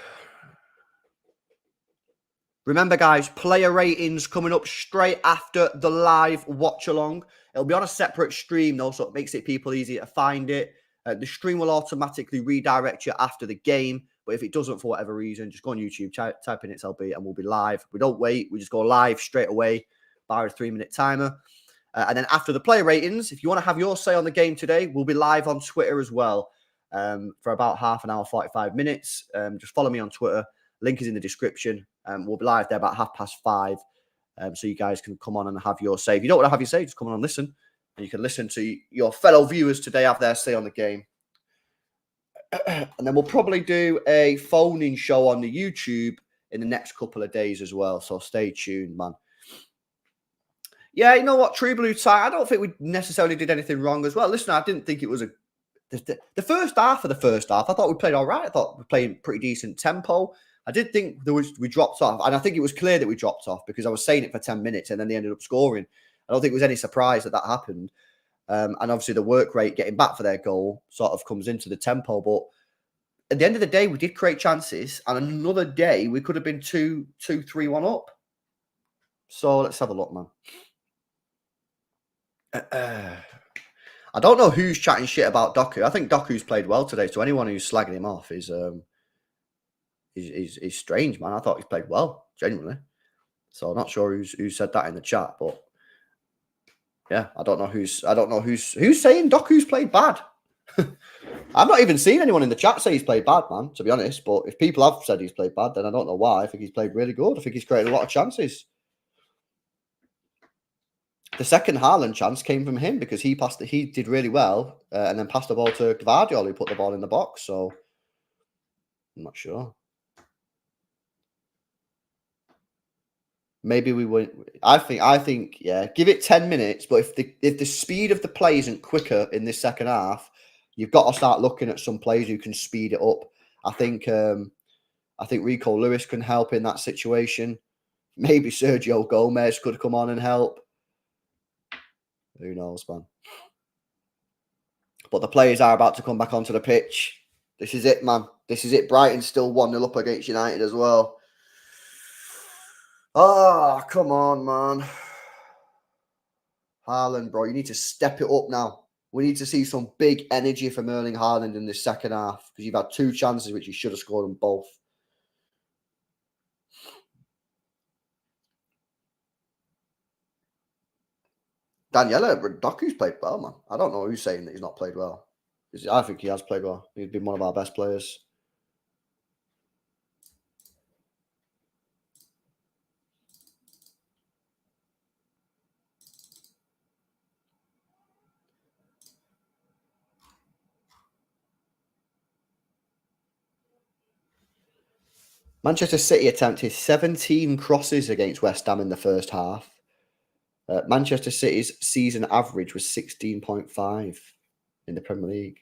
Remember, guys, player ratings coming up straight after the live watch along. It'll be on a separate stream, though, so it makes it people easier to find it. The stream will automatically redirect you after the game. But if it doesn't, for whatever reason, just go on YouTube, type in XLB, and we'll be live. We don't wait. We just go live straight away, bar a 3-minute timer. And then after the player ratings, if you want to have your say on the game today, we'll be live on Twitter as well for about half an hour, 45 minutes. Just follow me on Twitter. Link is in the description. We'll be live there about 5:30. So you guys can come on and have your say. If you don't want to have your say, just come on and listen. And you can listen to your fellow viewers today have their say on the game. And then we'll probably do a phone-in show on the YouTube in the next couple of days as well. So stay tuned, man. Yeah, you know what? True Blue Tie, I don't think we necessarily did anything wrong as well. Listen, I didn't think it was the first half of the first half. I thought we played all right. I thought we were playing pretty decent tempo. I did think we dropped off. And I think it was clear that we dropped off because I was saying it for 10 minutes and then they ended up scoring. I don't think it was any surprise that happened. And obviously the work rate getting back for their goal sort of comes into the tempo. But at the end of the day, we did create chances. And another day, we could have been 2-3-1 up. So let's have a look, man. I don't know who's chatting shit about Doku. I think Doku's played well today. So anyone who's slagging him off is strange, man. I thought he's played well, genuinely. So I'm not sure who said that in the chat, but yeah, I don't know who's saying Doku's played bad. I've not even seen anyone in the chat say he's played bad, man, to be honest. But if people have said he's played bad, then I don't know why. I think he's played really good. I think he's created a lot of chances. The second Haaland chance came from him because he did really well and then passed the ball to Gvardiol, who put the ball in the box. So I'm not sure. Maybe we won't. I think, yeah, give it 10 minutes. But if the speed of the play isn't quicker in this second half, you've got to start looking at some players who can speed it up. I think Rico Lewis can help in that situation. Maybe Sergio Gomez could come on and help. Who knows, man? But the players are about to come back onto the pitch. This is it, man. This is it. Brighton's still 1-0 up against United as well. Oh, come on, man. Haaland, bro, you need to step it up now. We need to see some big energy from Erling Haaland in the second half because you've had 2 chances which you should have scored them both. Daniela, Doku's played well, man. I don't know who's saying that he's not played well. I think he has played well. He's been one of our best players. Manchester City attempted 17 crosses against West Ham in the first half. Manchester City's season average was 16.5 in the Premier League.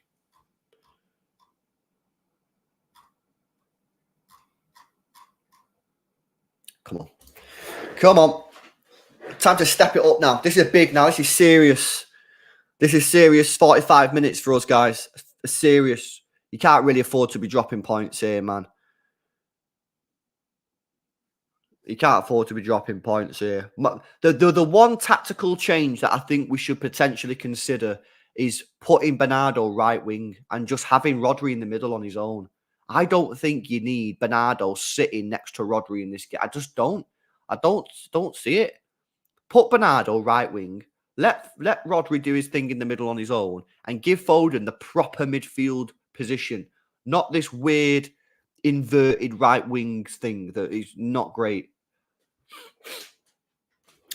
Come on. Come on. Time to step it up now. This is big now. This is serious. This is serious. 45 minutes for us, guys. Serious. You can't really afford to be dropping points here, man. You can't afford to be dropping points here. The one tactical change that I think we should potentially consider is putting Bernardo right wing and just having Rodri in the middle on his own. I don't think you need Bernardo sitting next to Rodri in this game. I just don't. I don't see it. Put Bernardo right wing. Let Rodri do his thing in the middle on his own and give Foden the proper midfield position, not this weird inverted right wing thing that is not great.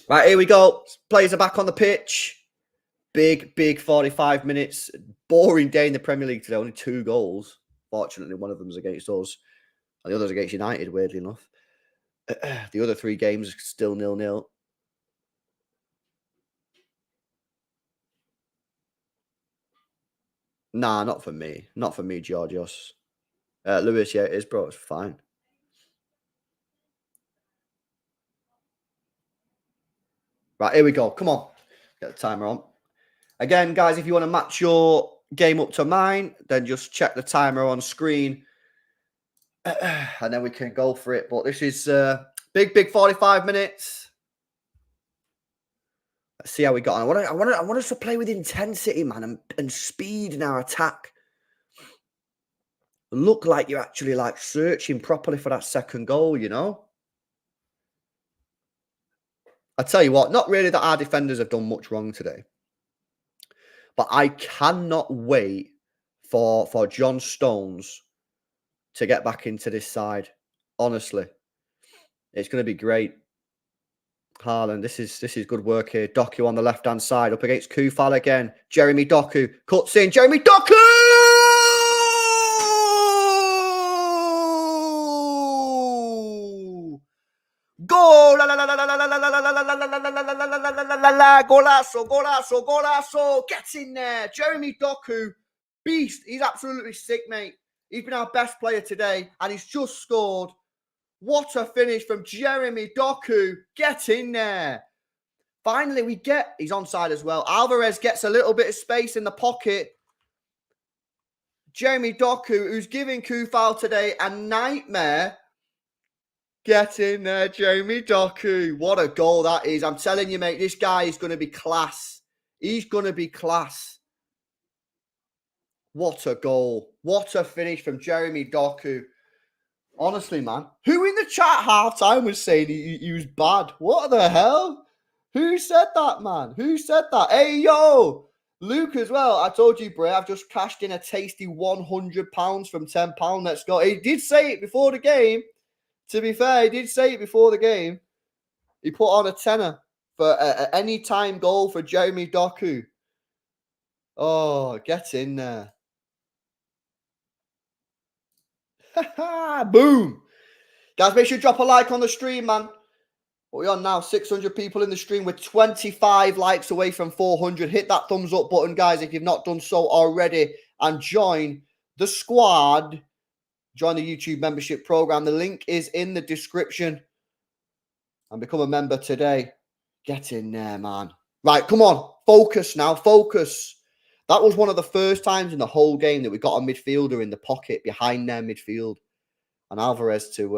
Right, here we go. Players are back on the pitch. Big 45 minutes. Boring day in the Premier League today. Only 2 goals. Fortunately, one of them's against us. And the other's against United, weirdly enough. The other 3 games are still 0-0. Nah, not for me. Not for me, Georgios. Lewis, yeah, it is, bro. It's fine. Right, here we go. Come on. Get the timer on. Again, guys, if you want to match your game up to mine, then just check the timer on screen. And then we can go for it. But this is big 45 minutes. Let's see how we got on. I want us to play with intensity, man, and speed in our attack. Look like you're actually like searching properly for that second goal, you know? I tell you what, not really that our defenders have done much wrong today. But I cannot wait for John Stones to get back into this side. Honestly. It's going to be great. Haaland, this is good work here. Doku on the left-hand side, up against Kufal again. Jeremy Doku cuts in. Jeremy Doku! Goal! Golazo! Gets in there. Jeremy Doku, beast. He's absolutely sick, mate. He's been our best player today, and he's just scored. What a finish from Jeremy Doku. Get in there. Finally, he's onside as well. Alvarez gets a little bit of space in the pocket. Jeremy Doku, who's giving Kufal today a nightmare. Get in there, Jeremy Doku. What a goal that is. I'm telling you, mate, this guy is going to be class. He's going to be class. What a goal. What a finish from Jeremy Doku. Honestly, man. Who in the chat halftime was saying he was bad? What the hell? Who said that, man? Who said that? Hey, yo! Luke as well. I told you, Bray, I've just cashed in a tasty £100 from £10. Let's go. He did say it before the game. To be fair, he did say it before the game. He put on a tenner for an anytime goal for Jeremy Doku. Oh, get in there. Boom. Guys, make sure you drop a like on the stream, man. What are we on now? 600 people in the stream. We're 25 likes away from 400. Hit that thumbs up button, guys, if you've not done so already. And join the squad. Join the YouTube membership program. The link is in the description. And become a member today. Get in there, man. Right, come on. Focus now. Focus. That was one of the first times in the whole game that we got a midfielder in the pocket behind their midfield. And Alvarez to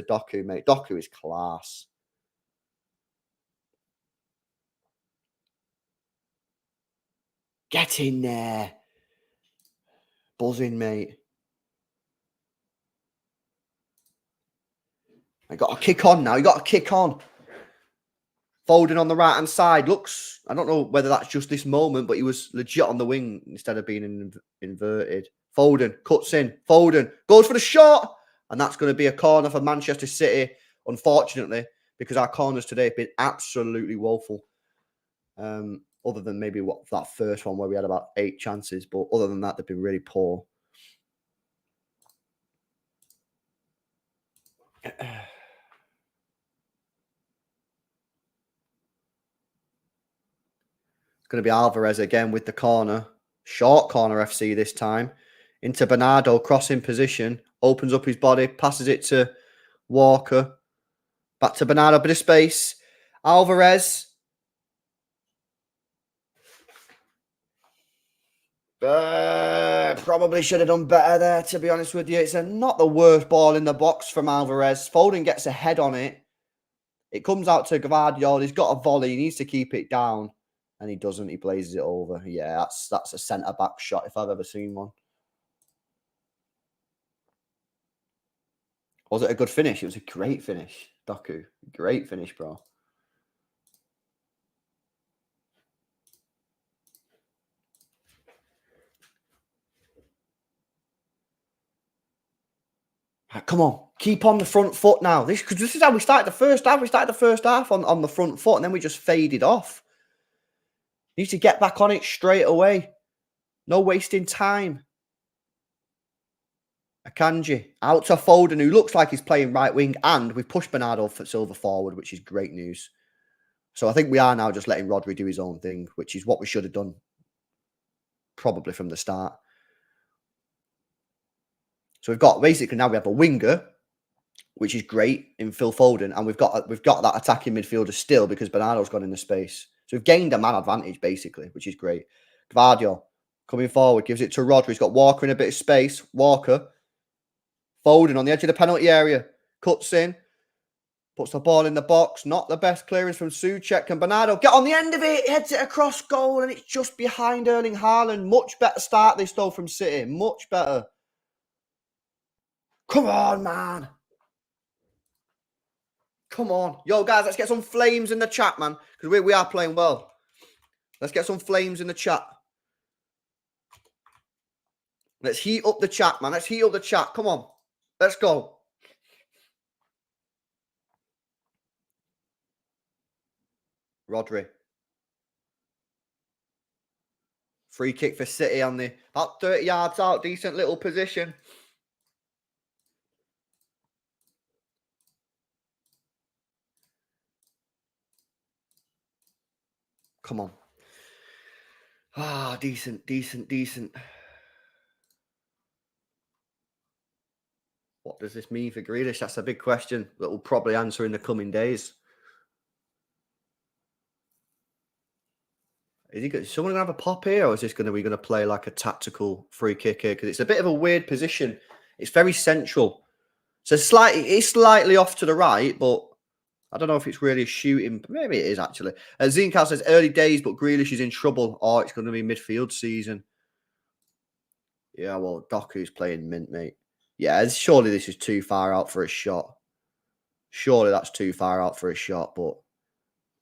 Doku, mate. Doku is class. Get in there. Buzzing, mate. I got to kick on now. You got to kick on. Foden on the right-hand side. Looks, I don't know whether that's just this moment, but he was legit on the wing instead of being inverted. Foden cuts in. Foden goes for the shot. And that's going to be a corner for Manchester City, unfortunately, because our corners today have been absolutely woeful. Other than maybe that first one where we had about 8 chances. But other than that, they've been really poor. Going to be Alvarez again with the corner. Short corner FC this time. Into Bernardo, crossing position. Opens up his body. Passes it to Walker. Back to Bernardo, bit of space. Alvarez. Probably should have done better there, to be honest with you. It's not the worst ball in the box from Alvarez. Foden gets a head on it. It comes out to Gvardiol. He's got a volley. He needs to keep it down. And he doesn't. He blazes it over. Yeah, that's a centre-back shot if I've ever seen one. Was it a good finish? It was a great finish, Doku. Great finish, bro. Right, come on. Keep on the front foot now. This is how we started the first half. We started the first half on the front foot, and then we just faded off. Need to get back on it straight away. No wasting time. Akanji out to Foden, who looks like he's playing right wing, and we've pushed Bernardo Silva forward, which is great news. So I think we are now just letting Rodri do his own thing, which is what we should have done probably from the start. So we've got basically now we have a winger, which is great in Phil Foden, and we've got that attacking midfielder still because Bernardo's gone in the space. So we've gained a man advantage basically, which is great. Gvardiol coming forward, gives it to Rodri. He's got Walker in a bit of space. Walker. Foden on the edge of the penalty area. Cuts in. Puts the ball in the box. Not the best clearance from Souček. And Bernardo get on the end of it. Heads it across goal. And it's just behind Erling Haaland. Much better start this though from City. Much better. Come on, man. Come on. Yo, guys, let's get some flames in the chat, man. Because we are playing well. Let's get some flames in the chat. Let's heat up the chat, man. Let's heat up the chat. Come on. Let's go. Rodri. Free kick for City on the about 30 yards out. Decent little position. Come on. Ah, decent. What does this mean for Grealish? That's a big question that we'll probably answer in the coming days. Is someone going to have a pop here, or is this we're going to play like a tactical free kick here? Because it's a bit of a weird position. It's very central. So it's slightly off to the right, but I don't know if it's really shooting. Maybe it is actually. Zincal says early days, but Grealish is in trouble. Oh, it's going to be midfield season. Yeah, well, Doku's playing mint, mate. Yeah, surely this is too far out for a shot. Surely that's too far out for a shot, but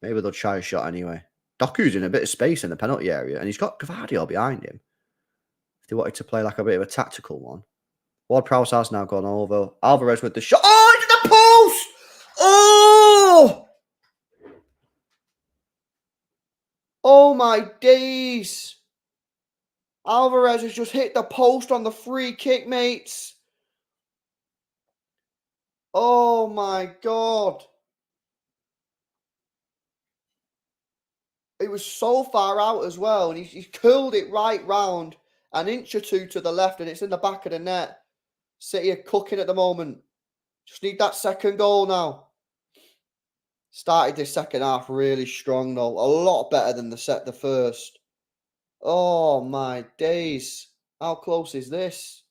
maybe they'll try a shot anyway. Doku's in a bit of space in the penalty area, and he's got Gvardiol behind him. If they wanted to play like a bit of a tactical one. Ward-Prowse has now gone over. Alvarez with the shot. Oh, into the post! Oh! Oh, my days. Alvarez has just hit the post on the free kick, mates. Oh, my God. It was so far out as well, and he's curled it right round an inch or two to the left, and it's in the back of the net. City are cooking at the moment. Just need that second goal now. Started this second half really strong, though. A lot better than the first. Oh, my days. How close is this?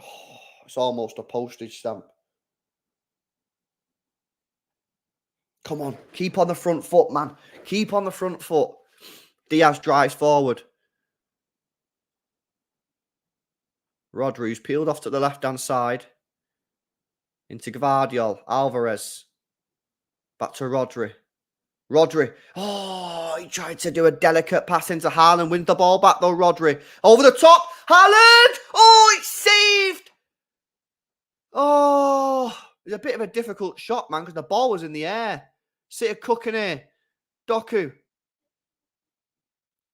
Oh, it's almost a postage stamp. Come on. Keep on the front foot, man. Keep on the front foot. Diaz drives forward. Rodri's peeled off to the left-hand side. Into Gvardiol. Alvarez. Back to Rodri. Rodri. Oh, he tried to do a delicate pass into Haaland. Wins the ball back though, Rodri. Over the top. Haaland! Oh, it's saved! Oh, it was a bit of a difficult shot, man, because the ball was in the air. City cooking here. Doku.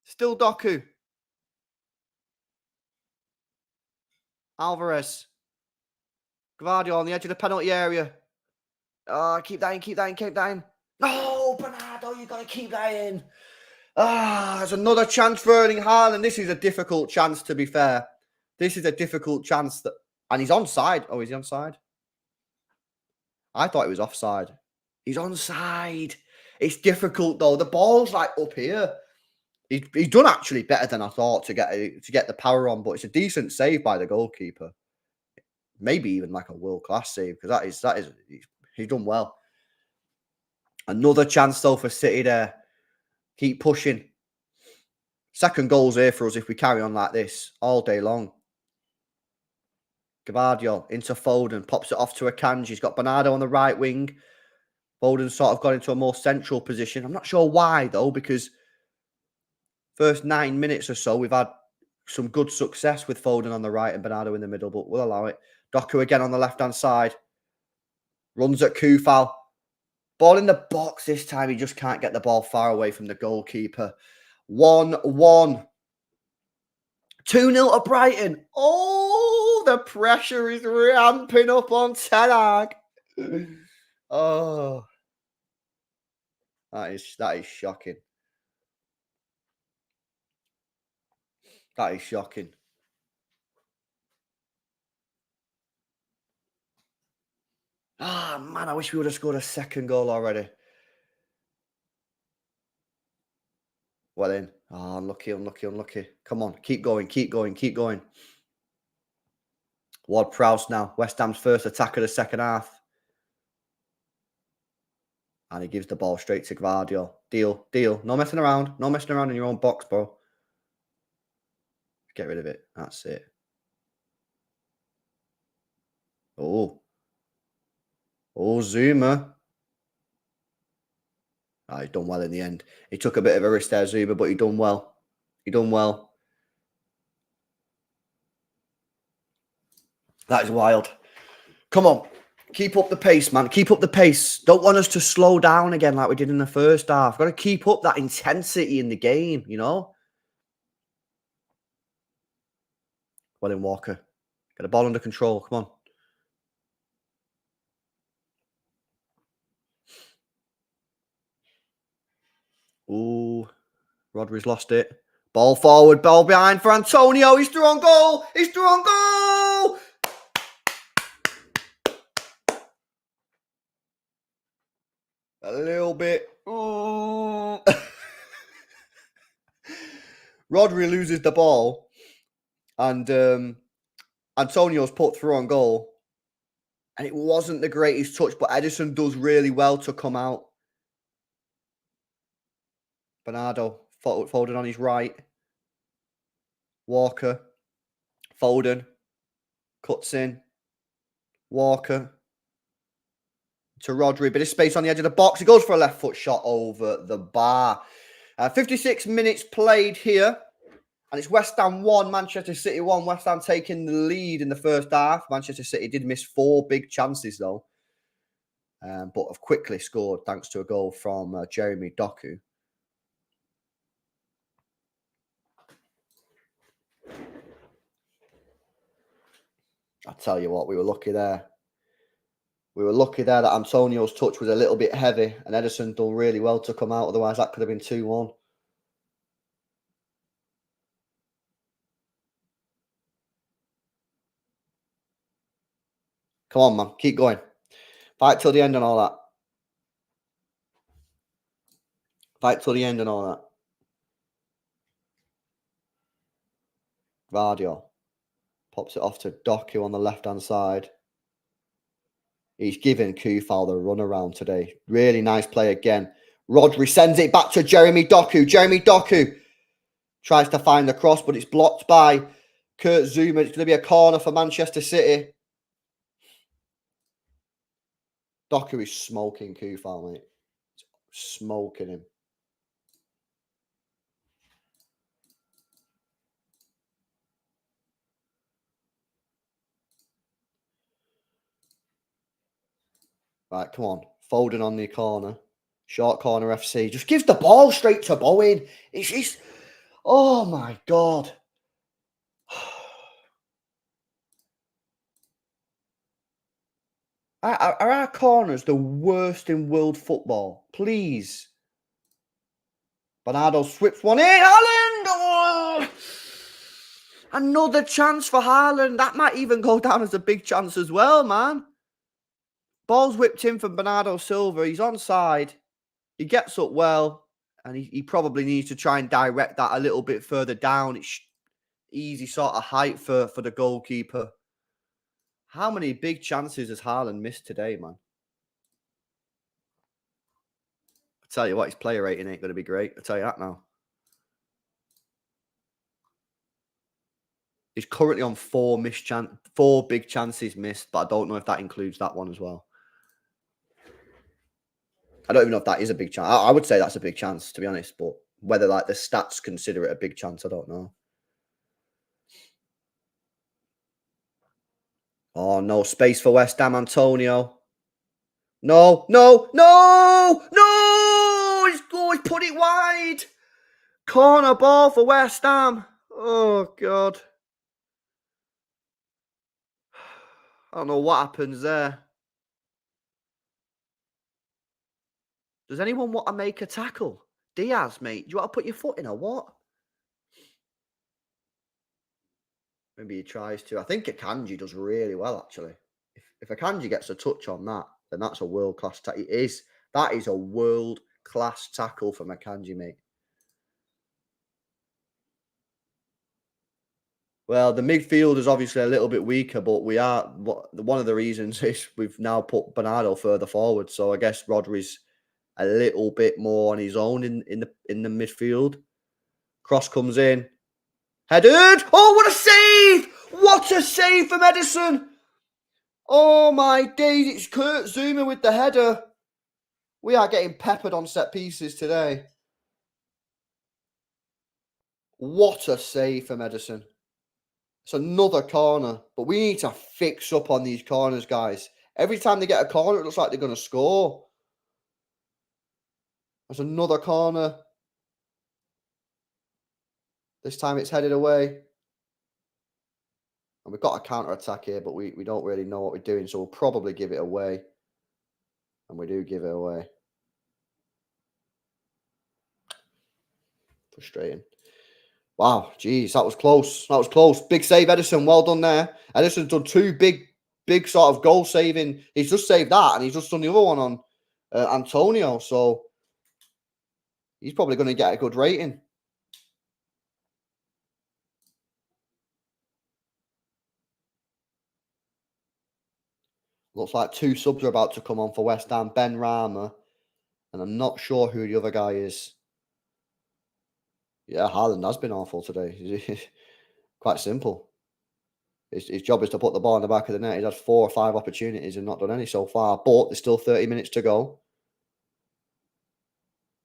Still Doku. Alvarez. Gvardiol on the edge of the penalty area. Oh, keep that in, keep that in, keep that in. No, Bernardo, you got to keep that in. There's another chance for Erling Haaland. This is a difficult chance, to be fair. This is a difficult chance. And he's onside. Oh, is he onside? I thought he was offside. He's onside. It's difficult, though. The ball's like up here. He's done actually better than I thought to get the power on, but it's a decent save by the goalkeeper. Maybe even like a world-class save, because he's done well. Another chance, though, for City there. Keep pushing. Second goal's here for us if we carry on like this all day long. Gvardiol into Foden. Pops it off to Akanji. He's got Bernardo on the right wing. Foden sort of got into a more central position. I'm not sure why, though, because first 9 minutes or so, we've had some good success with Foden on the right and Bernardo in the middle, but we'll allow it. Doku again on the left-hand side. Runs at Kufal. Ball in the box this time. He just can't get the ball far away from the goalkeeper. 1-1. 2-0 to Brighton. Oh, the pressure is ramping up on Ten Hag. Oh. That is shocking. That is shocking. Man, I wish we would have scored a second goal already. Well in. Oh, unlucky, unlucky, unlucky. Come on, keep going, keep going, keep going. Ward-Prowse now. West Ham's first attack of the second half. And he gives the ball straight to Gvardiol. Deal, deal. No messing around. No messing around in your own box, bro. Get rid of it. That's it. Oh. Oh, Zuma. He's done well in the end. He took a bit of a risk there, Zuma, but he done well. He done well. That is wild. Come on. Keep up the pace, man. Keep up the pace. Don't want us to slow down again like we did in the first half. Got to keep up that intensity in the game, you know? Well in, Walker. Get the ball under control. Come on. Ooh. Rodri's lost it. Ball forward, ball behind for Antonio. He's through on goal. He's through on goal. A little bit. Rodri loses the ball. And Antonio's put through on goal. And it wasn't the greatest touch, but Ederson does really well to come out. Bernardo, Foden on his right. Walker. Foden. Cuts in. Walker. To Rodri. Bit of space on the edge of the box. He goes for a left foot shot over the bar. 56 minutes played here. And it's West Ham 1, Manchester City 1. West Ham taking the lead in the first half. Manchester City did miss 4 big chances, though. But have quickly scored thanks to a goal from Jeremy Doku. I tell you what, we were lucky there. We were lucky there that Antonio's touch was a little bit heavy and Ederson done really well to come out. Otherwise, that could have been 2-1. Come on, man. Keep going. Fight till the end and all that. Fight till the end and all that. Gvardiol pops it off to Doku on the left-hand side. He's given Kufal the runaround today. Really nice play again. Rodri sends it back to Jeremy Doku. Jeremy Doku Tries to find the cross, but it's blocked by Kurt Zouma. It's going to be a corner for Manchester City. Doku is smoking Kufal, mate. Smoking him. Right, come on. Foden on the corner. Short corner FC. Just gives the ball straight to Bowen. It's just... Oh, my God. Are our corners the worst in world football? Please. Bernardo swips one in. Haaland! Oh! Another chance for Haaland. That might even go down as a big chance as well, man. Ball's whipped in from Bernardo Silva. He's onside. He gets up well. And he probably needs to try and direct that a little bit further down. It's easy sort of height for the goalkeeper. How many big chances has Haaland missed today, man? I tell you what, his player rating ain't going to be great. I tell you that now. He's currently on 4 big chances missed, but I don't know if that includes that one as well. I don't even know if that is a big chance. I would say that's a big chance, to be honest, but whether like the stats consider it a big chance, I don't know. Oh, no space for West Ham, Antonio. No, no, no, no! He's put it wide. Corner ball for West Ham. Oh, God. I don't know what happens there. Does anyone want to make a tackle? Diaz, mate, do you want to put your foot in or what? Maybe he tries to. I think Akanji does really well, actually. If Akanji gets a touch on that, then that's a world-class tackle. That is a world-class tackle from Akanji, mate. Well, the midfield is obviously a little bit weaker, but one of the reasons is we've now put Bernardo further forward. So I guess Rodri's a little bit more on his own in the midfield. Cross comes in. Headed! Oh, what a save! What a save from Edison! Oh my days, it's Kurt Zouma with the header. We are getting peppered on set pieces today. What a save from Edison. It's another corner, but we need to fix up on these corners, guys. Every time they get a corner, it looks like they're going to score. There's another corner. This time it's headed away. And we've got a counter-attack here, but we don't really know what we're doing, so we'll probably give it away. And we do give it away. Frustrating. Wow, geez, that was close. That was close. Big save, Edison. Well done there. Edison's done 2 big sort of goal saving. He's just saved that, and he's just done the other one on Antonio. So he's probably going to get a good rating. Looks like 2 subs are about to come on for West Ham. Ben Rama, and I'm not sure who the other guy is. Yeah, Haaland has been awful today. Quite simple. His job is to put the ball in the back of the net. He's had 4 or 5 opportunities and not done any so far. But there's still 30 minutes to go.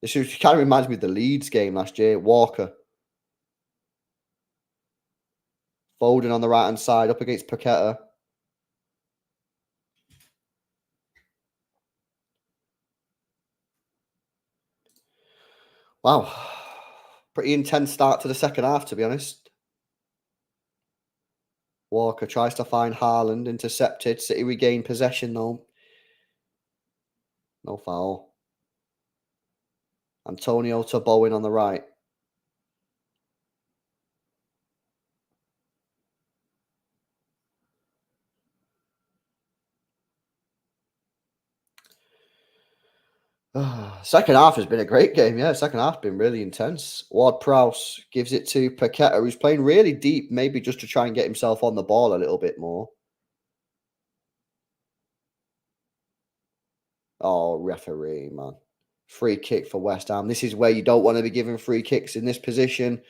This kind of reminds me of the Leeds game last year. Walker. Foden on the right-hand side up against Paqueta. Wow. Pretty intense start to the second half, to be honest. Walker tries to find Haaland. Intercepted. City regain possession, though. No foul. Antonio to Bowen on the right. Second half has been a great game. Yeah, second half been really intense. Ward-Prowse gives it to Paqueta, who's playing really deep, maybe just to try and get himself on the ball a little bit more. Oh, referee, man. Free kick for West Ham. This is where you don't want to be giving free kicks in this position.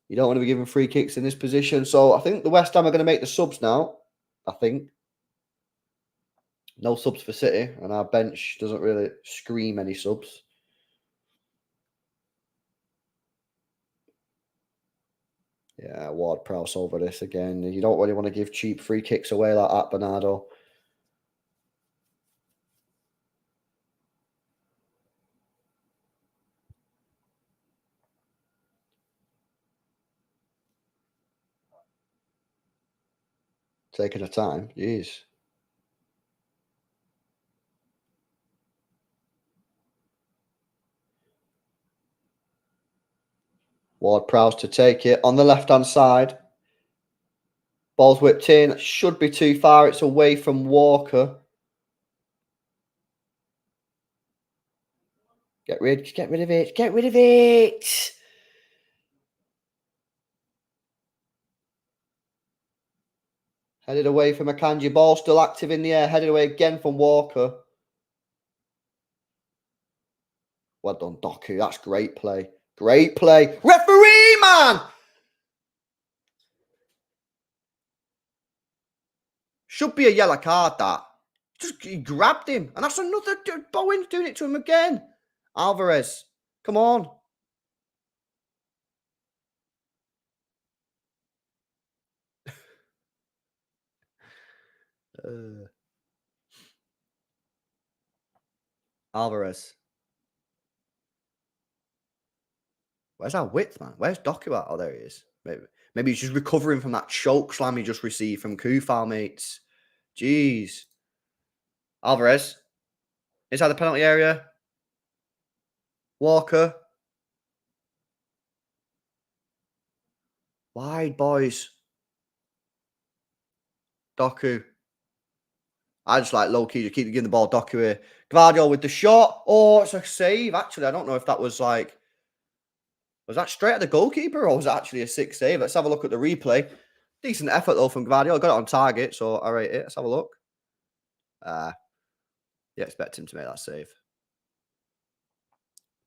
You don't want to be giving free kicks in this position. So I think the West Ham are going to make the subs now. I think. No subs for City, and our bench doesn't really scream any subs. Yeah, Ward-Prowse over this again. You don't really want to give cheap free kicks away like that, Bernardo. Taking a time. Jeez. Ward-Prowse to take it on the left-hand side. Ball's whipped in. Should be too far. It's away from Walker. Get rid of it. Get rid of it. Headed away from Akanji. Ball still active in the air. Headed away again from Walker. Well done, Doku. That's great play. Great play. Referee, man! Should be a yellow card, that. Just he grabbed him. And that's another... Bowen's doing it to him again. Alvarez. Come on. Alvarez. Where's our width, man? Where's Doku at? Oh, there he is. Maybe he's just recovering from that choke slam he just received from Kufal, mates. Jeez. Alvarez. Inside the penalty area. Walker. Wide, boys. Doku. I just like low-key to keep giving the ball Doku here. Gvardiol with the shot. Oh, it's a save. Actually, I don't know if that was like... Was that straight at the goalkeeper or was it actually a sick save? Let's have a look at the replay. Decent effort, though, from Gvardiol. Got it on target, so I rate it. Let's have a look. Yeah, expect him to make that save.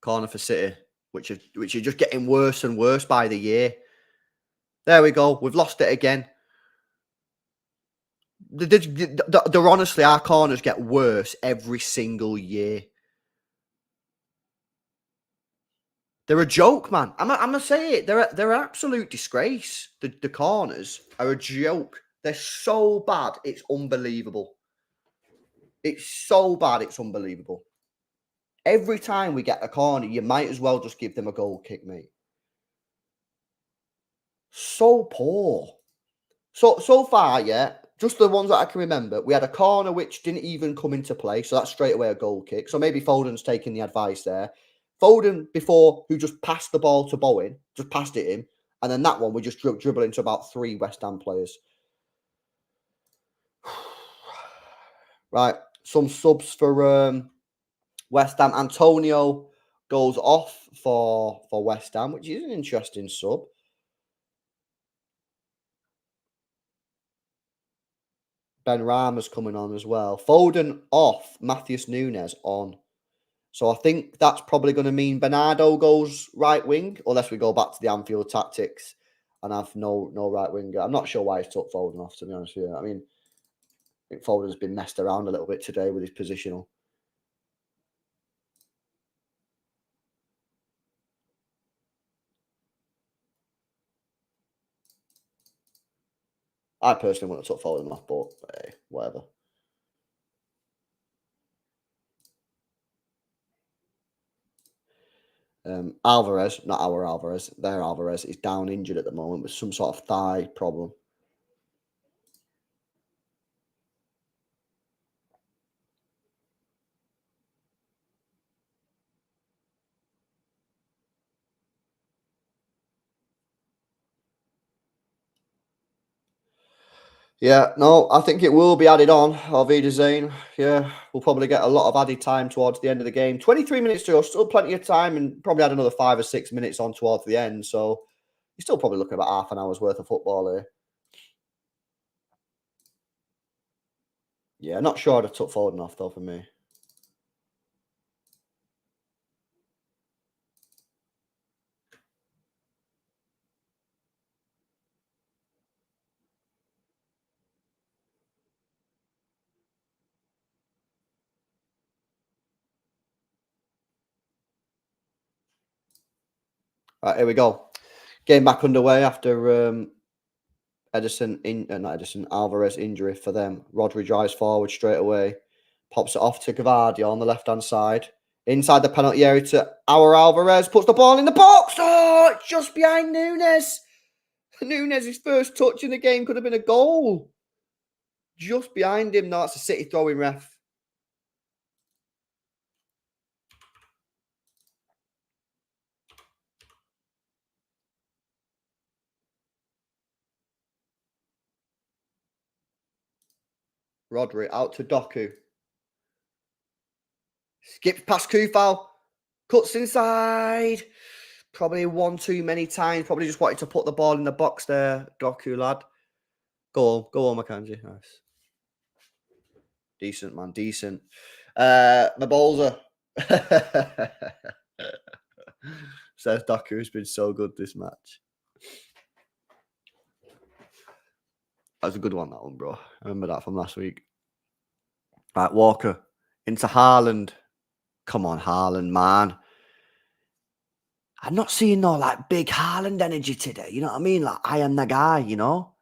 Corner for City, which are just getting worse and worse by the year. There we go. We've lost it again. They're honestly, our corners get worse every single year. They're a joke, man. I'm gonna say it. They're an absolute disgrace. The corners are a joke. They're so bad. It's unbelievable. It's so bad. It's unbelievable. Every time we get a corner, you might as well just give them a goal kick, mate. So poor. So far, yeah. Just the ones that I can remember. We had a corner which didn't even come into play, so that's straight away a goal kick. So maybe Foden's taking the advice there. Foden before, who just passed the ball to Bowen, just passed it in, and then that one we just dribble into about 3 West Ham players. Right, some subs for West Ham. Antonio goes off for West Ham, which is an interesting sub. Ben Rama's coming on as well. Foden off, Matheus Nunes on. So I think that's probably going to mean Bernardo goes right wing, unless we go back to the Anfield tactics and have no right winger. I'm not sure why he's took Foden off, to be honest with you. I mean, I think Foden's been messed around a little bit today with his positional. I personally wouldn't have took Foden off, but hey, whatever. Alvarez, not our Alvarez, their Alvarez is down injured at the moment with some sort of thigh problem. Yeah, no, I think it will be added on. Auf Wiedersehen. Yeah, we'll probably get a lot of added time towards the end of the game. 23 minutes to go, still plenty of time, and probably add another 5 or 6 minutes on towards the end. So you're still probably looking at about half an hour's worth of football here. Yeah, not sure I'd have took Foden off, though, for me. Right, here we go. Game back underway after Alvarez injury for them. Rodri drives forward straight away, pops it off to Gavardia on the left-hand side. Inside the penalty area to our Alvarez, puts the ball in the box. Oh, it's just behind Nunes. Nunes' first touch in the game could have been a goal. Just behind him. No, it's a City throwing ref. Rodri out to Doku. Skips past Kufal. Cuts inside. Probably one too many times. Probably just wanted to put the ball in the box there, Doku lad. Go on, Makanji. Nice. Decent, man. Decent. Mabolza. Says Doku has been so good this match. That was a good one, that one, bro. I remember that from last week. Right, Walker. Into Haaland. Come on, Haaland, man. I'm not seeing no like big Haaland energy today. You know what I mean? Like I am the guy, you know?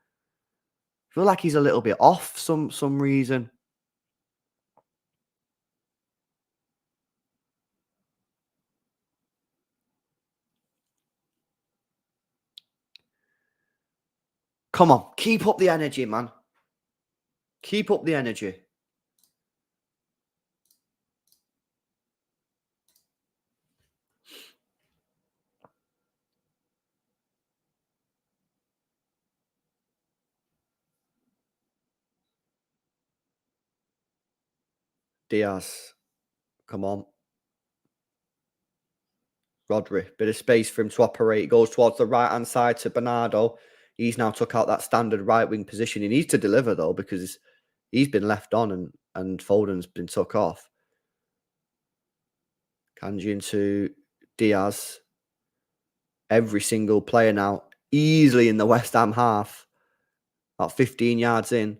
I feel like he's a little bit off some reason. Come on, keep up the energy, man. Keep up the energy. Diaz. Come on. Rodri. Bit of space for him to operate. He goes towards the right-hand side to Bernardo. He's now took out that standard right-wing position. He needs to deliver, though, because he's been left on and Foden's been took off. Kanji into Diaz. Every single player now easily in the West Ham half. About 15 yards in.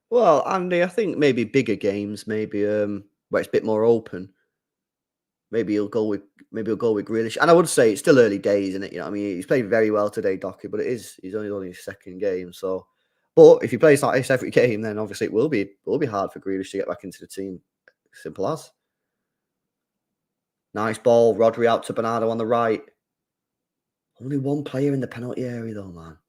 Well, Andy, I think maybe bigger games, maybe where it's a bit more open. Maybe he'll go with Grealish. And I would say it's still early days, isn't it? You know what I mean? He's played very well today, Doku, but he's only his second game. So but if he plays like this every game, then obviously it will be hard for Grealish to get back into the team. Simple as. Nice ball. Rodri out to Bernardo on the right. Only one player in the penalty area though, man.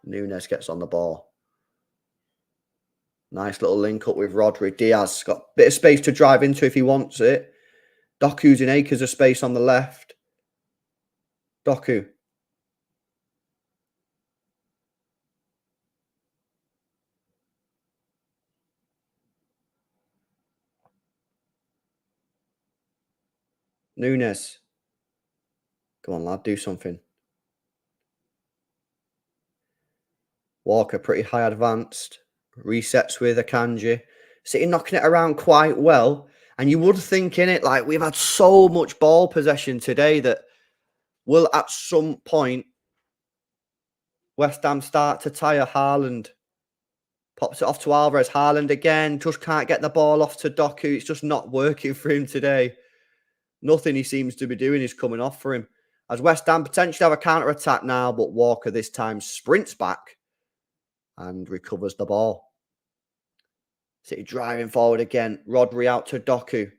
Nunes gets on the ball. Nice little link up with Rodri. Diaz got a bit of space to drive into if he wants it. Doku's in acres of space on the left. Doku. Nunes. Come on, lad, do something. Walker, pretty high advanced. Resets with Akanji. City knocking it around quite well. And you would think in it, like we've had so much ball possession today that will at some point West Ham start to tire. Haaland pops it off to Alvarez. Haaland again, just can't get the ball off to Doku. It's just not working for him today. Nothing he seems to be doing is coming off for him. As West Ham potentially have a counter-attack now, but Walker this time sprints back and recovers the ball. City driving forward again. Rodri out to Doku.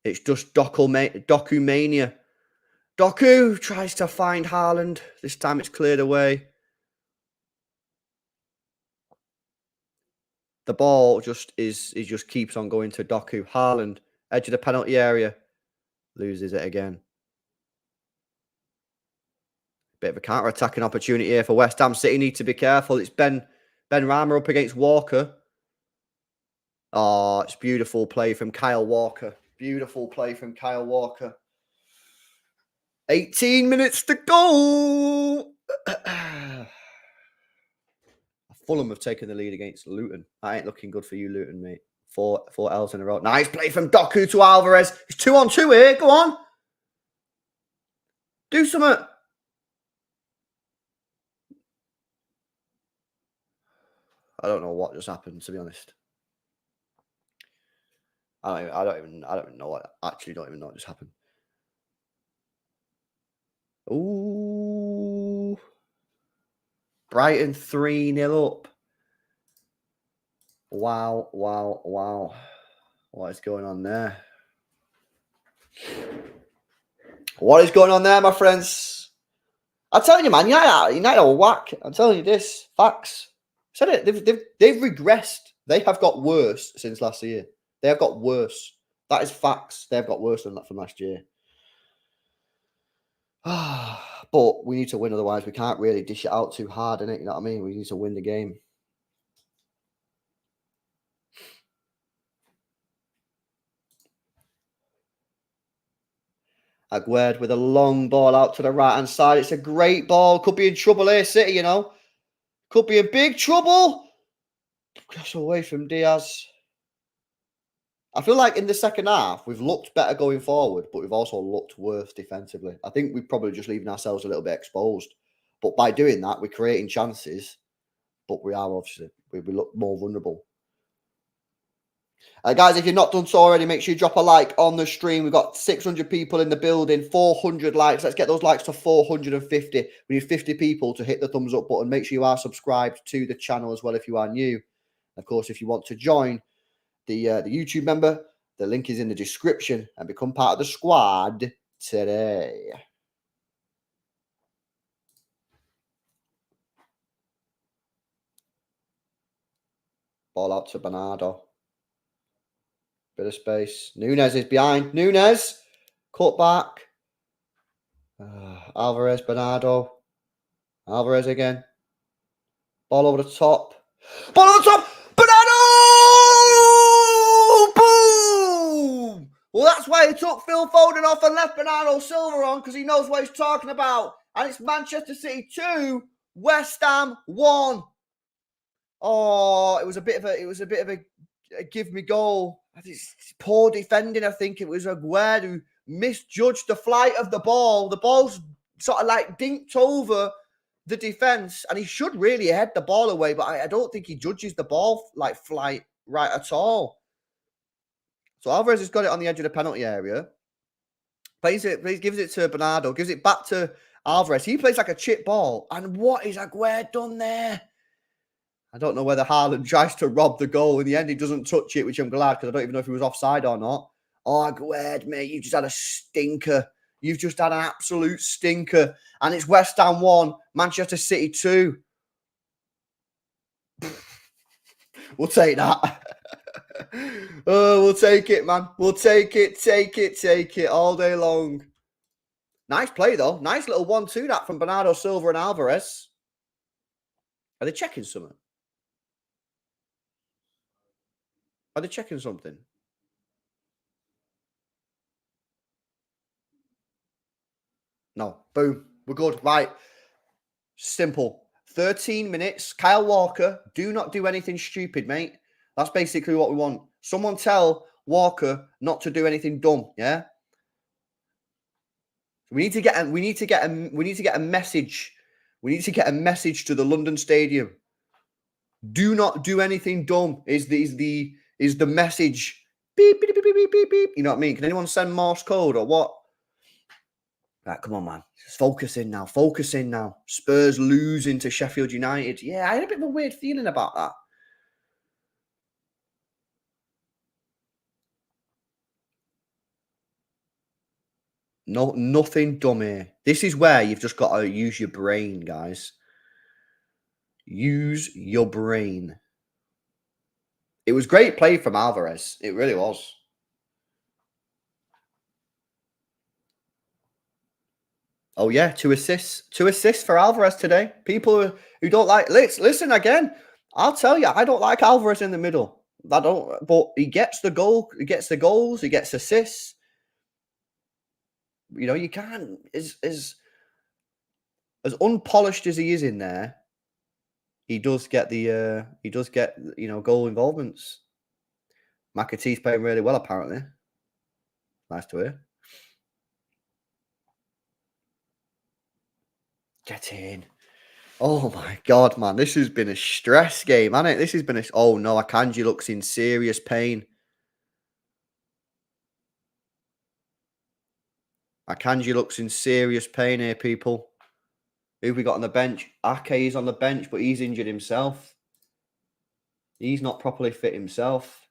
It's just Doku mania. Doku tries to find Haaland. This time it's cleared away. The ball just keeps on going to Doku. Haaland, edge of the penalty area. Loses it again. Bit of a counter-attacking opportunity here for West Ham. City need to be careful. It's Ben Rama up against Walker. Oh, it's beautiful play from Kyle Walker. Beautiful play from Kyle Walker. 18 minutes to go. I Fulham have taken the lead against Luton. That ain't looking good for you, Luton, mate. Four L's in a row. Nice play from Doku to Alvarez. It's 2-on-2 here. Go on. Do something. I don't know what just happened, to be honest. I don't even know what. Actually, don't even know what just happened. Ooh. Brighton 3-0 up. Wow. What is going on there? What is going on there, my friends? I'm telling you, man, United are whack. I'm telling you this. Facts. I said it. They've regressed. They have got worse since last year. They have got worse. That is facts. They have got worse than that from last year. But we need to win, otherwise we can't really dish it out too hard, innit? You know what I mean? We need to win the game. Aguerd with a long ball out to the right-hand side. It's a great ball. Could be in trouble here, City, you know. Could be in big trouble. Cross away from Diaz. I feel like in the second half, we've looked better going forward, but we've also looked worse defensively. I think we're probably just leaving ourselves a little bit exposed. But by doing that, we're creating chances. But we are obviously, we look more vulnerable. Guys, if you've not done so already, make sure you drop a like on the stream. We've got 600 people in the building, 400 likes. Let's get those likes to 450. We need 50 people to hit the thumbs up button. Make sure you are subscribed to the channel as well if you are new. Of course, if you want to join the YouTube member, the link is in the description and become part of the squad today. Ball out to Bernardo. Bit of space. Nunes is behind. Nunes. Cut back. Alvarez, Bernardo. Alvarez again. Ball over the top. Ball over the top. Bernardo! Boom! Well, that's why he took Phil Foden off and left Bernardo Silva on, because he knows what he's talking about. And it's Manchester City 2, West Ham 1. Oh, it was a bit of a give me goal. It's poor defending. I think it was Aguerd who misjudged the flight of the ball. The ball's sort of like dinked over the defense, and he should really head the ball away, but I don't think he judges the ball like flight right at all. So Alvarez has got it on the edge of the penalty area. Gives it to Bernardo, gives it back to Alvarez. He plays like a chip ball. And what is Aguerd done there? I don't know whether Haaland tries to rob the goal. In the end, he doesn't touch it, which I'm glad, because I don't even know if he was offside or not. Oh, Aguerd, mate, you just had a stinker. You've just had an absolute stinker. And it's West Ham 1, Manchester City 2. We'll take that. Oh, we'll take it, man. We'll take it all day long. Nice play, though. Nice little 1-2 that from Bernardo Silva and Alvarez. Are they checking something? Are they checking something? No. Boom. We're good. Right. Simple. 13 minutes. Kyle Walker, do not do anything stupid, mate. That's basically what we want. Someone tell Walker not to do anything dumb, yeah? We need to get a message. We need to get a message to the London Stadium. Do not do anything dumb is the message. Beep, beep, beep, beep, beep, beep. You know what I mean? Can anyone send Morse code or what? Right, come on, man. Just focus in now. Focus in now. Spurs losing to Sheffield United. Yeah, I had a bit of a weird feeling about that. No, nothing dumb here. This is where you've just got to use your brain, guys. Use your brain. It was great play from Alvarez. It really was. Oh, yeah, 2 assists. 2 assists for Alvarez today. People who don't like... Listen, again, I'll tell you, I don't like Alvarez in the middle. I don't... But he gets the goal. He gets the goals. He gets assists. You know, you can't... As unpolished as he is in there, he does get goal involvements. McAtee's playing really well, apparently. Nice to hear. Get in. Oh my God, man. This has been a stress game, hasn't it? This has been a... Oh no, Akanji looks in serious pain. Akanji looks in serious pain here, people. Who have we got on the bench? Ake is on the bench, but he's injured himself. He's not properly fit himself.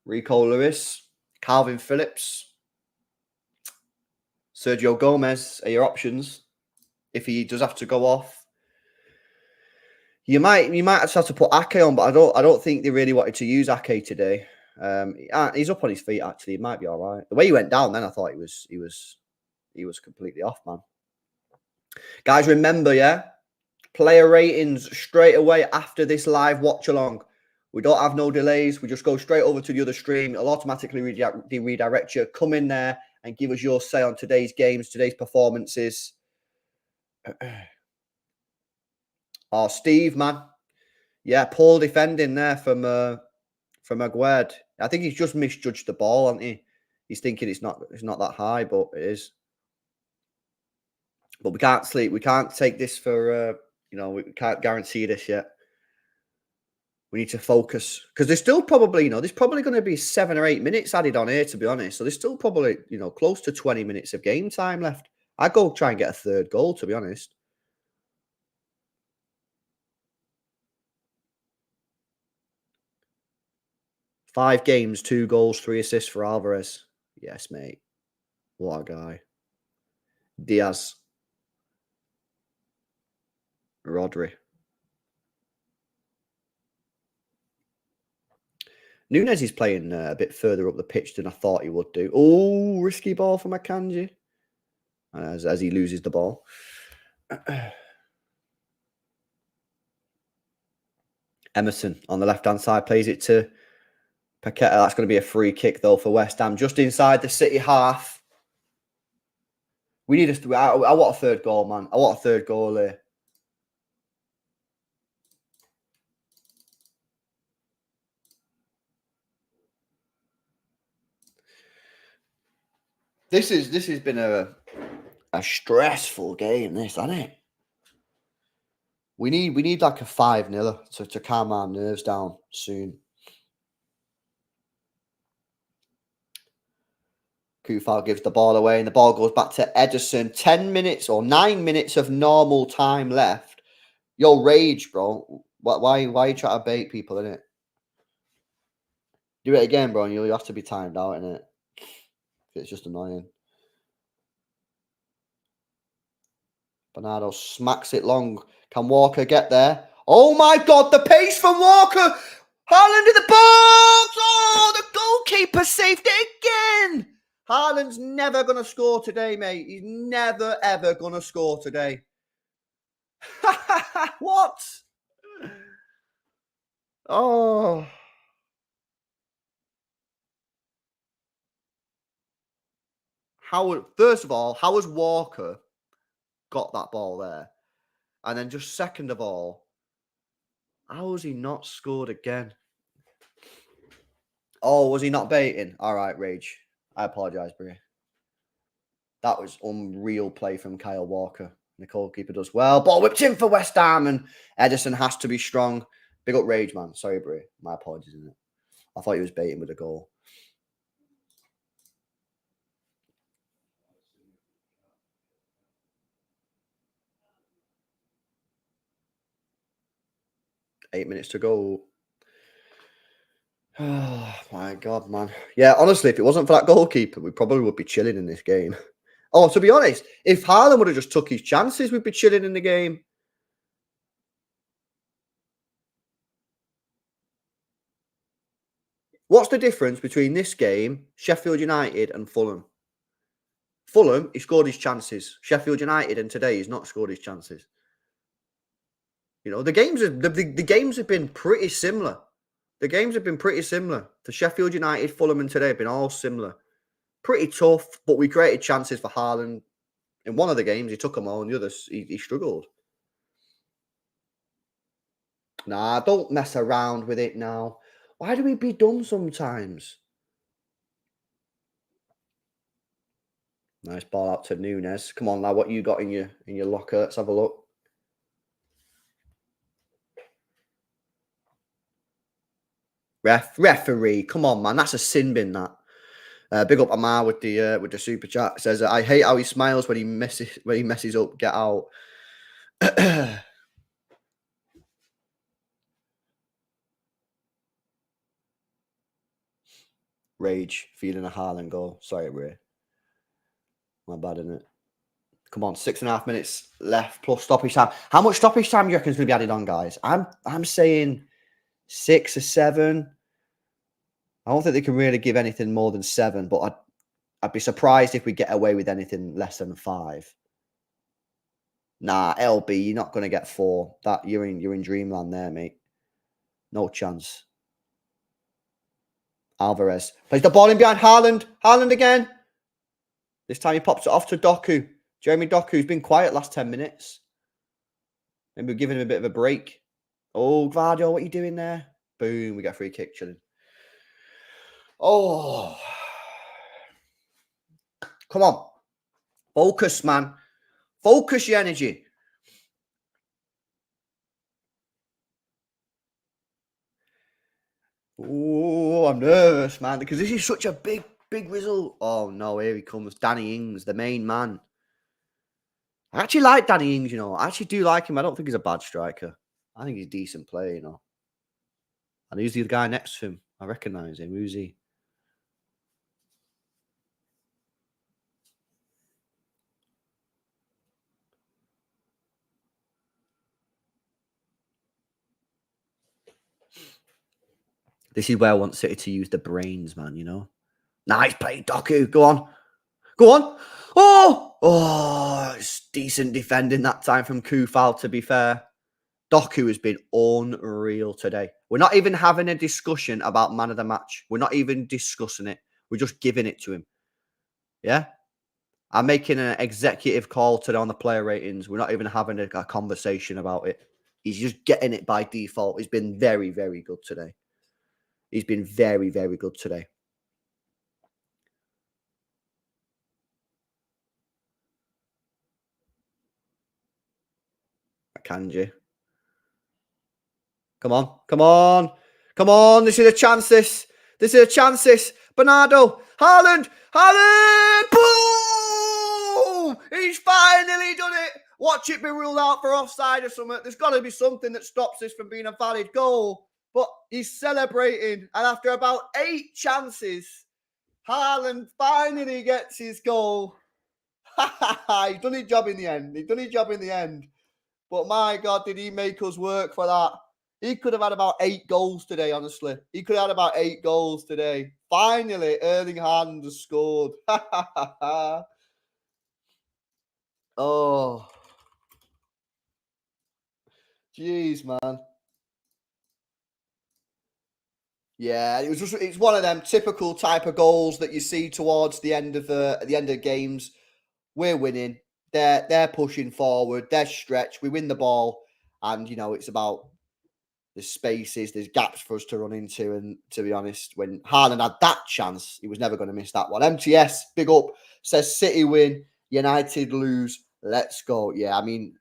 Rico Lewis, Calvin Phillips, Sergio Gomez are your options. If he does have to go off, you might just have to put Ake on, but I don't think they really wanted to use Ake today. He's up on his feet actually. He might be all right. The way he went down, then I thought he was completely off, man. Guys, remember, yeah, player ratings straight away after this live watch along. We don't have no delays. We just go straight over to the other stream. It'll automatically redirect you. Come in there and give us your say on today's games, today's performances. Oh, Steve, man. Yeah, poor defending there from Aguerd. I think he's just misjudged the ball, hasn't he? He's thinking it's not that high, but it is. But we can't sleep. We can't take this for, we can't guarantee this yet. We need to focus because there's still probably, there's probably going to be 7 or 8 minutes added on here, to be honest. So there's still probably, close to 20 minutes of game time left. I'd go try and get a third goal, to be honest. Five games, 2 goals, 3 assists for Alvarez. Yes, mate. What a guy. Diaz. Rodri. Nunez is playing a bit further up the pitch than I thought he would do. Oh, risky ball from Akanji. As he loses the ball. Emerson on the left-hand side plays it to Paqueta. That's going to be a free kick, though, for West Ham. Just inside the City half. We need us to... I want a third goal, man. I want a third goal here. This has been a stressful game, this, hasn't it? We need like a 5-0 to calm our nerves down soon. Kufal gives the ball away and the ball goes back to Ederson. 10 minutes or 9 minutes of normal time left. Yo, rage, bro. Why are you trying to bait people, innit? Do it again, bro, and you'll have to be timed out, innit? It's just annoying. Bernardo smacks it long. Can Walker get there? Oh my God, the pace from Walker! Haaland in the box! Oh, the goalkeeper saved it again! Haaland's never going to score today, mate. He's never, ever going to score today. What? Oh. First of all, how has Walker got that ball there? And then just second of all, how has he not scored again? Oh, was he not baiting? All right, Rage. I apologise, Brie. That was unreal play from Kyle Walker. The goalkeeper does well. Ball whipped in for West Ham, and Ederson has to be strong. Big up Rage, man. Sorry, Brie. My apologies, isn't it? I thought he was baiting with a goal. Eight minutes to go. Oh, my God, man. Yeah, honestly, if it wasn't for that goalkeeper, we probably would be chilling in this game. Oh, to be honest, if Haaland would have just took his chances, we'd be chilling in the game. What's the difference between this game, Sheffield United, and Fulham? Fulham, he scored his chances. Sheffield United, and today he's not scored his chances. The games have been pretty similar. The games have been pretty similar. For Sheffield United, Fulham, and today have been all similar. Pretty tough, but we created chances for Haaland. In one of the games, he took them all. In the others, he struggled. Nah, don't mess around with it now. Why do we be dumb sometimes? Nice ball out to Nunes. Come on now, what you got in your locker? Let's have a look. Referee, come on, man. That's a sin bin, that. Big up Amar with the super chat. Says I hate how he smiles when he messes up. Get out. Rage, feeling a Haaland goal. Sorry, Ray. My bad, isn't it? Come on, 6.5 minutes left plus stoppage time. How much stoppage time do you reckon is going to be added on, guys? I'm saying 6 or 7. I don't think they can really give anything more than 7, but I'd be surprised if we get away with anything less than 5. Nah, LB, you're not going to get 4. That you're in dreamland there, mate. No chance. Alvarez plays the ball in behind Haaland. Haaland again. This time he pops it off to Doku. Jeremy Doku's been quiet last 10 minutes. Maybe we're giving him a bit of a break. Oh, Gvardio, what are you doing there? Boom, we get a free kick, chilling. Oh. Come on. Focus, man. Focus your energy. Oh, I'm nervous, man, because this is such a big result. Oh, no, here he comes. Danny Ings, the main man. I actually like Danny Ings, you know. I actually do like him. I don't think he's a bad striker. I think he's a decent player, you know. And who's the guy next to him? I recognise him. Who's he? This is where I want City to use the brains, man, you know. Nice play, Doku. Go on. Go on. Oh! Oh, it's decent defending that time from Kufal, to be fair. Doku has been unreal today. We're not even having a discussion about man of the match. We're not even discussing it. We're just giving it to him. Yeah? I'm making an executive call today on the player ratings. We're not even having a conversation about it. He's just getting it by default. He's been very, very good today. He's been very, very good today. Kanji. Come on. Come on. Come on. This is a chance, this. This is a chance, this. Bernardo. Haaland. Haaland. Boom! He's finally done it. Watch it be ruled out for offside or something. There's got to be something that stops this from being a valid goal. But he's celebrating. And after about 8 chances, Haaland finally gets his goal. He's done his job in the end. He's done his job in the end. But my God, did he make us work for that? He could have had about 8 goals today, honestly. He could have had about 8 goals today. Finally, Erling Haaland has scored. Oh. Jeez, man. Yeah, it's one of them typical type of goals that you see towards the end of games. We're winning. They're pushing forward. They're stretched. We win the ball, and you know it's about there's spaces, there's gaps for us to run into. And to be honest, when Haaland had that chance, he was never going to miss that one. MTS, big up, says City win, United lose. Let's go. Yeah, I mean,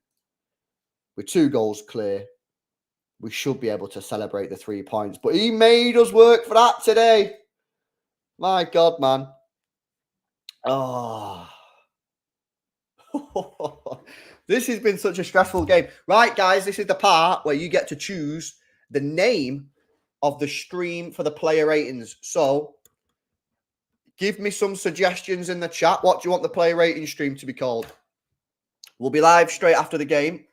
with 2 goals clear, we should be able to celebrate the 3 points. But he made us work for that today. My God, man. Oh. This has been such a stressful game. Right, guys, this is the part where you get to choose the name of the stream for the player ratings. So give me some suggestions in the chat. What do you want the player rating stream to be called? We'll be live straight after the game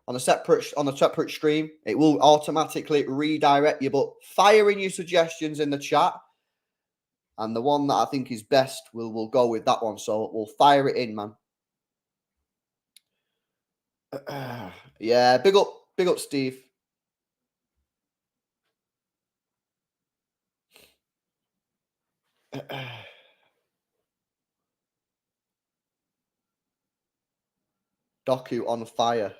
on a separate stream. It will automatically redirect you, but fire in your suggestions in the chat. And the one that I think is best, we'll go with that one. So we'll fire it in, man. Yeah, big up, Steve. Doku on fire.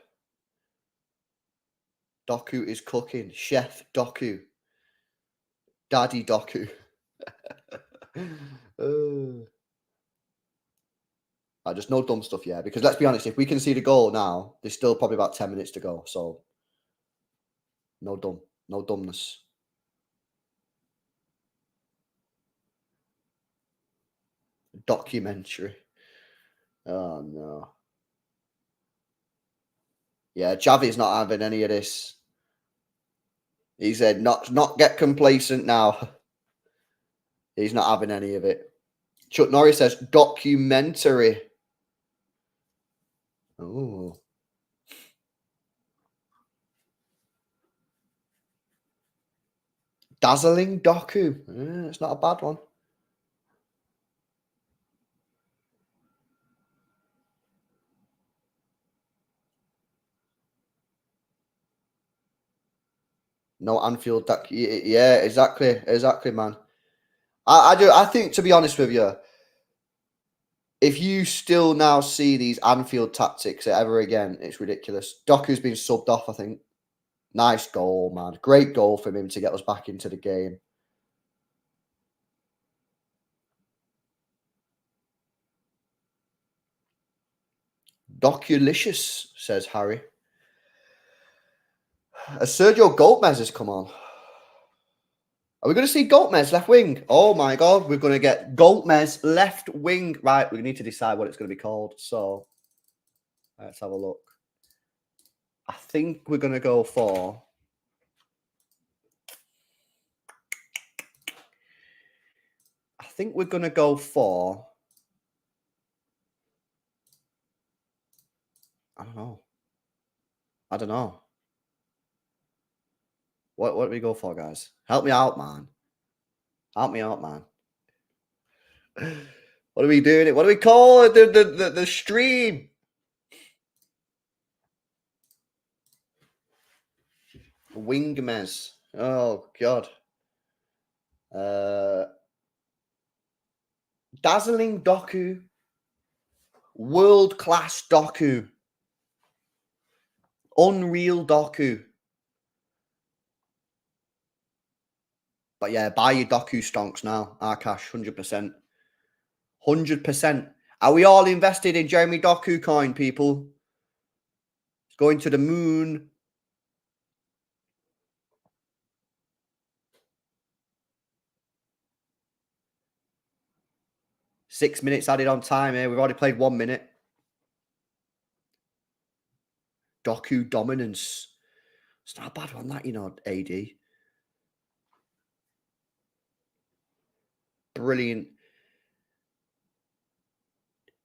Doku is cooking. Chef Doku. Daddy Doku. Just no dumb stuff, yeah. Because let's be honest, if we can see the goal now, there's still probably about 10 minutes to go. So no dumbness. Documentary. Oh no. Yeah, Javi's not having any of this. He said not get complacent now. He's not having any of it. Chuck Norris says documentary. Oh. Dazzling Doku. Yeah, it's not a bad one. No Anfield Doku. Yeah, exactly, man. I think, to be honest with you, if you still now see these Anfield tactics ever again, it's ridiculous. Doku's been subbed off, I think. Nice goal, man. Great goal from him to get us back into the game. Doculicious, says Harry. Sergio Gomez has come on. Are we going to see Gomez left wing? Oh my God, we're going to get Gomez left wing. Right, we need to decide what it's going to be called. So let's have a look. I think we're going to go for... I don't know. What do we go for, guys? Help me out, man. What are we doing? What do we call it? The stream? Wingmez. Oh God. Dazzling Doku. World class Doku. Unreal Doku. But yeah, buy your Doku stonks now. Arkash, 100%. 100%. Are we all invested in Jeremy Doku coin, people? It's going to the moon. Six minutes added on time here. We've already played 1 minute. Doku dominance. It's not a bad one, that, you know, AD. Brilliant.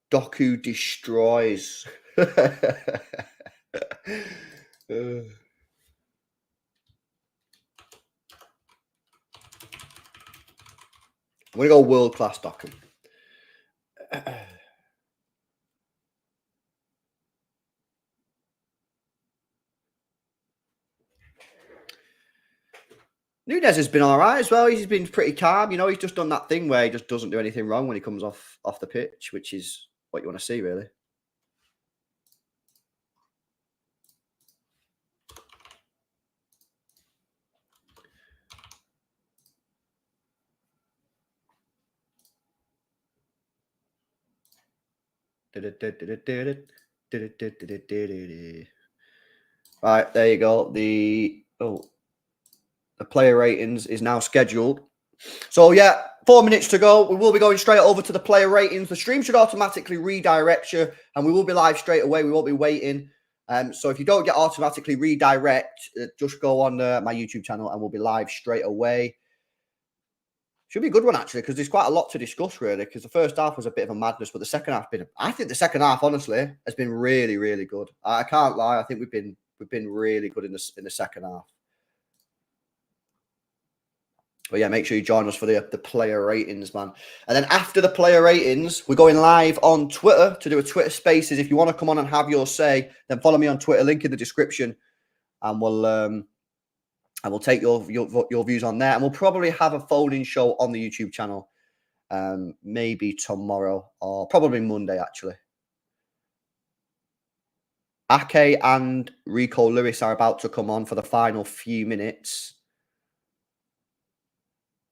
Doku destroys. I'm going to go world-class Doku. Nunez has been all right as well. He's been pretty calm. You know, he's just done that thing where he just doesn't do anything wrong when he comes off the pitch, which is what you want to see, really. Right, there you go. The player ratings is now scheduled. So yeah, 4 minutes to go. We will be going straight over to the player ratings. The stream should automatically redirect you, and we will be live straight away. We won't be waiting. So if you don't get automatically redirect, just go on my YouTube channel, and we'll be live straight away. Should be a good one, actually, because there's quite a lot to discuss, really, because the first half was a bit of a madness, but the second half I think the second half, honestly, has been really, really good. I can't lie. I think we've been really good in the second half. But yeah, make sure you join us for the player ratings, man. And then after the player ratings, we're going live on Twitter to do a Twitter Spaces. If you want to come on and have your say, then follow me on Twitter, link in the description, and we'll take your views on there. And we'll probably have a phone-in show on the YouTube channel, maybe tomorrow or probably Monday, actually. Ake and Rico Lewis are about to come on for the final few minutes.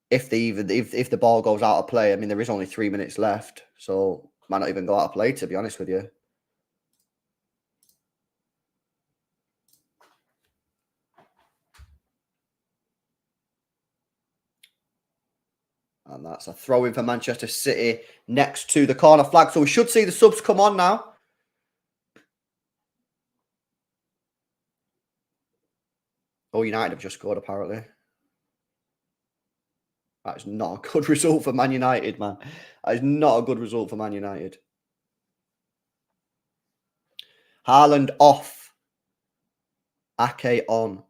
If the ball goes out of play, I mean, there is only 3 minutes left, so might not even go out of play, to be honest with you. And that's a throw-in for Manchester City next to the corner flag. So we should see the subs come on now. Oh, United have just scored, apparently. That is not a good result for Man United, man. That is not a good result for Man United. Haaland off. Ake on.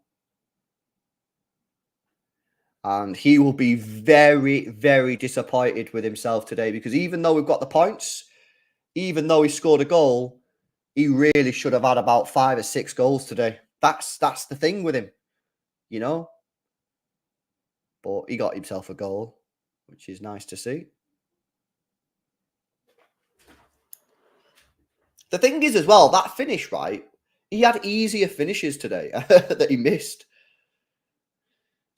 And he will be very, very disappointed with himself today, because even though we've got the points, even though he scored a goal, he really should have had about 5 or 6 goals today. That's the thing with him, you know. But he got himself a goal, which is nice to see. The thing is as well, that finish, right? He had easier finishes today that he missed.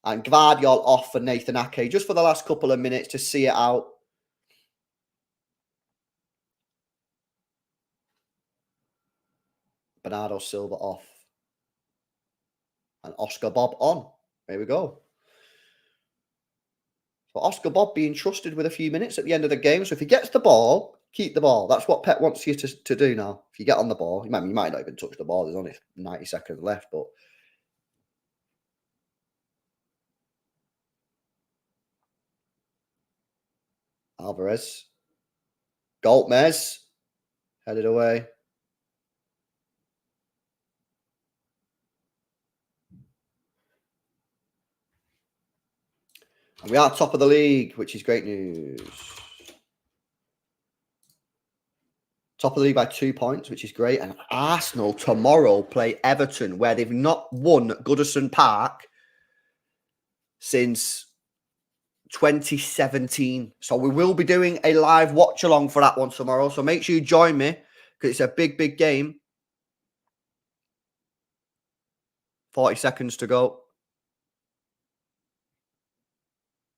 And Gvardiol off for Nathan Ake just for the last couple of minutes to see it out. Bernardo Silva off. And Oscar Bob on. There we go. So Oscar Bob being trusted with a few minutes at the end of the game. So if he gets the ball, keep the ball. That's what Pep wants you to do now. If you get on the ball, you might not even touch the ball. There's only 90 seconds left, but Alvarez. Goltmez. Headed away. And we are top of the league, which is great news. Top of the league by 2 points, which is great. And Arsenal tomorrow play Everton, where they've not won Goodison Park since 2017. So we will be doing a live watch along for that one tomorrow. So make sure you join me, because it's a big, big game. 40 seconds to go.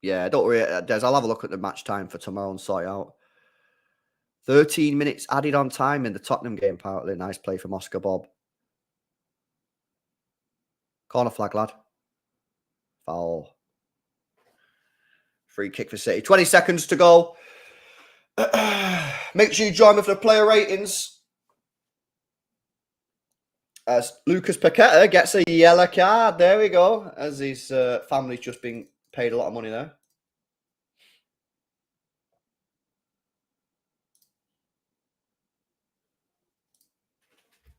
Yeah, don't worry, Des. I'll have a look at the match time for tomorrow and sort it out. 13 minutes added on time in the Tottenham game, apparently. Nice play from Oscar Bob. Corner flag, lad. Foul. Free kick for City. 20 seconds to go. Make sure you join me for the player ratings. As Lucas Paqueta gets a yellow card. There we go. As his family's just been paid a lot of money there.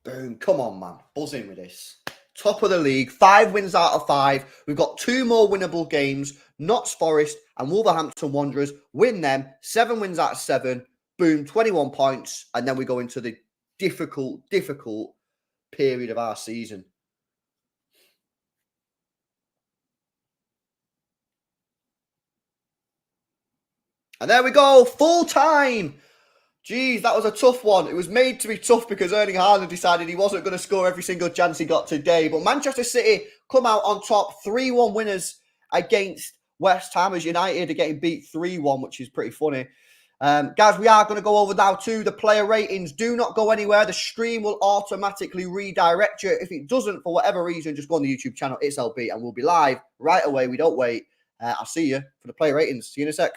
Boom. Come on, man. Buzzing with this. Top of the league. 5 wins out of 5. We've got 2 more winnable games. Notts Forest and Wolverhampton Wanderers. Win them. 7 wins out of 7. Boom. 21 points. And then we go into the difficult period of our season. And there we go. Full time. Jeez, that was a tough one. It was made to be tough because Erling Haaland decided he wasn't going to score every single chance he got today. But Manchester City come out on top. 3-1 winners against West Ham, as United are getting beat 3-1, which is pretty funny. Guys, we are going to go over now to the player ratings. Do not go anywhere. The stream will automatically redirect you. If it doesn't, for whatever reason, just go on the YouTube channel, It's LB, and we'll be live right away. We don't wait. I'll see you for the player ratings. See you in a sec.